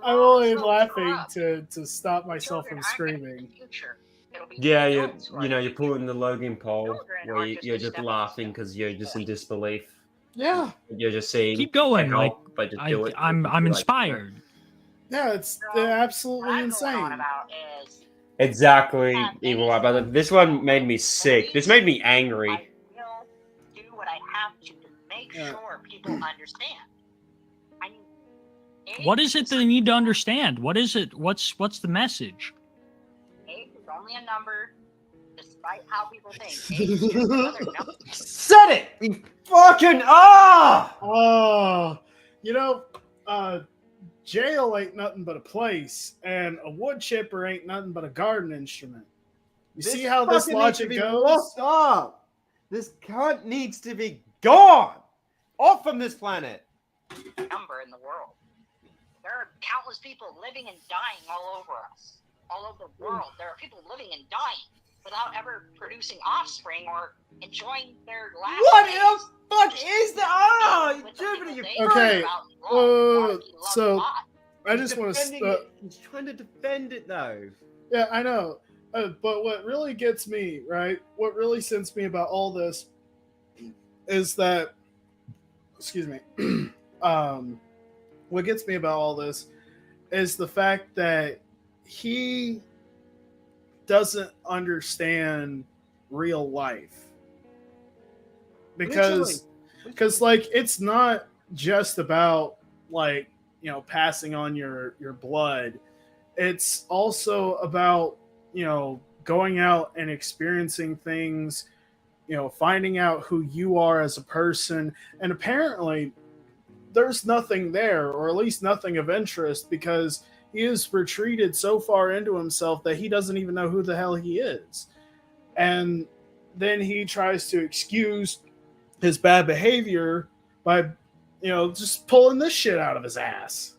I'm only laughing to stop myself from screaming. Yeah, you're pulling the Logan Paul where you're just laughing because you're just in disbelief. Yeah. You're just saying, Keep going. "Can't Like, help but just do it." I'm Like, inspired. Yeah, it's absolutely insane. Exactly, Evil White Brother. This one made me sick. This made me angry. I will do what I have to make sure people understand. I mean, What is it they need to understand? What is it? What's the message? age is only a number, despite how people think. Age is just another number. Said it! You fucking Oh, jail ain't nothing but a place, and a wood chipper ain't nothing but a garden instrument. You see how this logic goes? Stop! This cunt needs to be gone! Off from this planet! Number in the world. There are countless people living and dying all over us, all over the world. There are people living and dying without ever producing offspring or enjoying their last What days. the fuck is that? Oh, With the Jupiter, people you they Okay, care about and love, so love I just want to. He's trying to defend it though. Yeah, I know. But what really gets me, right? What really sends me about all this is that, excuse me. What gets me about all this is the fact that he doesn't understand real life. Because like it's not just about like, you know, passing on your blood. It's also about, you know, going out and experiencing things, you know, finding out who you are as a person. And apparently there's nothing there, or at least nothing of interest, because he is retreated so far into himself that he doesn't even know who the hell he is. And then he tries to excuse his bad behavior by, you know, just pulling this shit out of his ass.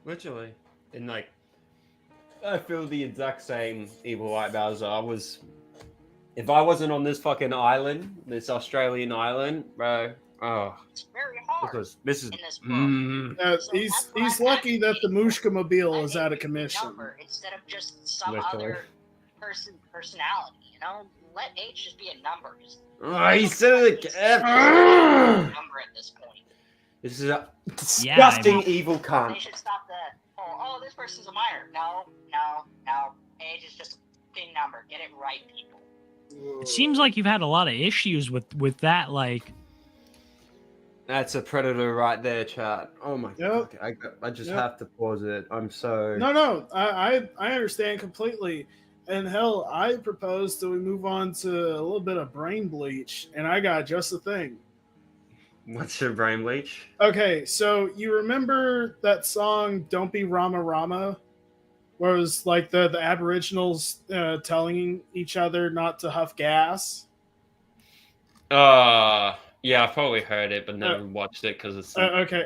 Literally. And like, I feel the exact same Evil White Bowser. If I wasn't on this fucking island, this Australian island, bro, It's very hard. This is in this world. He's lucky that the Mushka Mobile is out of commission. Number instead of just some Literally. other personality, you know? Let age just be a number. Just he said it again. number at this point. This is a disgusting evil They cunt. should stop the oh, this person's a minor. No. Age is just a fucking number. Get it right, people. It seems like you've had a lot of issues with that, like. That's a predator right there, chat. Oh my god. I just have to pause it. I'm so... No, I understand completely. And hell, I propose that we move on to a little bit of brain bleach, and I got just the thing. What's your brain bleach? Okay, so you remember that song "Don't Be Rama Rama," where it was like the Aboriginals telling each other not to huff gas? Yeah, I've probably heard it, but never watched it because it's... Okay.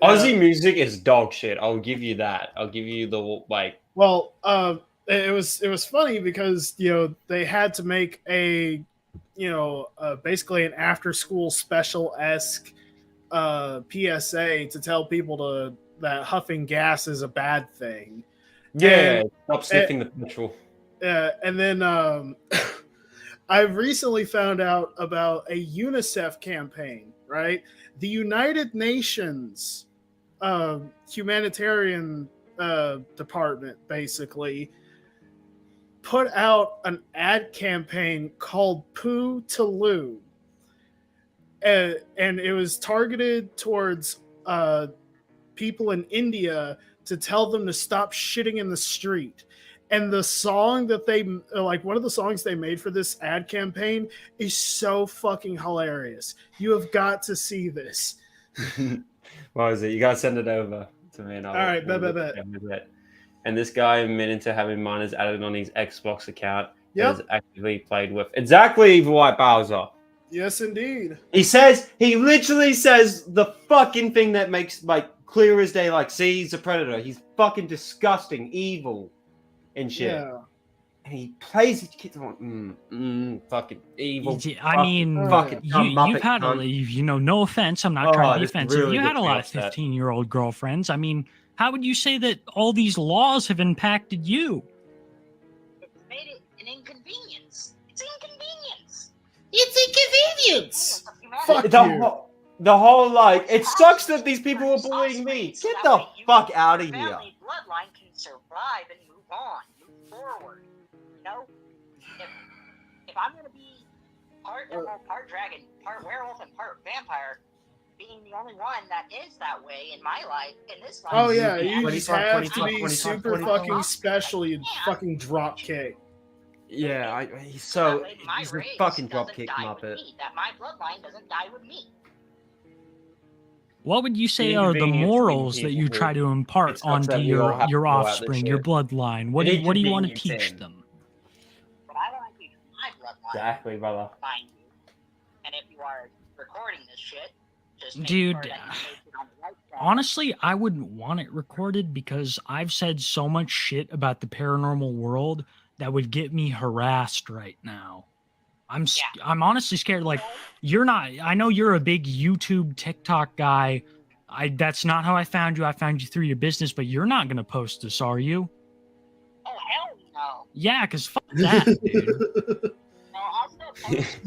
Aussie music is dog shit. I'll give you that. I'll give you the, like... Well, it was funny because, you know, they had to make a, you know, basically an after-school special-esque PSA to tell people that huffing gas is a bad thing. Yeah, stop sniffing the petrol. And then I've recently found out about a UNICEF campaign, right? The United Nations humanitarian department basically put out an ad campaign called Poo to Loo. And it was targeted towards people in India to tell them to stop shitting in the street. And the song that they, like, one of the songs they made for this ad campaign is so fucking hilarious. You have got to see this. What is it? You gotta send it over to me. And All right, bet. And this guy admitted to having minors added on his Xbox account. Yep. Has actively played with. Exactly, Evil White Bowser. Yes, indeed. He literally says the fucking thing that makes, like, clear as day, like, see, he's a predator. He's fucking disgusting, evil, and shit. Yeah. And he plays his kids on, fucking evil. I mean, you've had no offense. I'm not trying to be offensive. Really you had a lot of 15-year-old girlfriends. I mean, how would you say that all these laws have impacted you? It's made it an inconvenience. It's inconvenience. It's inconvenience. Fuck The whole, like, it sucks that these people are bullying me. Get the fuck out of here. Family bloodline can survive and move on, move forward. You know, if I'm gonna be part emerald, part dragon, part werewolf, and part vampire, being the only one that is that way in my life, in this life. Oh yeah, you just have to be super fucking special, you fucking dropkick. Yeah, he's a fucking dropkick muppet. That my bloodline doesn't die with me. What would you say are the morals that you try to impart onto your offspring, your bloodline? What do you want to teach them? But I want to teach my bloodline. Exactly, brother. Mind you. And if you are recording this shit, just make Dude, sure that you take it on the right track. honestly, I wouldn't want it recorded because I've said so much shit about the paranormal world that would get me harassed right now. I'm honestly scared. Like, you're not. I know you're a big YouTube, TikTok guy. That's not how I found you. I found you through your business, but you're not gonna post this, are you? Oh hell no. Yeah, because fuck that, dude. No, I'll still post.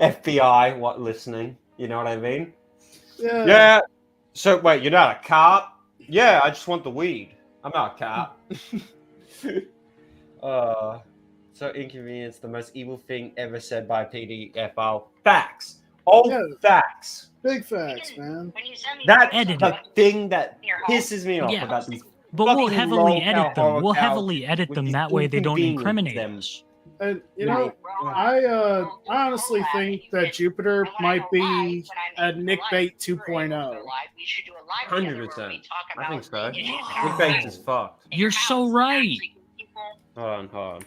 FBI, what listening? You know what I mean? Yeah. Yeah. So wait, you're not a cop? Yeah, I just want the weed. I'm not cat. So inconvenience, the most evil thing ever said by PDFL. Facts. All Yeah. facts. Big facts, man. When you send me That's pictures the of thing that your home, pisses me off Yeah. about these. But we'll fucking heavily lol edit cow, them. horror We'll cow heavily edit with them. these That way they don't inconvenience incriminate them. us. And you Yeah. know, I honestly think that Jupiter might be a Nick Bait 2.0. we should do a live together where we 100%. talk I about think so. it in Nick our Bates house. is fucked. You're so right. People, Hold on.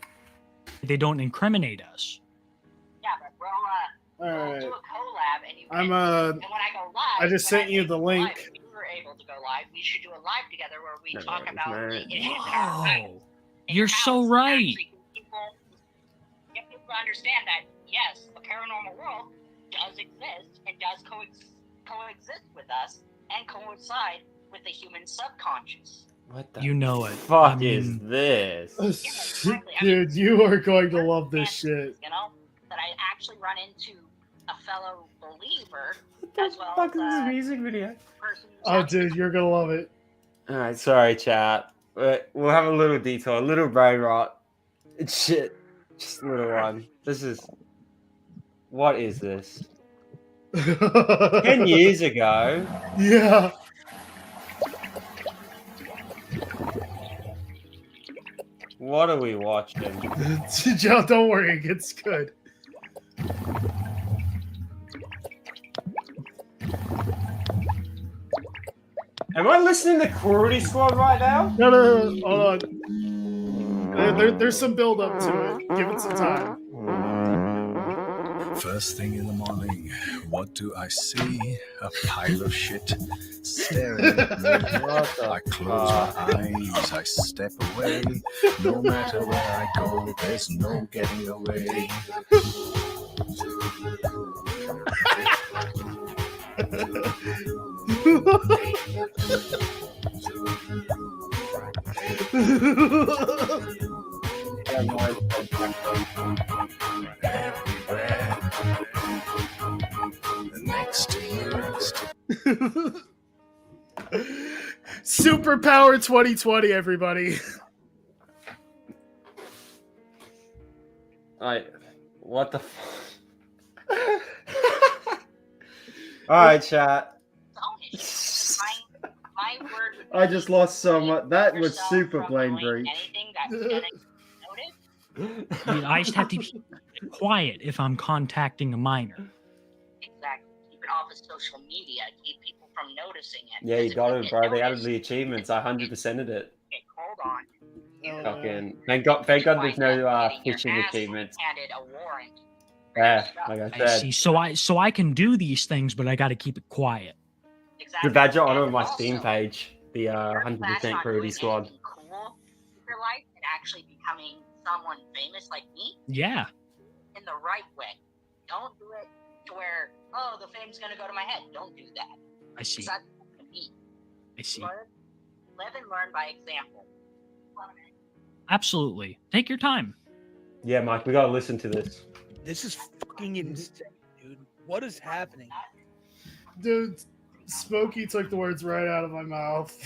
They don't incriminate us. yeah, but bro, we'll Alright. do a collab and you I'm and when I go live, I just when sent you make the live, link. if you were able to go live, we should do a live together where we No, talk it's about not. the issues in our house. Oh, you're so right. Get people to understand that yes, the paranormal world does exist and does coexist with us and coincide with the human subconscious. What the You know it. fuck I is mean, this? Dude, you are going to love this shit. You know that I actually run into a fellow believer as well Fuck as is this a music video? person who's Oh, dude, you're gonna love it. All right, sorry, chat. But we'll have a little detour, a little brain rot. Shit, just a little one. This is. What is this? 10 years ago. Yeah. What are we watching? Joe, don't worry, it gets good. Am I listening to Cruelty Squad right now? No, hold on. There's some build up to it. Give it some time. First thing in the morning, what do I see? A pile of shit staring at me. I close my eyes, I step away. No matter where I go, there's no getting away. Superpower 2020, everybody. What the Alright, chat. my word would I just lost so much. That was yourself super from blame doing breach. anything that's gonna notice. I mean, I just have to be quiet if I'm contacting a minor. Exactly. Keep it off of social media. Keep people from noticing it. Yeah, you Because if got you it, get bro. They added noticed, the achievements. I 100%ed it. okay, hold on. Fucking thank God there's no phishing achievements. Handed a warrant. Yeah, like I I said. see. So I can do these things, but I got to keep it quiet. The badge of honor of my Steam page. The 100% Cruelty Squad. Cool in your life and actually becoming someone famous like me Yeah. in the right way. Don't do it to where, oh, the fame's gonna go to my head. Don't do that. I see. That's not gonna be. I see. Live and learn by example. Absolutely. Take your time. Yeah, Mike, we gotta listen to this. This is fucking insane, dude. What is happening? Dude, Smokey took the words right out of my mouth.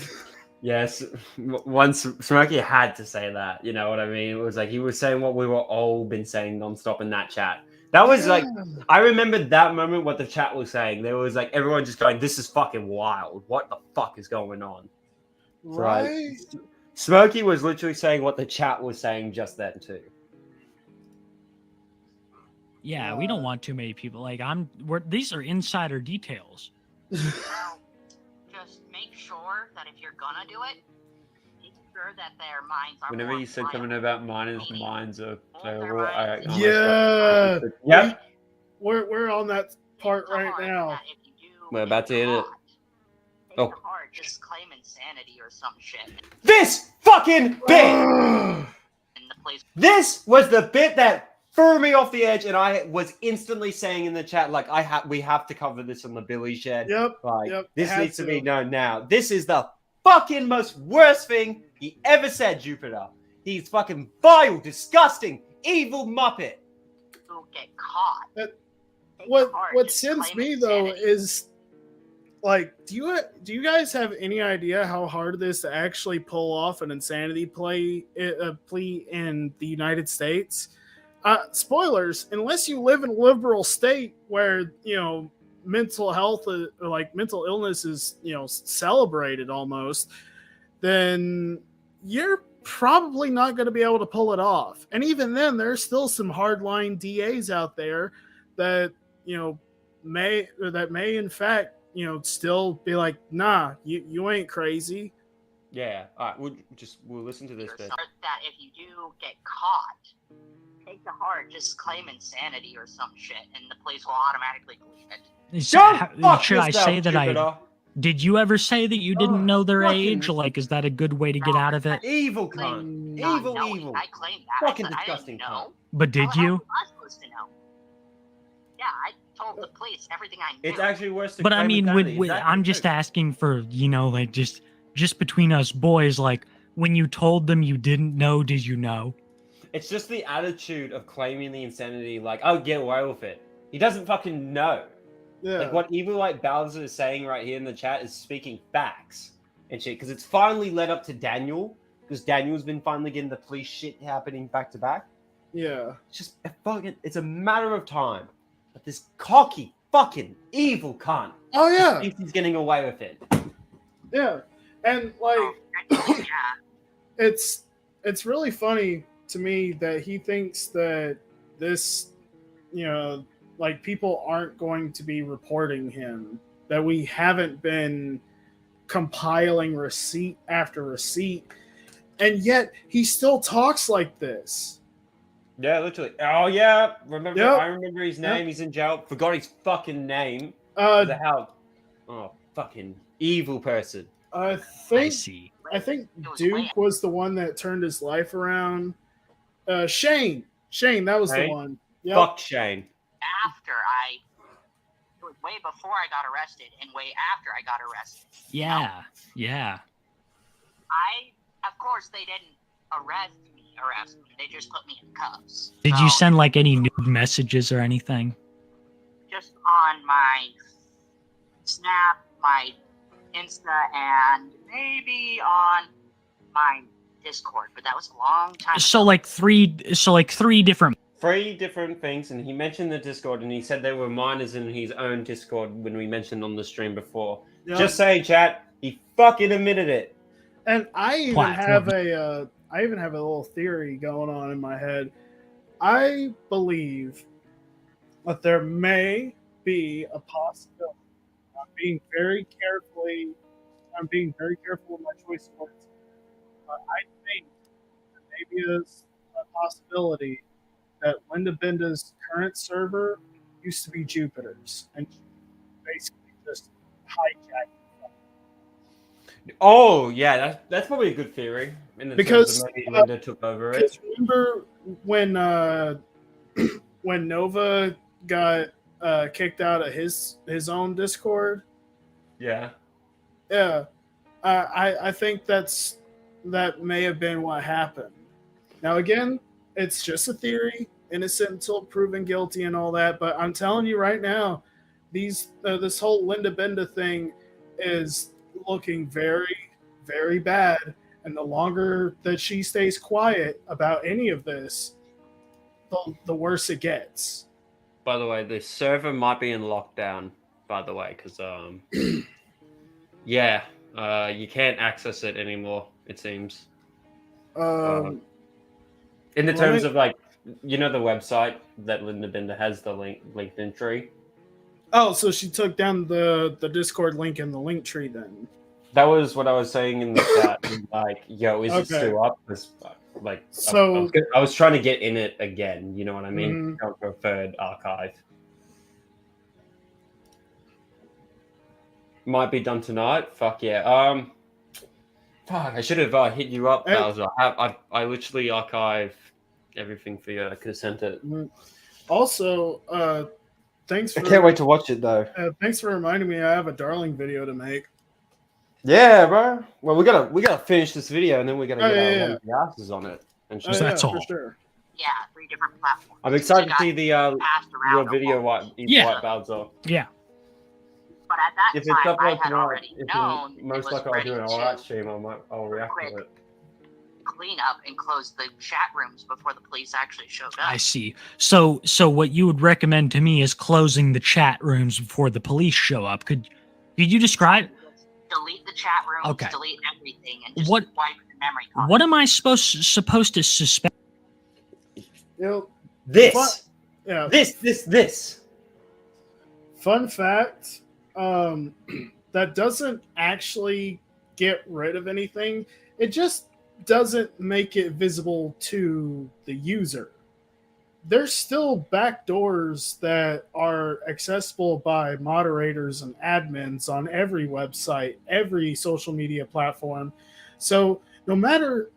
Yes, once Smokey had to say that. You know what I mean? It was like he was saying what we were all been saying nonstop in that chat. That was like, I remember that moment what the chat was saying. There was like everyone just going, "This is fucking wild. What the fuck is going on?" So, like, Right? Smokey was literally saying what the chat was saying just then too. Yeah, we don't want too many people. Like these are insider details. Just make sure that if you're gonna do it, make sure that their minds are Whenever you said something about minds are playable, Yeah. Yep. We're on that part right now. We're about to hit it. Oh. or just claim insanity or some shit. This fucking bit! This was the bit that threw me off the edge, and I was instantly saying in the chat, like, we have to cover this on the Billy Shed. Yep. Like, yep. this had needs to be known now. This is the fucking most worst thing he ever said, Jupiter. He's fucking vile, disgusting, evil Muppet. You'll get caught. What sends me though is like, do you guys have any idea how hard it is to actually pull off an insanity plea in the United States? Spoilers: unless you live in a liberal state where mental health, like mental illness, is celebrated almost, then you're probably not going to be able to pull it off. And even then, there's still some hardline DAs out there that may in fact still be like, nah, you ain't crazy. Yeah. All right. We'll listen to this bit. That if you do get caught, take to heart, just claim insanity or some shit, and the police will automatically believe it. Should I say that I? Did you ever say that you didn't know their age? Like, is that a good way to get out of it? Evil cunt. Evil. I claimed that. Fucking I said disgusting I didn't know. cunt. But did How you? was I supposed to know? Yeah, I told the police everything I knew. It's actually worse than But I mean, insanity. I'm just asking for, like, just between us boys, like, when you told them you didn't know, did you know? It's just the attitude of claiming the insanity, like, I'll get away with it. He doesn't fucking know. Yeah. Like, what Evil White Bowser is saying right here in the chat is speaking facts and shit, because it's finally led up to Daniel, because Daniel's been finally getting the police shit happening back to back. Yeah. It's just it's a matter of time. But this cocky fucking evil cunt. Oh yeah. Thinks he's getting away with it. Yeah. And like it's really funny to me that he thinks that this, like, people aren't going to be reporting him, that we haven't been compiling receipt after receipt, and yet he still talks like this. Yeah, literally. Oh yeah, Yep. I remember his name. Yep. He's in jail. Forgot his fucking name. Fucking evil person. I think Duke was the one that turned his life around. Shane, that was the Shane? one. Yep. Fuck Shane. It was way before I got arrested and way after I got arrested. Yeah. Of course, they didn't arrest me. They just put me in cuffs. Did you send, like, any nude messages or anything? Just on my Snap, my Insta, and maybe on my Discord, but that was a long time So ago. like three different. 3 different things, and he mentioned the Discord, and he said there were minors in his own Discord when we mentioned on the stream before. Yep. Just saying, chat, he fucking admitted it. And I even Platform. have a little theory going on in my head. I believe that there may be a possibility. I'm being very careful with my choice of words. But I think there maybe is a possibility that Linda Benda's current server used to be Jupiter's, and she basically just hijacked. Oh yeah, that's probably a good theory. Because maybe Linda took over it. Remember when Nova got kicked out of his own Discord? Yeah. Yeah. I think that may have been what happened. Now again, it's just a theory, innocent until proven guilty and all that, but I'm telling you right now, this whole Linda Benda thing is looking very, very bad. And the longer that she stays quiet about any of this, the worse it gets. By the way, the server might be in lockdown, by the way, because you can't access it anymore, it seems. In the terms of, like, the website that Linda Benda has, the LinkedIn tree. Oh, so she took down the Discord link and the link tree then. That was what I was saying in the chat. Like, yo, is it still up? Like, So I was trying to get in it again. You know what I mean? Preferred archive. Might be done tonight. Fuck yeah. Fuck, I should have hit you up, Bowser. I literally archive everything for you. I could have sent it. Also, thanks. I can't wait to watch it though. Thanks for reminding me. I have a Darling video to make. Yeah, bro. Well, we gotta finish this video and then we gotta get our asses on it. And that's all. For sure. Yeah, 3 different platforms. I'm excited to see the passed around your video, White Bowser. Yeah. But at that If it's time, I uploaded had tonight, already if known you, most it was likely I'll ready do an to alright stream. I'll react to it. clean up and close the chat rooms before the police actually showed up. I see. So what you would recommend to me is closing the chat rooms before the police show up. Could you describe? Delete the chat rooms, Okay. delete everything, and just What- wipe the memory card. What am I supposed to suspect? This. Yeah. This. Fun fact, that doesn't actually get rid of anything. It just doesn't make it visible to the user. There's still backdoors that are accessible by moderators and admins on every website, every social media platform. So no matter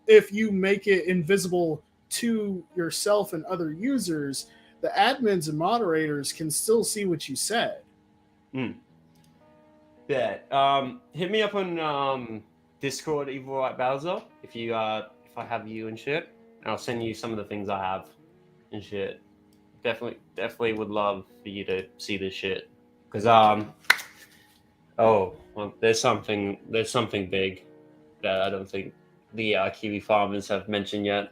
if you make it invisible to yourself and other users, the admins and moderators can still see what you said. Bet. Hit me up on Discord, Evil White Bowser, if I have you and shit. And I'll send you some of the things I have and shit. Definitely would love for you to see this shit. Cause there's something big that I don't think the Kiwi farmers have mentioned yet.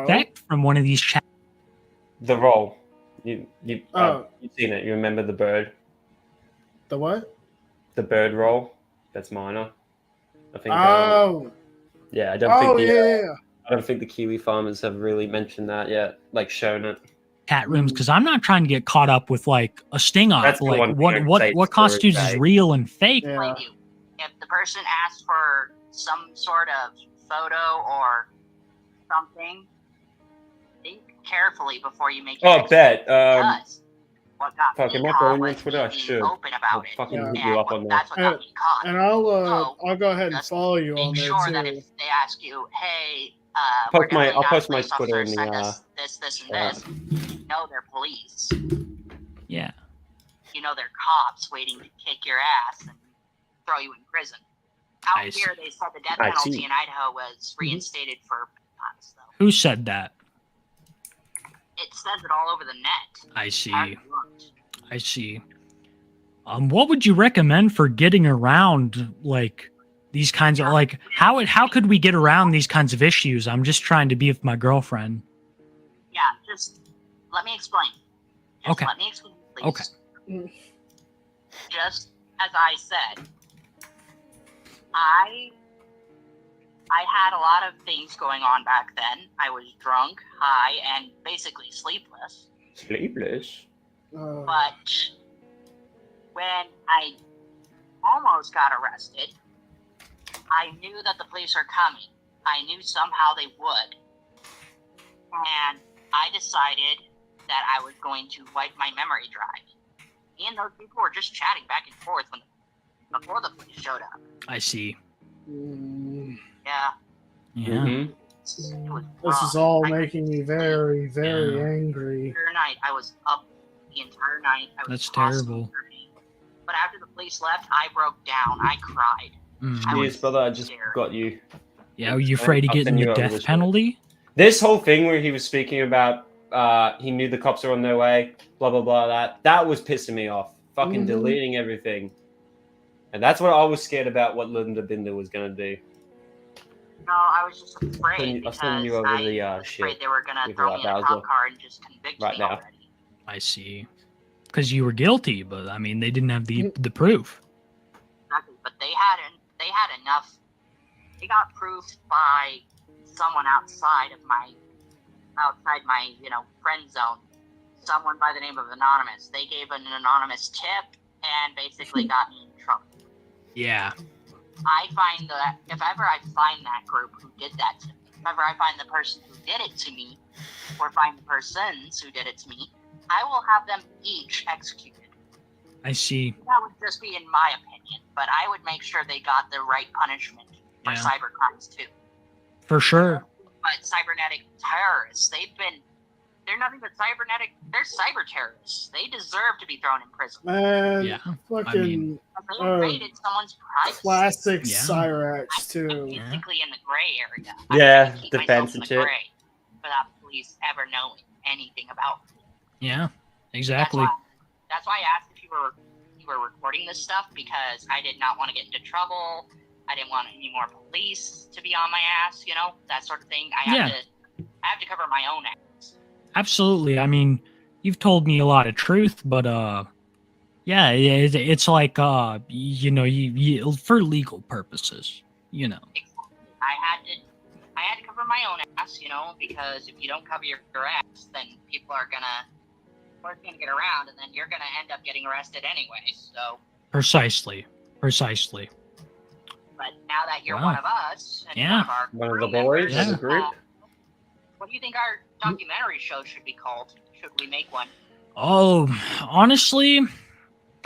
Fact from one of these chat. The roll. You've seen it. You remember the bird? The what? The bird roll. That's minor. I think. Yeah, I don't I don't think the Kiwi farmers have really mentioned that yet, like shown it. Chat rooms, because I'm not trying to get caught up with like a sting off. That's the Like one thing I'd say what to constitutes the as guy. real and fake. Yeah. If the person asks for some sort of photo or something, think carefully before you make your Oh, bet. because what got Fuck, am me I caught following you on was Twitter? me I being should. open I'll about it. fucking and hit you up on that. that's what got me caught. And I'll go ahead and follow you on Make there sure too. that if they ask you, hey, we're Post my- gonna I'll need post a my police Twitter officer in to the, send us this, and chat. this, you know they're police. Yeah. You know they're cops waiting to kick your ass and throw you in prison. Out I see. here, they said the death I penalty see. in Idaho was reinstated for us, though. Who said that? It says it all over the net. I see. I see. What would you recommend for getting around like these kinds of like how could we get around these kinds of issues? I'm just trying to be with my girlfriend. Yeah, just let me explain. Just Okay. let me explain, please. Okay. Just as I said, I had a lot of things going on back then. I was drunk, high, and basically sleepless. Sleepless? But when I almost got arrested, I knew that the police are coming. I knew somehow they would. And I decided that I was going to wipe my memory drive. Me and those people were just chatting back and forth before the police showed up. I see. Yeah. Yeah. It was This is all making me very, very angry. entire night. I was up the entire night. I was That's constantly terrible. hurting. But after the police left, I broke down. I cried. I was Yes, brother, I just got you. Yeah, are you afraid of I'll getting send the you over death this penalty? This whole thing where he was speaking about he knew the cops are on their way, blah blah blah, that was pissing me off. Fucking Mhm. deleting everything. And that's what I was scared about what Linda Binder was gonna do. No, I was just afraid I'll send you because over I the was shit. afraid they were gonna with throw that me in a Bowser cop car and just convict right me now. already. I see. Because you were guilty, but I mean they didn't have the proof. Exactly. But they had enough. They got proof by someone outside my friend zone. Someone by the name of Anonymous. They gave an anonymous tip and basically got me in trouble. Yeah. I find that if ever I find that group who did that to me, if ever I find the person who did it to me, or find the persons who did it to me, I will have them each executed. I see. That would just be in my opinion, but I would make sure they got the right punishment for Yeah. cyber crimes too. For sure. But cybernetic terrorists, they're nothing but they're cyber terrorists. They deserve to be thrown in prison. Man, Yeah, fucking They invaded someone's privacy. classic Yeah. Cyrax too. Basically in the gray area. Yeah, Keep defense myself in and the shit. gray without the police ever knowing anything about me. Yeah. Exactly. That's why I asked if you were were recording this stuff because I did not want to get into trouble. I didn't want any more police to be on my ass, you know, that sort of thing. I have to cover my own ass. Absolutely. I mean, you've told me a lot of truth, but yeah, it's like you know, you for legal purposes, you know. I had to cover my own ass, you know, because if you don't cover your ass, then people are gonna get around, and then you're gonna end up getting arrested anyway. So Precisely. but now that you're Wow. one of us, and Yeah. One of the crew boys members, of the group. what do you think our documentary show should be called? Should we make one? Oh, honestly,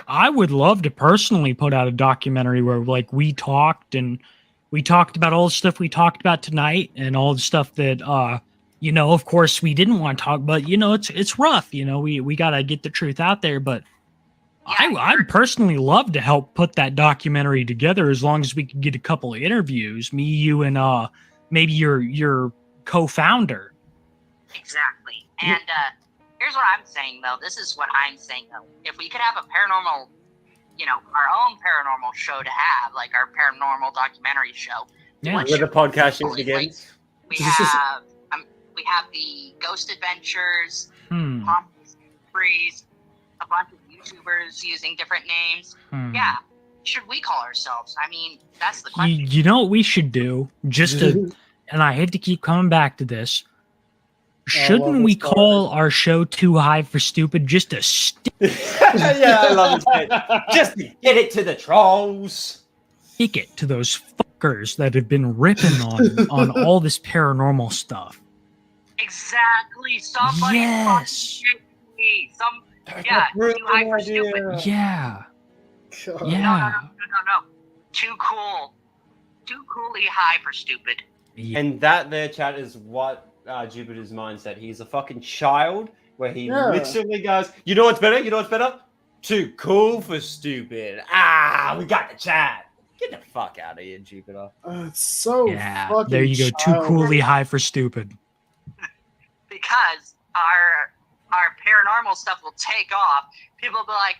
I would love to personally put out a documentary where like we talked about all the stuff we talked about tonight and all the stuff that you know, of course we didn't want to talk, but you know, it's rough, you know, we got to get the truth out there, but I'd personally love to help put that documentary together as long as we could get a couple of interviews, me, you, and maybe your co-founder. Exactly. And here's what I'm saying, though. This is what I'm saying, though. If we could have a paranormal, you know, our own paranormal show to have, like our paranormal documentary show. Yeah. Where the podcast shit begins. We have the Ghost Adventures, Pomp Freeze, a bunch of YouTubers using different names. Yeah. Should we call ourselves? I mean, that's the question. You know what we should do? Just to, and I hate to keep coming back to this. Shouldn't we call our show Too High for Stupid just to Yeah, I love it. Just to get it to the trolls. stick it to those fuckers that have been ripping on all this paranormal stuff? Exactly. Somebody Yes. fucking me. Too high for stupid. Yeah. No. Too cool. Too coolly high for stupid. And that there, chat, is what Jupiter's mindset. He's a fucking child where he Yeah. literally goes, you know what's better? You know what's better? Too cool for stupid. Ah, we got the chat. Get the fuck out of here, Jupiter. It's so Yeah. fucking There you go. Too childish. coolly high for stupid. Because our paranormal stuff will take off. People will be like,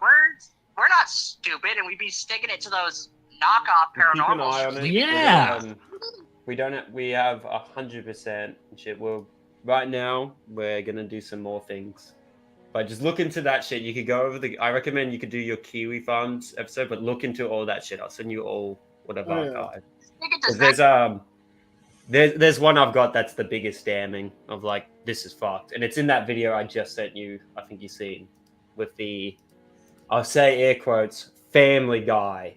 we're not stupid, and we'd be sticking it to those knockoff Keep an paranormal eye on shows. it. Yeah. We have 100% shit. Right now we're gonna do some more things, but just look into that shit. You could go over I recommend you could do your Kiwi Farms episode, but look into all that shit. I'll send you all whatever Oh, yeah. archive. 'Cause there's one I've got that's the biggest damning of like this is fucked, and it's in that video I just sent you. I think you've seen with the, I'll say air quotes, Family Guy.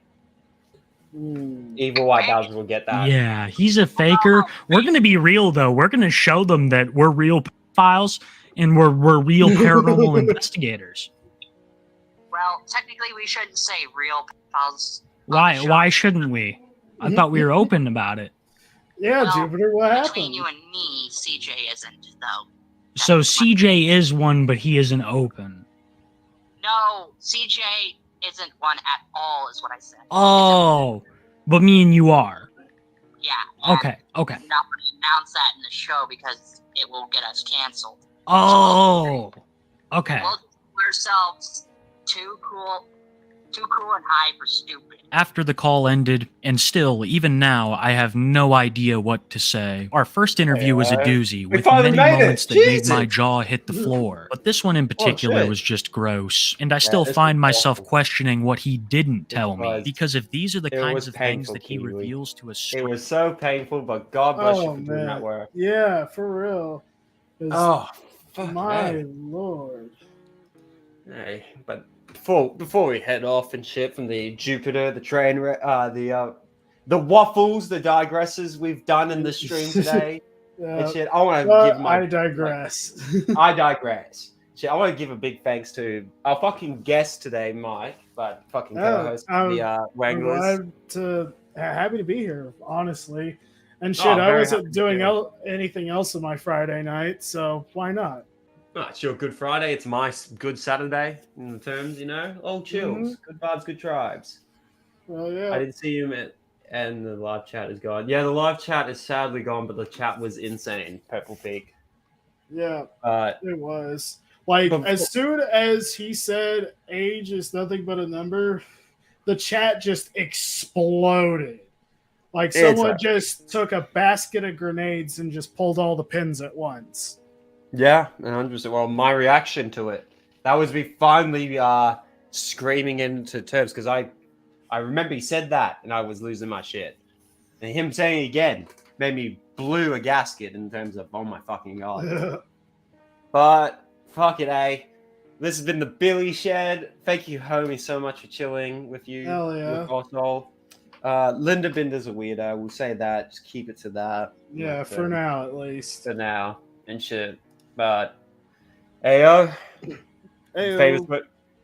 Evil White Bowser will get that. Yeah, he's a faker. We're gonna be real though. We're gonna show them that we're real files and we're real paranormal investigators. Well, technically, we shouldn't say real pedophiles. Why shouldn't we? I thought we were open about it. Yeah, Well, Jupiter, what Between happened? you and me, CJ isn't, though. So CJ is one, but he isn't open. No, CJ isn't one at all, is what I said. Oh, but me and you are. Yeah. Okay. Okay. I'm not going to announce that in the show because it will get us canceled. Oh. Okay. We'll just call ourselves too cool and high for stupid. After the call ended, and still, even now, I have no idea what to say. Our first interview was a doozy, with finally many made it. moments that made Jesus. my jaw hit the floor. But this one in particular shit. was just gross, and I Yeah, still this find was myself awful. questioning what he didn't tell me. was. Because if these are the It kinds was of things painful, that he Kiwi. reveals to us, It was so painful, but God bless you Oh for doing that man, work. yeah, for real. 'Cause Oh, fuck, my man. lord. Hey, but before we head off and shit from the Jupiter, the train, the waffles, the digresses we've done in the stream today, and shit, I want to give my. I digress. I digress. Shit, I want to give a big thanks to our fucking guest today, Mike, but fucking co-host of the I'm Wanglers. happy to be here, honestly. And Oh, shit, I'm I very wasn't happy to doing hear anything else on my Friday night, so why not? Oh, it's your Good Friday. It's my Good Saturday in the terms, you know? All chills. Good vibes, good tribes. Well, yeah. I didn't see him and the live chat is gone. Yeah, the live chat is sadly gone, but the chat was insane. Purple Peak. Yeah, But it was. Like, as soon as he said age is nothing but a number, the chat just exploded. Like, someone just took a basket of grenades and just pulled all the pins at once. Yeah, 100%. Well, my reaction to it, that was me finally screaming into terms, because I remember he said that, and I was losing my shit. And him saying it again made me blew a gasket in terms of, oh my fucking God. But... fuck it, eh? This has been the Billy Shed. Thank you, homie, so much for chilling with you. Hell yeah. With us all. Linda Binder's a weirdo. We'll say that. Just keep it to that. Yeah, But, for now at least. For now. And shit. But, ayo. Ayo. Famous,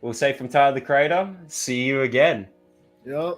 we'll say from Tyler the Creator. See you again. Yep.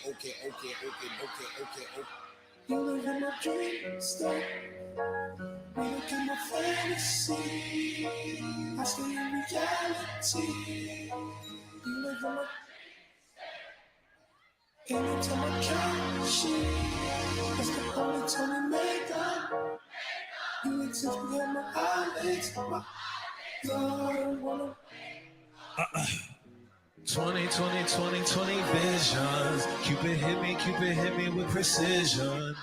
Okay. You live in my dream state. You look in my fantasy. I stay in reality. You live in my... Anytime I catch you, that's the only time we make up. You exist behind my eyelids. My God, wanna... 20 visions. Cupid hit me with precision.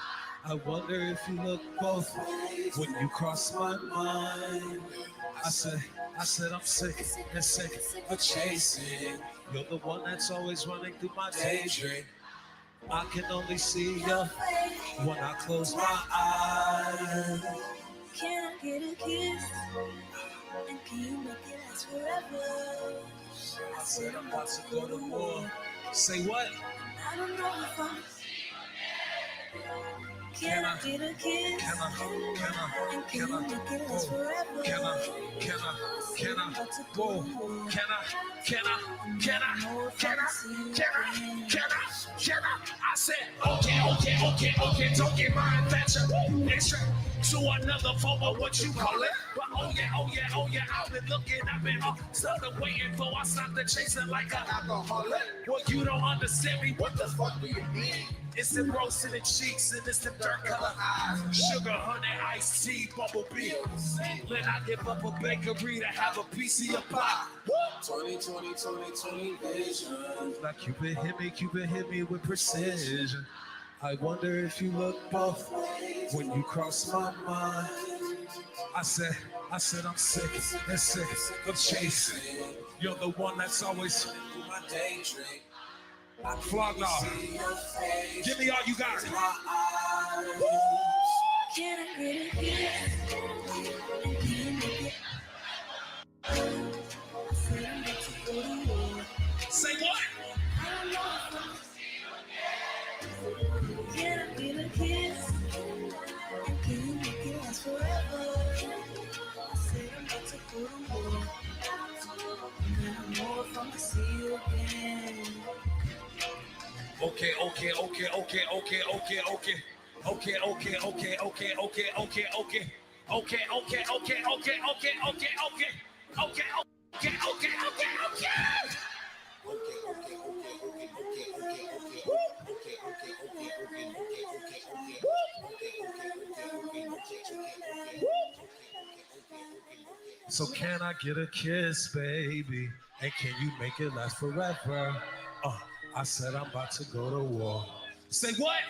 I wonder if you look both ways when you cross my mind. I said I'm sick of chasing. You're the one that's always running through my daydream. I can only see you when I close my eyes. Can I get a kiss? And can you make it last forever? I said I'm about to go to war. Say what? I don't know if I'm... Can I get a kiss? And can you make it last forever? Can I? Whoa. Can I? I said, okay, don't get my adventure. Extra to another form of what you call it. But oh yeah, I've been looking, I've been started waiting for, I stopped the chasing like an alcoholic. Well, you don't understand me, what the fuck do you mean? It's them rose in the cheeks and it's them dark color eyes. Sugar, honey, iced tea, bumblebee. Then I give up a bakery to have a piece of your pie. 20 vision. Like Cupid hit me with precision. I wonder if you look both ways when you cross my mind. I said I'm sick of chasing. You're the one that's always through my daydream. Flog off. Give me all you got. Can I get a kiss? And can you make it? I said I'm about to go to war. Say what? I don't know if I'm... Can I get a kiss? And can you make it last forever? I said I'm about to go to war. And I know if I'm gonna see you again. Okay. So can I get a kiss, baby? And can you make it last forever? I said I'm about to go to war. Say what?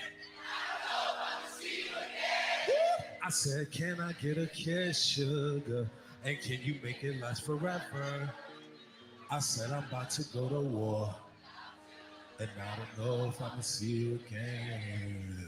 I said, can I get a kiss, sugar? And can you make it last forever? I said I'm about to go to war. And I don't know if I'm gonna see you again.